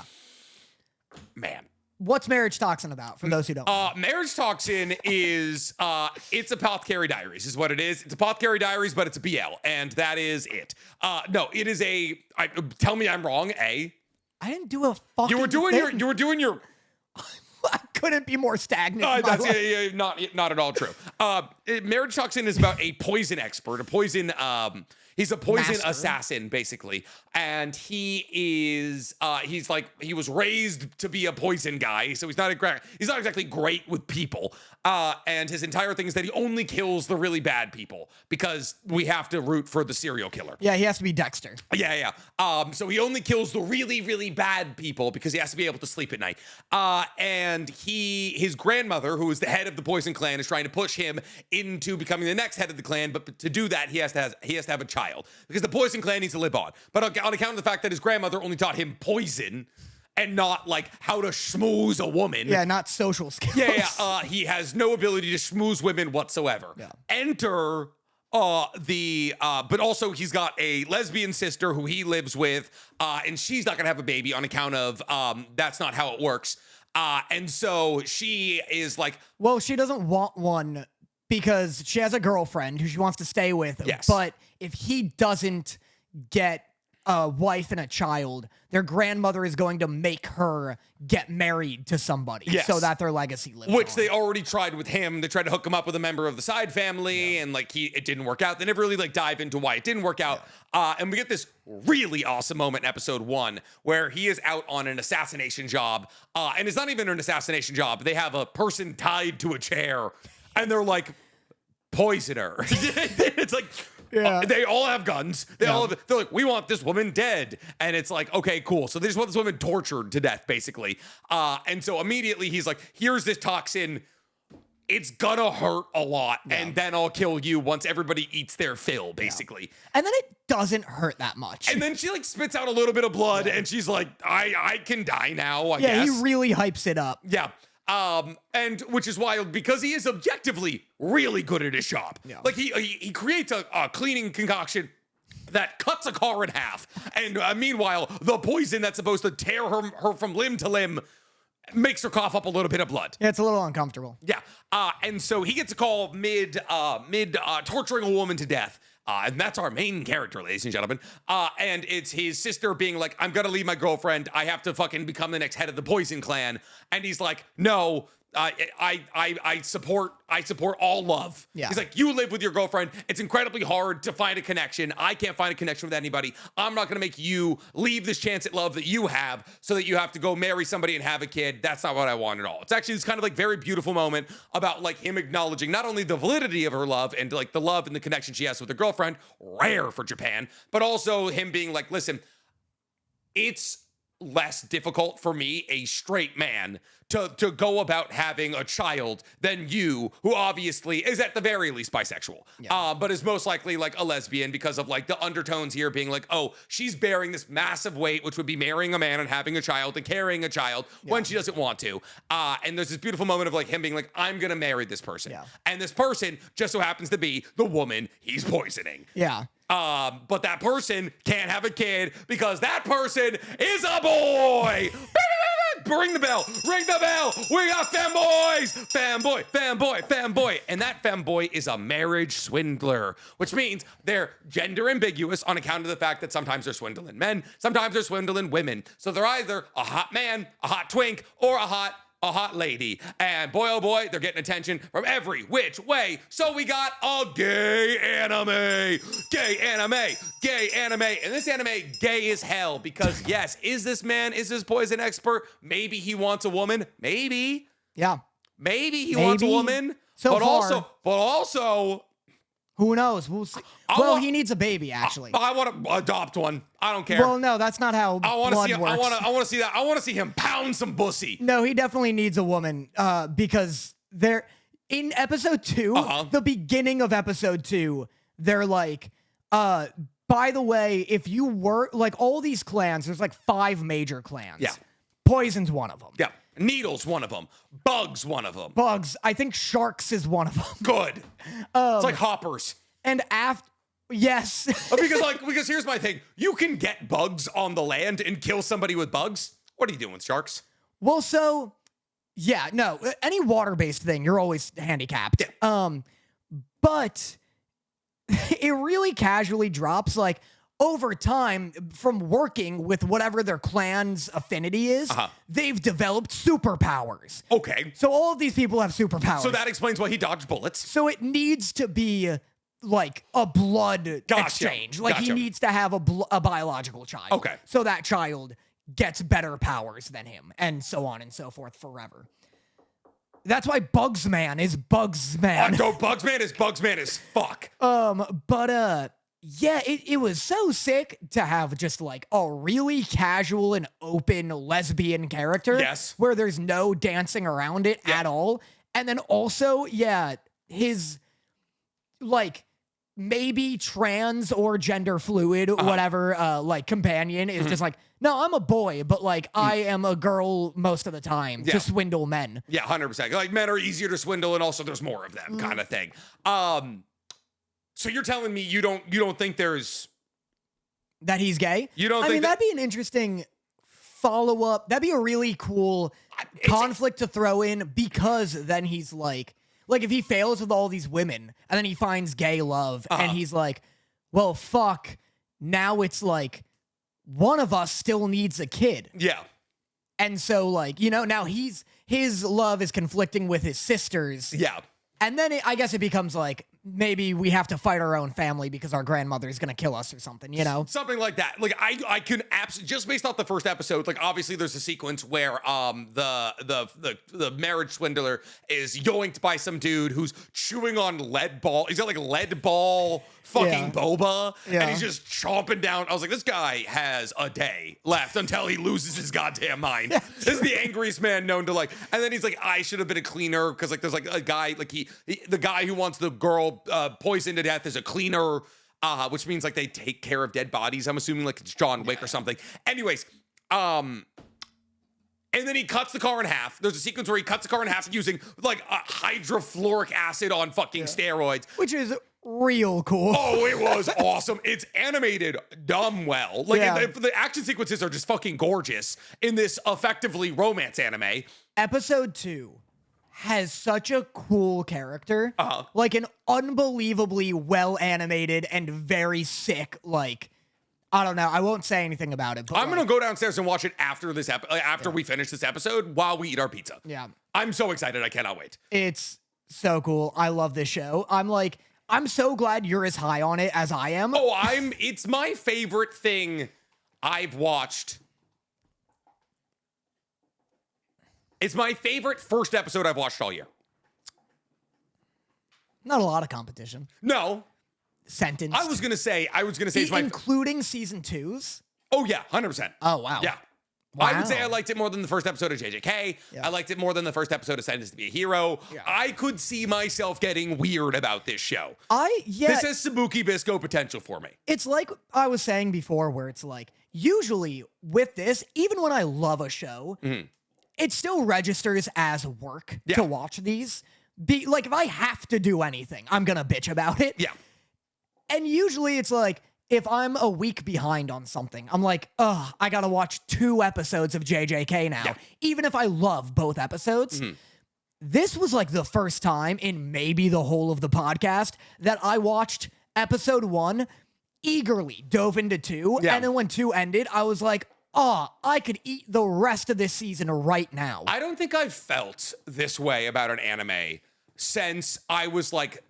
S2: Man.
S1: What's Marriage Toxin about, for those who don't know?
S2: Marriage Toxin is, it's Apothecary Diaries is what it is. It's Apothecary Diaries, but it's a BL, and that is it. No, it is tell me I'm wrong,
S1: I didn't do a fucking
S2: You were doing your
S1: I couldn't be more stagnant.
S2: that's not at all true. Marriage Toxin is about a poison expert, a poison, he's a poison
S1: Master.
S2: assassin, basically. And he was raised to be a poison guy, so he's not exactly great with people. And his entire thing is that he only kills the really bad people because we have to root for the serial killer.
S1: Yeah, he has to be Dexter.
S2: Yeah. So he only kills the really, really bad people because he has to be able to sleep at night. And his grandmother, who is the head of the Poison Clan, is trying to push him into becoming the next head of the clan. But to do that, he has to have a child because the Poison Clan needs to live on. But on account of the fact that his grandmother only taught him poison and not like how to schmooze a woman.
S1: Yeah, not social skills.
S2: Yeah. He has no ability to schmooze women whatsoever.
S1: Yeah.
S2: Enter but also he's got a lesbian sister who he lives with, and she's not gonna have a baby on account of that's not how it works. And so she is like,
S1: well, she doesn't want one because she has a girlfriend who she wants to stay with.
S2: Yes.
S1: But if he doesn't get a wife and a child, their grandmother is going to make her get married to somebody so that their legacy lives
S2: which
S1: on.
S2: they already tried with him. They tried to hook him up with a member of the side family, and like it didn't work out. They never really like dive into why it didn't work out. And we get this really awesome moment in episode 1 where he is out on an assassination job, and it's not even an assassination job. They have a person tied to a chair, and they're like, poisoner. It's like, they all have guns. They're like, we want this woman dead. And it's like, okay, cool. So they just want this woman tortured to death, basically. And so immediately he's like, here's this toxin. It's gonna hurt a lot. And then I'll kill you once everybody eats their fill, basically.
S1: And then it doesn't hurt that much.
S2: And then she like spits out a little bit of blood and she's like, I can die now, I guess.
S1: He really hypes it up.
S2: Yeah. And which is wild because he is objectively really good at his job. Yeah. Like he creates a cleaning concoction that cuts a car in half. And meanwhile, the poison that's supposed to tear her from limb to limb makes her cough up a little bit of blood.
S1: Yeah, it's a little uncomfortable.
S2: Yeah. And so he gets a call mid torturing a woman to death. And that's our main character, ladies and gentlemen. And it's his sister being like, I'm gonna leave my girlfriend. I have to fucking become the next head of the Poison Clan. And he's like, no, I support all love.
S1: Yeah.
S2: He's like, you live with your girlfriend. It's incredibly hard to find a connection. I can't find a connection with anybody. I'm not gonna make you leave this chance at love that you have so that you have to go marry somebody and have a kid. That's not what I want at all. It's actually this kind of like very beautiful moment about like him acknowledging not only the validity of her love and like the love and the connection she has with her girlfriend, rare for Japan, but also him being like, listen, it's less difficult for me, a straight man, to go about having a child than you, who obviously is at the very least bisexual, but is most likely like a lesbian because of like the undertones here being like, oh, she's bearing this massive weight, which would be marrying a man and having a child and carrying a child when she doesn't want to. And there's this beautiful moment of like him being like, I'm gonna marry this person. And this person just so happens to be the woman he's poisoning.
S1: Yeah.
S2: But that person can't have a kid because that person is a boy. Ring the bell. Ring the bell. We got femboys. Femboy. And that femboy is a marriage swindler, which means they're gender ambiguous on account of the fact that sometimes they're swindling men, sometimes they're swindling women. So they're either a hot man, a hot twink, or a hot lady. And boy, oh boy, they're getting attention from every which way. So we got a gay anime. And this anime, gay as hell, because yes, is this poison expert? Maybe he wants a woman. Maybe.
S1: Yeah.
S2: Maybe he wants a woman.
S1: So
S2: but
S1: far.
S2: also,
S1: who knows? We'll see. He needs a baby, actually.
S2: I want to adopt one. I don't care.
S1: Well, no, that's not how blood works.
S2: I want to see that. I want to see him pound some pussy.
S1: No, he definitely needs a woman because they're in episode 2, the beginning of episode 2, they're like, by the way, if you were like all these clans, there's like 5 major clans.
S2: Yeah.
S1: Poison's one of them.
S2: Yeah. Needle's one of them. Bug's one of them.
S1: Bugs. I think Sharks is one of them.
S2: Good. It's like hoppers.
S1: And after, yes.
S2: because here's my thing. You can get bugs on the land and kill somebody with bugs. What are you doing with sharks?
S1: Well, so, yeah, no. Any water-based thing, you're always handicapped.
S2: Yeah.
S1: But it really casually drops like, over time, from working with whatever their clan's affinity is, they've developed superpowers.
S2: Okay.
S1: So all of these people have superpowers.
S2: So that explains why he dodged bullets.
S1: So it needs to be like a blood exchange. Like he needs to have a biological child.
S2: Okay.
S1: So that child gets better powers than him, and so on and so forth forever. That's why Bugsman is Bugsman.
S2: No, Bugsman is fuck.
S1: Yeah, it was so sick to have just like a really casual and open lesbian character.
S2: Yes.
S1: Where there's no dancing around it at all. And then also, yeah, his like maybe trans or gender fluid, whatever, like companion is just like, no, I'm a boy, but like I am a girl most of the time to swindle men.
S2: Yeah, 100%. Like men are easier to swindle, and also there's more of them, kind of thing. So you're telling me you don't think there's
S1: that he's gay?
S2: You don't?
S1: I mean, that'd be an interesting follow-up. That'd be a really cool conflict to throw in, because then he's like if he fails with all these women and then he finds gay love and he's like, well, fuck, now it's like one of us still needs a kid.
S2: Yeah.
S1: And so like, you know, now his love is conflicting with his sisters.
S2: Yeah.
S1: And then I guess it becomes like, maybe we have to fight our own family because our grandmother is going to kill us or something, you know?
S2: Something like that. Like I can absolutely, just based off the first episode, like obviously there's a sequence where the marriage swindler is yoinked by some dude who's chewing on lead ball. He's got like lead ball fucking boba, and he's just chomping down. I was like, this guy has a day left until he loses his goddamn mind. This is the angriest man known to like, and then he's like, I should have been a cleaner, because like there's like a guy, like the guy who wants the girl poisoned to death is a cleaner, which means like they take care of dead bodies. I'm assuming like it's John Wick or something. Anyways, and then he cuts the car in half. There's a sequence where he cuts the car in half using like hydrofluoric acid on fucking steroids,
S1: which is real cool.
S2: Oh, it was awesome. It's animated dumb well. Like the action sequences are just fucking gorgeous in this effectively romance anime.
S1: Episode 2 has such a cool character. Like an unbelievably well animated and very sick, like, I don't know. I won't say anything about it. But
S2: I'm gonna go downstairs and watch it after this after we finish this episode while we eat our pizza.
S1: Yeah.
S2: I'm so excited. I cannot wait.
S1: It's so cool. I love this show. I'm so glad you're as high on it as I am.
S2: Oh, it's my favorite thing I've watched. It's my favorite first episode I've watched all year.
S1: Not a lot of competition.
S2: No.
S1: Sentenced.
S2: I was gonna say it's my
S1: including season 2s.
S2: Oh yeah, 100%.
S1: Oh wow.
S2: Yeah.
S1: Wow.
S2: I would say I liked it more than the first episode of JJK.
S1: Yeah.
S2: I liked it more than the first episode of Sentenced to be a Hero.
S1: Yeah.
S2: I could see myself getting weird about this show.
S1: This
S2: has Sabuki Bisco potential for me.
S1: It's like I was saying before, where it's like, usually with this, even when I love a show, it still registers as work to watch these. Like, if I have to do anything, I'm gonna bitch about it.
S2: Yeah.
S1: And usually it's like, if I'm a week behind on something, I'm like, ugh, I gotta watch 2 episodes of JJK now, even if I love both episodes. This was like the first time in maybe the whole of the podcast that I watched episode 1, eagerly dove into 2, and then when 2 ended, I was like, oh, I could eat the rest of this season right now.
S2: I don't think I've felt this way about an anime since I was like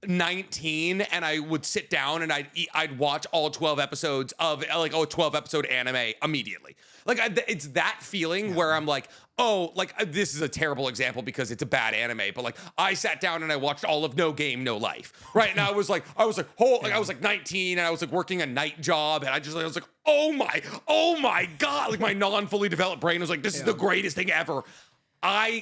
S2: 19, and I would sit down and I'd watch all 12 episodes of like 12 episode anime immediately. Like it's that feeling where I'm like, oh, like this is a terrible example because it's a bad anime, but like I sat down and I watched all of No Game No Life, right? And I was like, I was like 19 and I was like working a night job, and I was like, oh my god, like my non-fully developed brain was like, this is the greatest thing ever.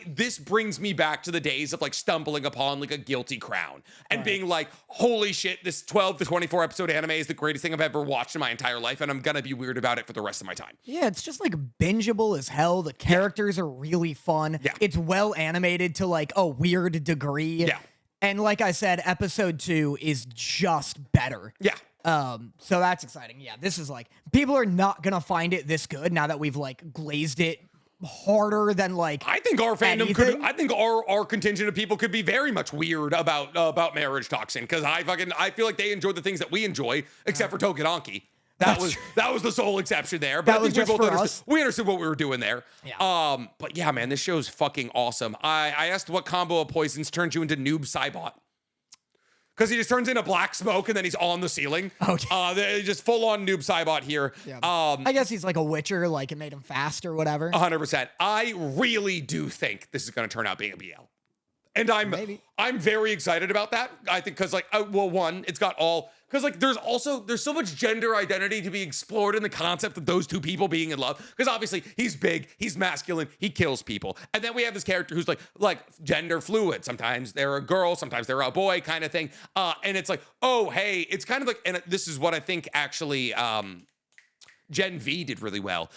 S2: This brings me back to the days of like stumbling upon like a Guilty Crown and being like, holy shit, this 12 to 24 episode anime is the greatest thing I've ever watched in my entire life, and I'm gonna be weird about it for the rest of my time.
S1: Yeah, it's just like bingeable as hell. The characters are really fun.
S2: Yeah.
S1: It's well animated to like a weird degree.
S2: Yeah.
S1: And like I said, episode 2 is just better.
S2: Yeah.
S1: So that's exciting. Yeah, this is like, people are not gonna find it this good now that we've like glazed it harder than like
S2: I think our fandom
S1: anything.
S2: I think our contingent of people could be very much weird about Marriage Toxin, because I feel like they enjoy the things that we enjoy, except for Togedanki. That was the sole exception there. But
S1: That
S2: I
S1: was
S2: think
S1: just for
S2: we understood what we were doing there.
S1: Yeah.
S2: But yeah, man, this show's fucking awesome. I asked what combo of poisons turns you into Noob Saibot. Because he just turns into black smoke and then he's on the ceiling.
S1: Okay.
S2: Just full on Noob Saibot here.
S1: Yeah. I guess he's like a witcher, like it made him fast or whatever.
S2: 100%. I really do think this is going to turn out being a BL. And I'm very excited about that. I think because like, well, one, it's got all, because like there's so much gender identity to be explored in the concept of those two people being in love. Because obviously he's big, he's masculine, he kills people. And then we have this character who's like gender fluid. Sometimes they're a girl, sometimes they're a boy kind of thing. And it's like, oh, hey, it's kind of like, and this is what I think actually, Gen V did really well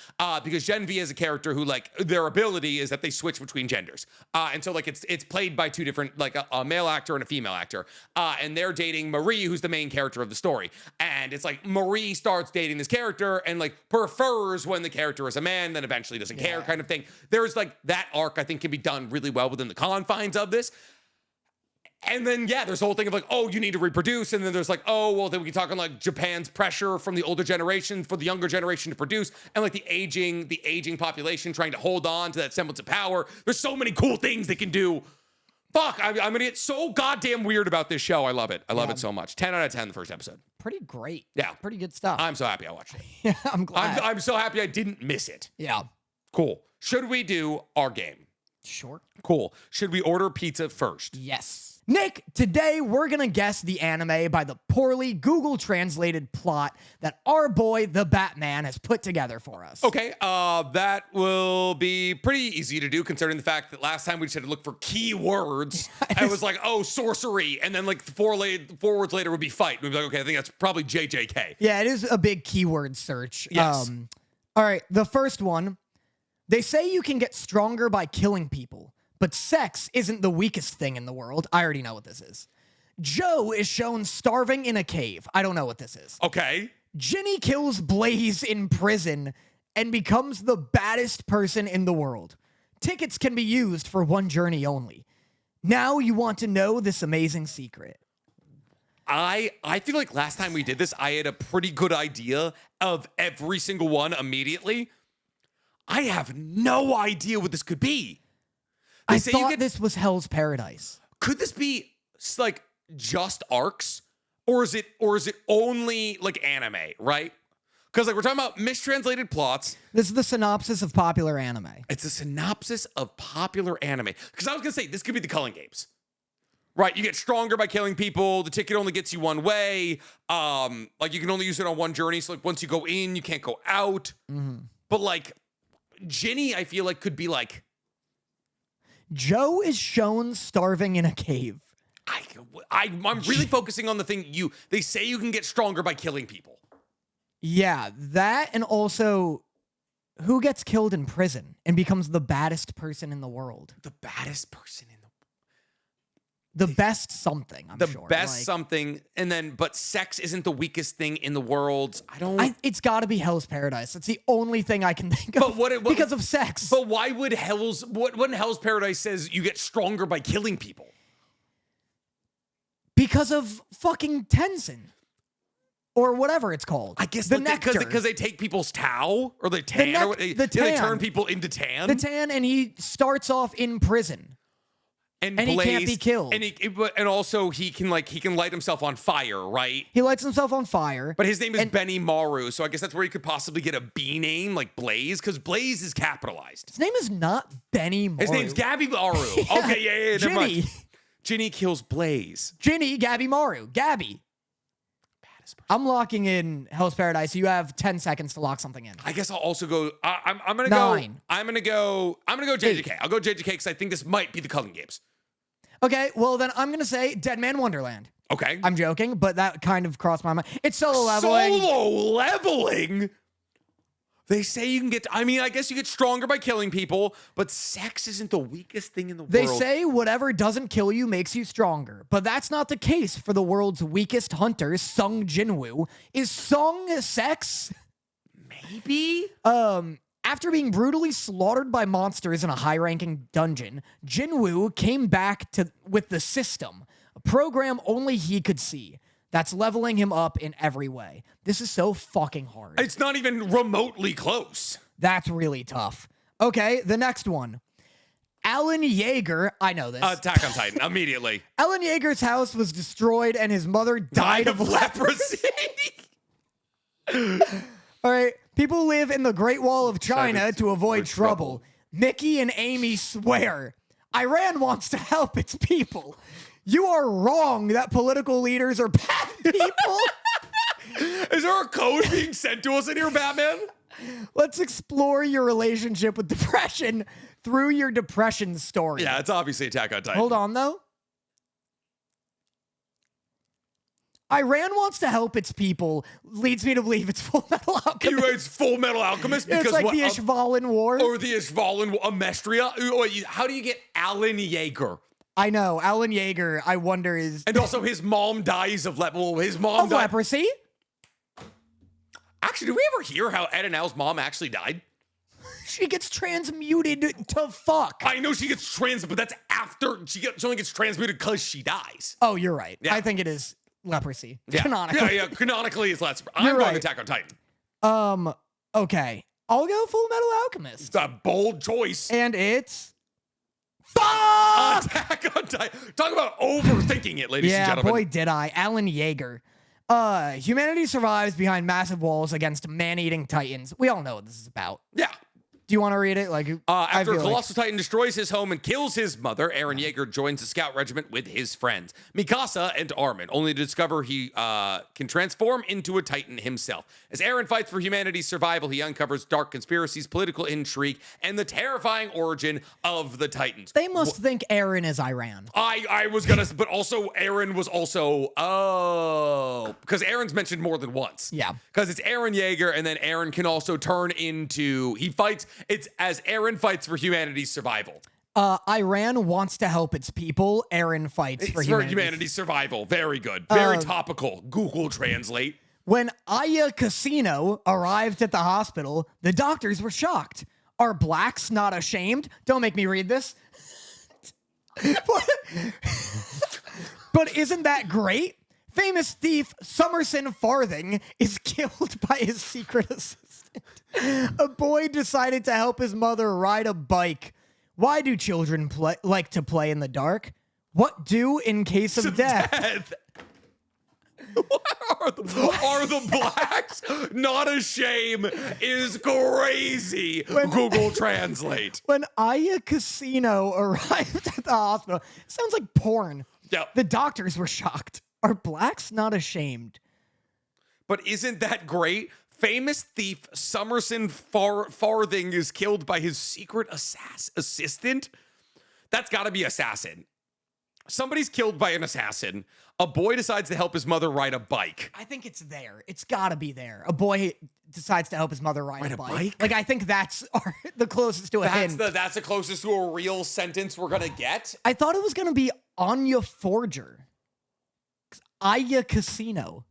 S2: because Gen V is a character who like their ability is that they switch between genders. And so like it's played by two different, like a male actor and a female actor. And they're dating Marie, who's the main character of the story. And it's like Marie starts dating this character and like prefers when the character is a man, then eventually doesn't care kind of thing. There's like that arc I think can be done really well within the confines of this. And then, yeah, there's the whole thing of like, oh, you need to reproduce. And then there's like, oh, well, then we can talk on like Japan's pressure from the older generation for the younger generation to produce. And like the aging population trying to hold on to that semblance of power. There's so many cool things they can do. Fuck, I'm going to get so goddamn weird about this show. I love it. I love it so much. 10 out of 10 the first episode.
S1: Pretty great.
S2: Yeah.
S1: Pretty good stuff.
S2: I'm so happy I watched it.
S1: Yeah, I'm glad.
S2: I'm so happy I didn't miss it.
S1: Yeah.
S2: Cool. Should we do our game?
S1: Sure.
S2: Cool. Should we order pizza first?
S1: Yes. Nick, today we're going to guess the anime by the poorly Google translated plot that our boy, the Batman, has put together for us.
S2: Okay, that will be pretty easy to do considering the fact that last time we just had to look for keywords. I was like, oh, sorcery. And then like 4 words later would be fight. We'd be like, okay, I think that's probably JJK.
S1: Yeah, it is a big keyword search.
S2: Yes.
S1: All right, the first one. They say you can get stronger by killing people. But sex isn't the weakest thing in the world. I already know what this is. Joe is shown starving in a cave. I don't know what this is.
S2: Okay.
S1: Ginny kills Blaze in prison and becomes the baddest person in the world. Tickets can be used for one journey only. Now you want to know this amazing secret.
S2: I feel like last time we did this, I had a pretty good idea of every single one immediately. I have no idea what this could be.
S1: I thought this was Hell's Paradise.
S2: Could this be like just arcs, or is it only like anime? Right? Because like we're talking about mistranslated plots.
S1: This is the synopsis of popular anime.
S2: It's a synopsis of popular anime. Because I was gonna say this could be the Culling Games, right? You get stronger by killing people. The ticket only gets you one way. Like you can only use it on one journey. So like once you go in, you can't go out.
S1: Mm-hmm.
S2: But like Ginny, I feel like could be like.
S1: Joe is shown starving in a cave.
S2: I'm really focusing on the thing they say you can get stronger by killing people.
S1: Yeah, that and also who gets killed in prison and becomes the baddest person in the world.
S2: The baddest person in
S1: the best something, I'm sure.
S2: The best something, and then, but sex isn't the weakest thing in the world.
S1: It's got to be Hell's Paradise. That's the only thing I can think of because of sex.
S2: But why would when Hell's Paradise says you get stronger by killing people?
S1: Because of fucking Tenzin. Or whatever it's called.
S2: I guess
S1: the nectar.
S2: Because they take people's Tau or the tan. They turn people into tan.
S1: The tan, and he starts off in prison. And Blaze, he can't be killed.
S2: And also he can light himself on fire, right?
S1: He lights himself on fire.
S2: But his name is Benny Maru, so I guess that's where he could possibly get a B name like Blaze, because Blaze is capitalized.
S1: His name is not Benny Maru.
S2: His name's Gabby Maru.
S1: Yeah.
S2: Okay, yeah, never
S1: Ginny.
S2: mind. Ginny kills Blaze.
S1: Ginny, Gabby Maru. Gabby. I'm locking in Hell's Paradise. You have 10 seconds to lock something in.
S2: I guess I'll also go. I'm gonna
S1: 9.
S2: go. I'm gonna go JJK.
S1: 8.
S2: I'll go JJK because I think this might be the Culling Games.
S1: Okay, well then I'm gonna say Dead Man Wonderland.
S2: Okay.
S1: I'm joking, but that kind of crossed my mind. It's solo leveling.
S2: Solo leveling? They say you can get, I guess you get stronger by killing people, but sex isn't the weakest thing in the world.
S1: They say whatever doesn't kill you makes you stronger, but that's not the case for the world's weakest hunter, Sung Jinwoo. Is Sung sex?
S2: Maybe?
S1: After being brutally slaughtered by monsters in a high-ranking dungeon, Jinwoo came back with the system, a program only he could see. that's leveling him up in every way. This is so fucking hard.
S2: It's not even remotely close.
S1: That's really tough. Okay, the next one. Alan Yeager, I know this.
S2: Attack on Titan, immediately.
S1: Alan Yeager's house was destroyed and his mother died of leprosy. All right, people live in the Great Wall of China to avoid trouble. Mickey and Amy swear Iran wants to help its people. You are wrong that political leaders are bad people.
S2: Is there a code being sent to us in here, Batman?
S1: Let's explore your relationship with depression through your depression story.
S2: Yeah, it's obviously Attack on Titan.
S1: Hold on, though. Iran wants to help its people leads me to believe it's Full Metal Alchemist.
S2: It's Full Metal Alchemist because
S1: It's like the Ishvalan War.
S2: Or the Ishvalan Amestria. How do you get Alan Yeager?
S1: I know. Alan Yeager, I wonder is...
S2: And also his mom dies of
S1: leprosy?
S2: Actually, did we ever hear how Ed and Al's mom actually died?
S1: She gets transmuted to fuck.
S2: I know she gets but that's after she only gets transmuted because she dies.
S1: Oh, you're right.
S2: Yeah.
S1: I think it is leprosy.
S2: Yeah.
S1: Canonically.
S2: Yeah. Canonically, it's leprosy. I'm going Attack on Titan.
S1: Okay. I'll go Full Metal Alchemist.
S2: It's a bold choice.
S1: And it's... Fuck!
S2: Attack on Titan. Talk about overthinking it, ladies and gentlemen.
S1: Yeah, boy, did I. Alan Yeager. Humanity survives behind massive walls against man-eating titans. We all know what this is about.
S2: Yeah.
S1: Do you want to read it?
S2: After a colossal titan destroys his home and kills his mother, Eren Yeager joins the scout regiment with his friends, Mikasa and Armin, only to discover he can transform into a titan himself. As Eren fights for humanity's survival, he uncovers dark conspiracies, political intrigue, and the terrifying origin of the titans.
S1: They must think Eren is Iran.
S2: I was gonna, but also Eren was also, because Eren's mentioned more than once.
S1: Yeah.
S2: Because it's Eren Yeager, and then Eren can also turn into, he fights, it's as Eren fights for humanity's survival.
S1: Iran wants to help its people. Eren fights for
S2: humanity's survival. Very good. Very topical. Google Translate.
S1: When Aya Casino arrived at the hospital, the doctors were shocked. Are blacks not ashamed? Don't make me read this. But isn't that great? Famous thief Summerson Farthing is killed by his secret assistant. A boy decided to help his mother ride a bike. Why do children like to play in the dark? What do in case of death?
S2: What are the blacks not a shame is crazy. Google Translate.
S1: When Aya Casino arrived at the hospital, it sounds like porn.
S2: Yep.
S1: The doctors were shocked. Are blacks not ashamed?
S2: But isn't that great? Famous thief Summerson Farthing is killed by his secret assistant. That's got to be assassin. Somebody's killed by an assassin. A boy decides to help his mother ride a bike.
S1: I think it's there. It's got to be there. A boy decides to help his mother ride a bike. Like, I think that's the closest to a hint.
S2: That's the closest to a real sentence we're going to get.
S1: I thought it was going to be Anya Forger. Aya Casino.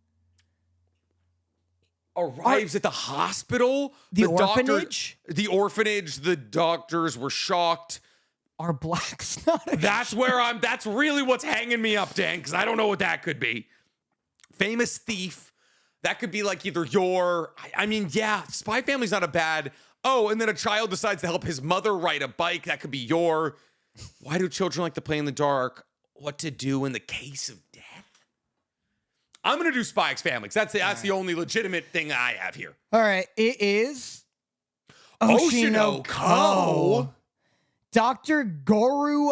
S2: Arrives at the hospital.
S1: The orphanage?
S2: The orphanage. The doctors were shocked.
S1: Are blacks not ashamed?
S2: That's really what's hanging me up, Dan, because I don't know what that could be. Famous thief. That could be like either Spy Family's not a bad. Oh, and then a child decides to help his mother ride a bike. That could be your. Why do children like to play in the dark? What to do in the case of death? I'm going to do Spy X Family, because that's the only legitimate thing I have here.
S1: All right. It is
S2: Oshinoko.
S1: Dr. Goru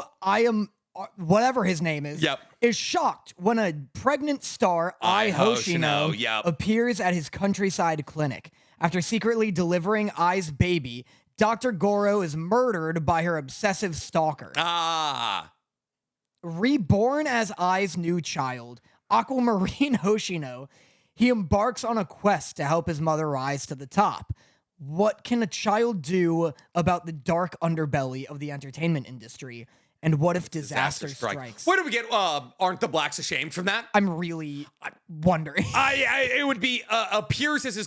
S1: whatever his name is, is shocked when a pregnant star, Ai Hoshino, appears at his countryside clinic. After secretly delivering Ai's baby, Dr. Goro is murdered by her obsessive stalker. Reborn as Ai's new child, Aquamarine Hoshino, he embarks on a quest to help his mother rise to the top. What can a child do about the dark underbelly of the entertainment industry? And what if disaster strikes?
S2: Where do we get, aren't the blacks ashamed from that?
S1: I'm really wondering.
S2: It would be, appears at his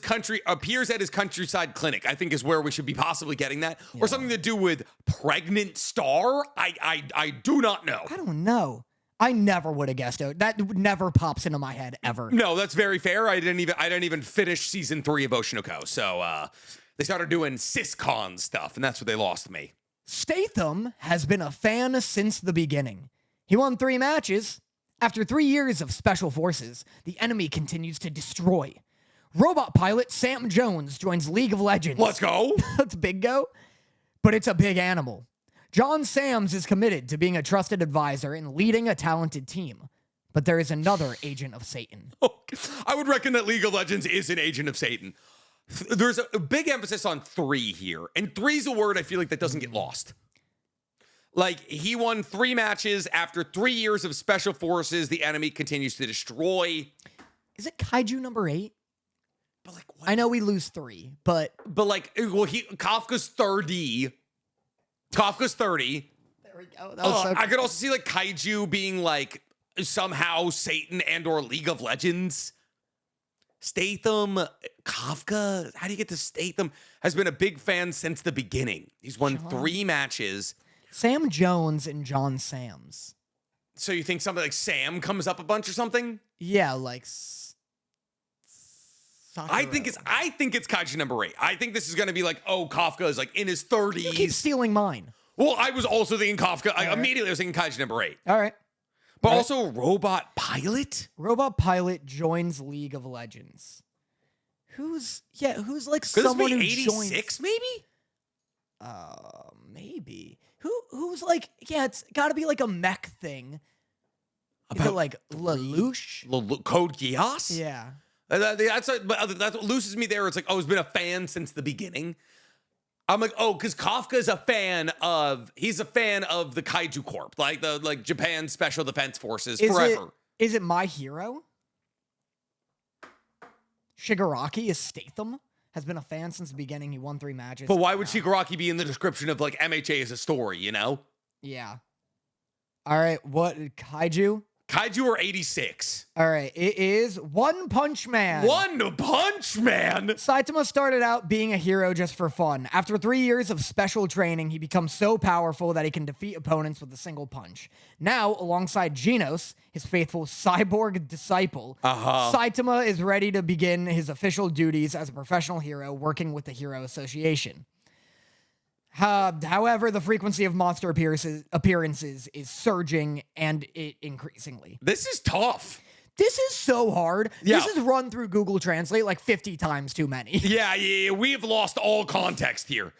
S2: countryside clinic, I think is where we should be possibly getting that. Or something to do with pregnant star? I do not know.
S1: I don't know. I never would have guessed it. That never pops into my head ever.
S2: No, that's very fair. I didn't even finish season 3 of Oshinoko. So they started doing Syscon stuff, and that's what they lost me.
S1: Statham has been a fan since the beginning. He won 3 matches. After 3 years of special forces, the enemy continues to destroy. Robot pilot Sam Jones joins League of Legends.
S2: Let's go.
S1: That's big go, but it's a big animal. John Sams is committed to being a trusted advisor and leading a talented team. But there is another agent of Satan.
S2: I would reckon that League of Legends is an agent of Satan. There's a big emphasis on 3 here. And 3's a word I feel like that doesn't get lost. Like, he won 3 matches. After 3 years of special forces, the enemy continues to destroy.
S1: Is it Kaiju number 8?
S2: But like, what?
S1: I know we lose 3, but
S2: like, well, Kafka's 30. Kafka's 30.
S1: there we go. That was so
S2: I could also see like Kaiju being like somehow Satan and or League of Legends. Statham, Kafka, how do you get to Statham? Has been a big fan since the beginning. He's won 3 matches.
S1: Sam Jones and John Sams.
S2: So you think something like Sam comes up a bunch or something?
S1: Yeah, like
S2: I think it's Kaiju number 8. I think this is going to be like, oh, Kafka is like in his 30s.
S1: You keep stealing mine.
S2: Well, I was also thinking Kafka.
S1: Right.
S2: Immediately I was thinking Kaiju number 8.
S1: All right.
S2: But also Robot Pilot?
S1: Robot pilot joins League of Legends. Who's like
S2: Could
S1: someone
S2: this
S1: who
S2: be 86
S1: joins?
S2: maybe?
S1: Maybe. Who's like, yeah, it's got to be like a mech thing. Is it like Lelouch?
S2: Code Geass?
S1: Yeah.
S2: That's what loses me there. It's like, oh, he's been a fan since the beginning. I'm like, oh, because Kafka's he's a fan of the Kaiju Corp, like Japan's Special Defense Forces forever.
S1: Is it My Hero? Shigaraki is Statham. Has been a fan since the beginning. He won 3 matches.
S2: But why would Shigaraki be in the description of like MHA as a story, you know?
S1: Yeah. All right. What Kaiju?
S2: Kaiju are 86.
S1: All right. It is One Punch Man.
S2: One Punch Man.
S1: Saitama started out being a hero just for fun. After 3 years of special training, he becomes so powerful that he can defeat opponents with a single punch. Now, alongside Genos, his faithful cyborg disciple, Saitama is ready to begin his official duties as a professional hero working with the Hero Association. However, the frequency of monster appearances is surging and it increasingly.
S2: This is tough.
S1: This is so hard.
S2: Yeah.
S1: This is run through Google Translate like 50 times too many.
S2: Yeah, we have lost all context here.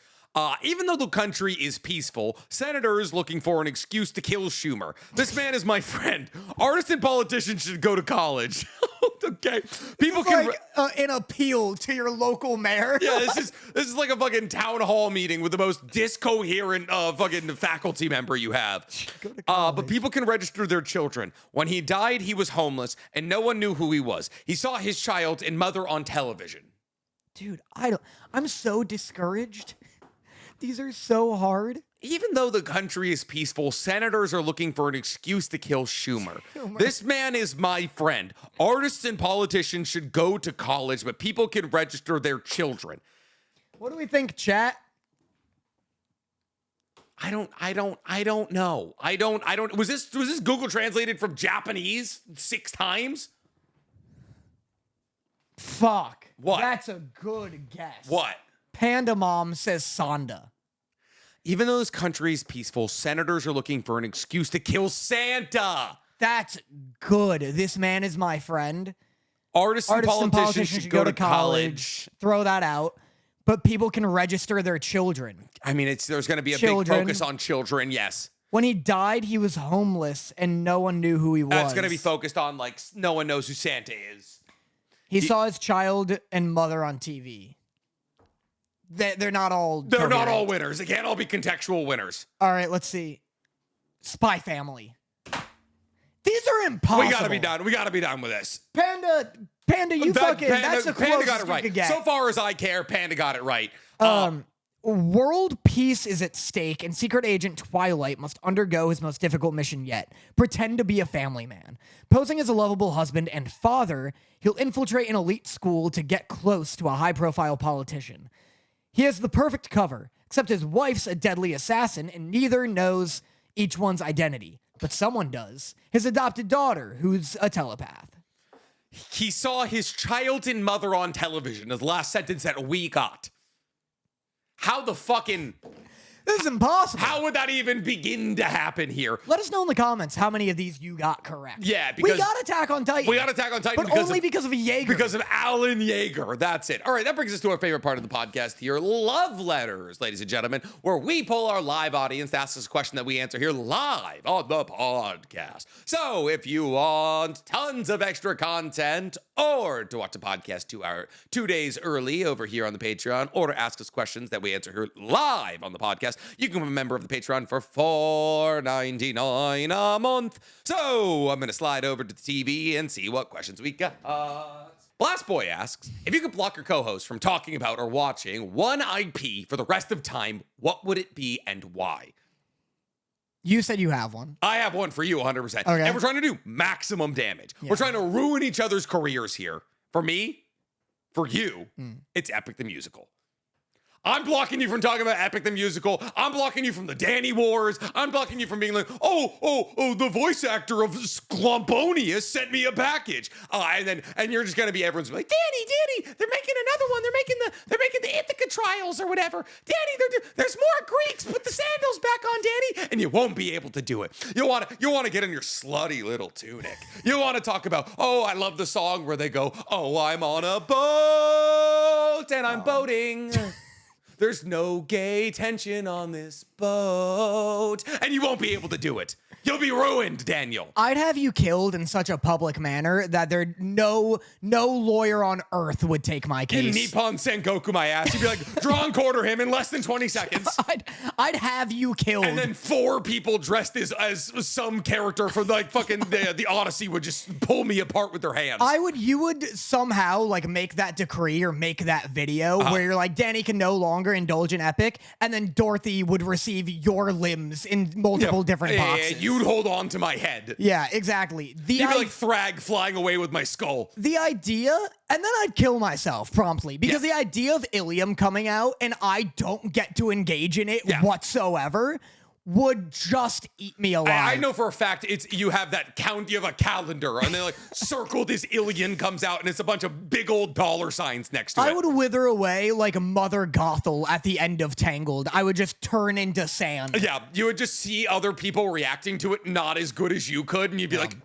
S2: Even though the country is peaceful, senators looking for an excuse to kill Schumer. This man is my friend. Artists and politicians should go to college. Okay, people
S1: It's
S2: can
S1: like an appeal to your local mayor.
S2: Yeah, this is like a fucking town hall meeting with the most discoherent fucking faculty member you have.
S1: Go to college.
S2: But people can register their children. When he died, he was homeless and no one knew who he was. He saw his child and mother on television.
S1: Dude, I'm so discouraged. These are so hard.
S2: Even though the country is peaceful, senators are looking for an excuse to kill Schumer. This man is my friend. Artists and politicians should go to college, but people can register their children.
S1: What do we think, chat?
S2: I don't know. Was this Google translated from Japanese 6 times?
S1: Fuck.
S2: What?
S1: That's a good guess.
S2: What?
S1: Panda Mom says Sonda.
S2: Even though this country is peaceful, senators are looking for an excuse to kill Santa.
S1: That's good. This man is my friend.
S2: Artists and politicians should go to college.
S1: Throw that out. But people can register their children.
S2: I mean, there's going to be a big focus on children, yes.
S1: When he died, he was homeless and no one knew who he was.
S2: It's going to be focused on, like, no one knows who Santa is.
S1: He saw his child and mother on TV. They're not all
S2: They're not all winners. They can't all be contextual winners.
S1: All right, let's see. Spy Family. These are impossible.
S2: We gotta be done with this.
S1: Panda, that's the
S2: Panda
S1: closest
S2: got it right.
S1: you could get.
S2: So far as I care, Panda got it right.
S1: World peace is at stake, and Secret Agent Twilight must undergo his most difficult mission yet. Pretend to be a family man. Posing as a lovable husband and father, he'll infiltrate an elite school to get close to a high-profile politician. He has the perfect cover, except his wife's a deadly assassin, and neither knows each one's identity. but someone does. His adopted daughter, who's a telepath.
S2: He saw his child and mother on television, is the last sentence that we got. How the fucking...
S1: This is impossible.
S2: How would that even begin to happen here?
S1: Let us know in the comments how many of these you got correct.
S2: Yeah, because...
S1: We got Attack on Titan.
S2: We got Attack on Titan
S1: but only because of Jaeger.
S2: Because of Alan Yeager. That's it. All right, that brings us to our favorite part of the podcast here, Love Letters, ladies and gentlemen, where we poll our live audience to ask us a question that we answer here live on the podcast. So if you want tons of extra content or to watch the podcast 2 days early over here on the Patreon, or to ask us questions that we answer here live on the podcast, you can become a member of the Patreon for $4.99 a month. So I'm going to slide over to the TV and see what questions we got. Blast Boy asks, if you could block your co-host from talking about or watching one IP for the rest of time, what would it be and why?
S1: You said you have one.
S2: I have one for you, 100%.
S1: Okay.
S2: And we're trying to do maximum damage. Yeah. We're trying to ruin each other's careers here. For me, for you, it's Epic the Musical. I'm blocking you from talking about Epic the Musical. I'm blocking you from the Danny Wars. I'm blocking you from being like, oh, the voice actor of Sklomponius sent me a package. And you're just gonna be everyone's like, Danny, they're making another one. They're making the Ithaca trials or whatever. Danny, there's more Greeks. Put the sandals back on, Danny. And you won't be able to do it. You wanna get in your slutty little tunic. You wanna talk about, I love the song where they go, I'm on a boat and I'm boating. There's no gay tension on this boat. And you won't be able to do it. You'll be ruined, Daniel.
S1: I'd have you killed in such a public manner that there no lawyer on earth would take my case.
S2: In Nippon Sengoku my ass. You'd be like, draw and quarter him in less than 20 seconds.
S1: I'd have you killed.
S2: And then 4 people dressed as some character from like fucking the Odyssey would just pull me apart with their hands.
S1: You would somehow like make that decree or make that video where you're like, Danny can no longer indulge in Epic, and then Dorothy would receive your limbs in multiple different boxes.
S2: You'd hold on to my head.
S1: Yeah, exactly.
S2: You'd be like Thrag flying away with my skull.
S1: The idea, and then I'd kill myself promptly, because the idea of Ilium coming out and I don't get to engage in it whatsoever would just eat me alive.
S2: I know for a fact you have that count, you have a calendar, and then like circle this Ilian comes out, and it's a bunch of big old dollar signs next to it.
S1: I would wither away like Mother Gothel at the end of Tangled. I would just turn into sand.
S2: Yeah, you would just see other people reacting to it not as good as you could, and you'd be like,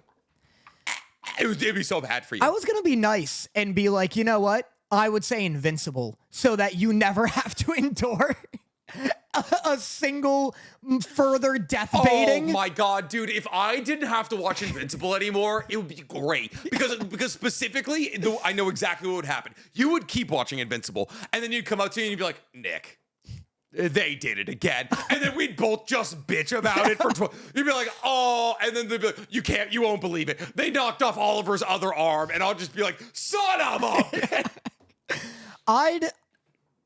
S2: it'd be so bad for you.
S1: I was gonna be nice and be like, you know what? I would say invincible, so that you never have to endure a single further death baiting.
S2: Oh my god, dude, if I didn't have to watch Invincible anymore, it would be great. Because specifically, I know exactly what would happen. You would keep watching Invincible, and then you'd come up to me and you'd be like, Nick, they did it again. And then we'd both just bitch about it for you'd be like, and then they'd be like, you won't believe it. They knocked off Oliver's other arm, and I'll just be like, son of a bitch.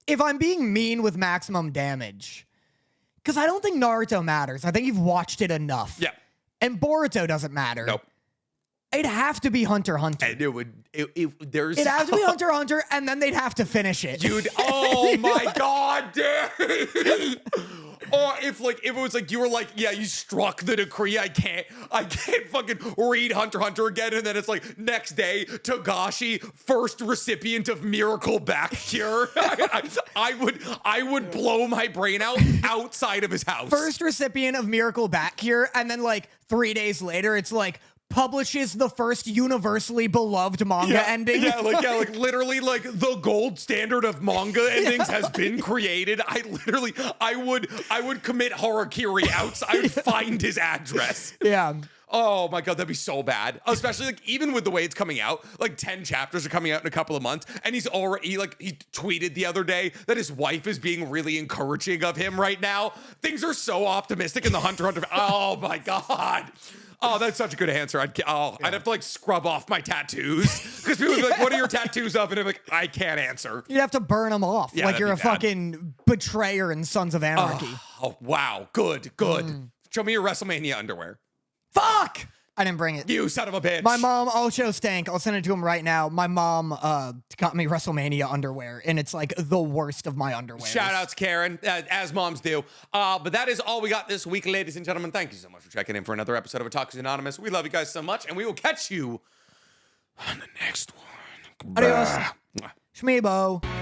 S1: If I'm being mean with maximum damage, because I don't think Naruto matters. I think you've watched it enough.
S2: Yeah.
S1: And Boruto doesn't matter.
S2: Nope.
S1: It'd have to be Hunter x Hunter.
S2: And
S1: It'd have to be Hunter x Hunter, and then they'd have to finish it.
S2: Dude, oh my god, dude. Or if it was like you were like, yeah, you struck the decree, I can't fucking read Hunter x Hunter again, and then it's like next day, Togashi, first recipient of miracle back cure. I would blow my brain out outside of his house.
S1: First recipient of miracle back cure, and then like 3 days later, it's like publishes the first universally beloved manga ending.
S2: Like literally like the gold standard of manga endings has been created. I would commit harakiri outside. I would find his address.
S1: Yeah.
S2: Oh my god, that'd be so bad. Especially like even with the way it's coming out, like 10 chapters are coming out in a couple of months, and he tweeted the other day that his wife is being really encouraging of him right now. Things are so optimistic in the Hunter x Hunter. Oh my god. Oh, that's such a good answer. I'd have to like scrub off my tattoos because people would be like, "What are your tattoos of?" And I'm like, "I can't answer."
S1: You'd have to burn them off like you're a fucking betrayer in Sons of Anarchy.
S2: Oh wow, good. Show me your WrestleMania underwear.
S1: Fuck! I didn't bring it.
S2: You son of a bitch.
S1: My mom, I'll show Stank. I'll send it to him right now. My mom got me WrestleMania underwear, and it's like the worst of my underwear.
S2: Shout outs, Karen, as moms do. But that is all we got this week, ladies and gentlemen. Thank you so much for checking in for another episode of Otakus Anonymous. We love you guys so much, and we will catch you on the next one.
S1: Adios. Shmeebo.